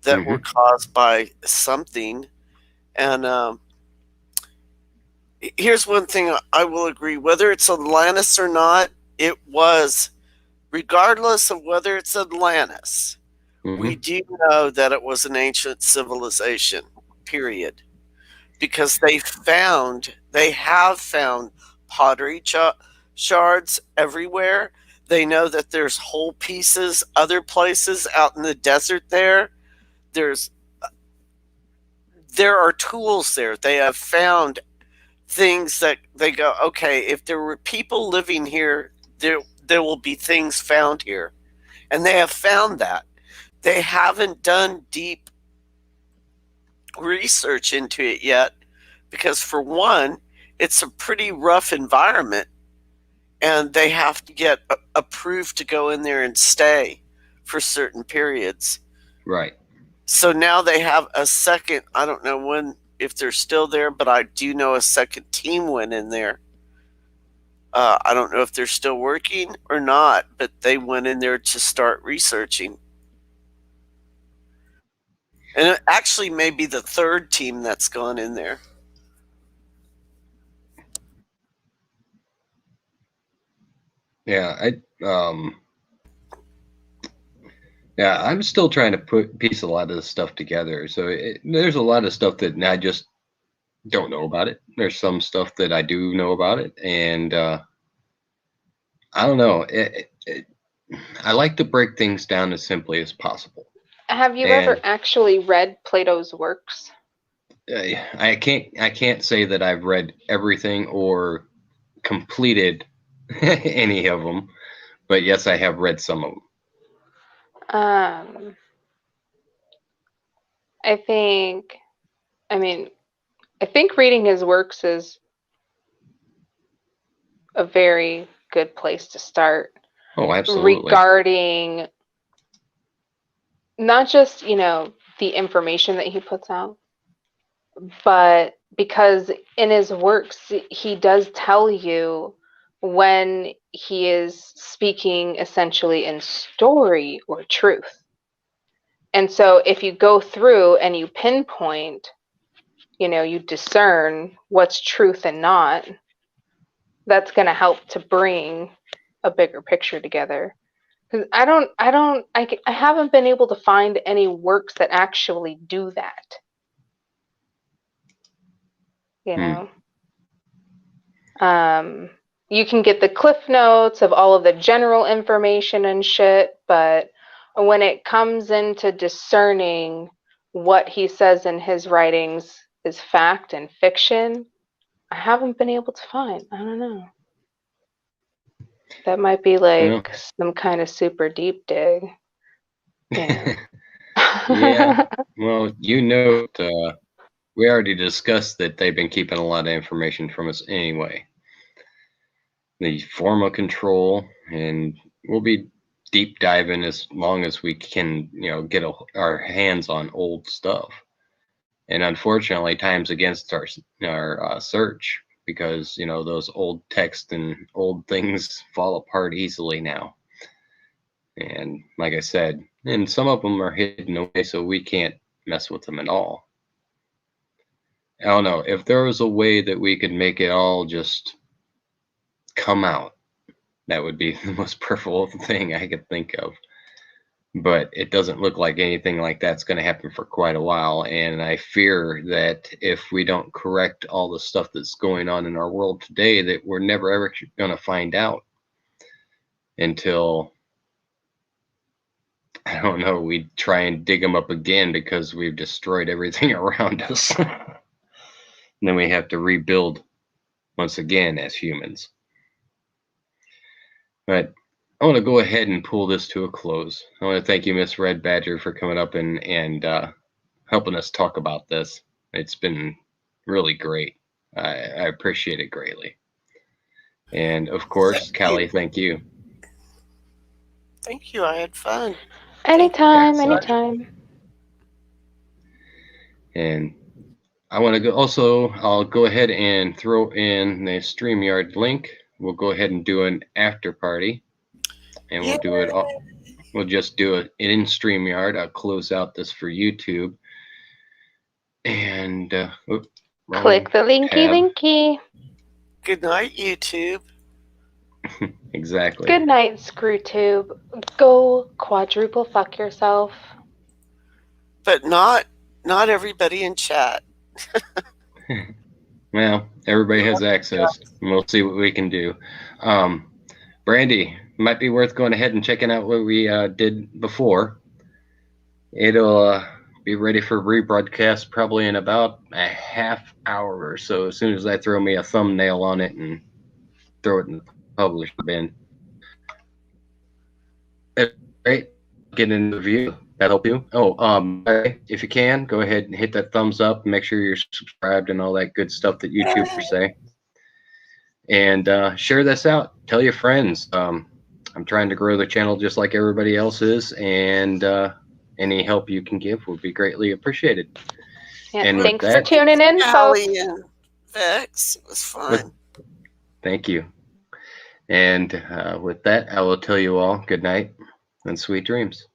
Speaker 3: that were caused by something. And here's one thing I will agree, whether it's Atlantis or not, it was, regardless of whether it's Atlantis, we do know that it was an ancient civilization, period. Because they have found pottery shards everywhere. They know that there's whole pieces other places out in the desert there. There are tools there. They have found things that they go, okay, if there were people living here, there will be things found here. And they have found that. They haven't done deep research into it yet because, for one, it's a pretty rough environment, and they have to get approved to go in there and stay for certain periods.
Speaker 1: Right.
Speaker 3: So now they have a second, I don't know when, if they're still there, but I do know a second team went in there. I don't know if they're still working or not, but they went in there to start researching. And it actually may be the third team that's gone in there.
Speaker 1: Yeah, I'm still trying to piece a lot of this stuff together. So there's a lot of stuff that I just don't know about it. There's some stuff that I do know about it, and I don't know. I like to break things down as simply as possible.
Speaker 2: Have you
Speaker 1: And
Speaker 2: ever actually read Plato's works?
Speaker 1: I can't say that I've read everything or completed any of them, but yes, I have read some of them.
Speaker 2: I think reading his works is a very good place to start.
Speaker 1: Oh, absolutely.
Speaker 2: Regarding not just, the information that he puts out, but because in his works, he does tell you when he is speaking essentially in story or truth. And so if you go through and you pinpoint, you discern what's truth and not, that's going to help to bring a bigger picture together. Because I haven't been able to find any works that actually do that. You can get the cliff notes of all of the general information and shit, but when it comes into discerning what he says in his writings is fact and fiction, I haven't been able to find. I don't know. That might be like some kind of super deep dig.
Speaker 1: Yeah. Well, we already discussed that they've been keeping a lot of information from us anyway. The form of control, and we'll be deep diving as long as we can, get our hands on old stuff. And unfortunately, time's against our search because those old texts and old things fall apart easily now. And like I said, and some of them are hidden away, so we can't mess with them at all. I don't know if there was a way that we could make it all just come out. That would be the most preferable thing I could think of. But it doesn't look like anything like that's going to happen for quite a while. And I fear that if we don't correct all the stuff that's going on in our world today, that we're never ever going to find out until, I don't know, we try and dig them up again because we've destroyed everything around us. And then we have to rebuild once again as humans. But I want to go ahead and pull this to a close. I want to thank you, Miss Red Badger, for coming up and helping us talk about this. It's been really great. I appreciate it greatly. And of course, Callie, thank you.
Speaker 3: Thank you. I had fun.
Speaker 2: Anytime.
Speaker 1: And I want to go. Also, I'll go ahead and throw in the StreamYard link. We'll go ahead and do an after party, and we'll do it all. We'll just do it in StreamYard. I'll close out this for YouTube. And
Speaker 2: click the linky.
Speaker 3: Good night, YouTube.
Speaker 1: Exactly.
Speaker 2: Good night, ScrewTube. Go quadruple fuck yourself.
Speaker 3: But not everybody in chat.
Speaker 1: Well, everybody has access, and we'll see what we can do. Brandy, might be worth going ahead and checking out what we did before. It'll be ready for rebroadcast probably in about a half hour or so, as soon as I throw me a thumbnail on it and throw it in the publish bin. Great. Get in the view. That help you? If you can, go ahead and hit that thumbs up. Make sure you're subscribed and all that good stuff that YouTubers say. And share this out. Tell your friends. I'm trying to grow the channel just like everybody else is, and any help you can give would be greatly appreciated.
Speaker 2: Yeah, and thanks for tuning in, folks.
Speaker 3: And Vex, it was fun.
Speaker 1: Thank you. And with that, I will tell you all good night and sweet dreams.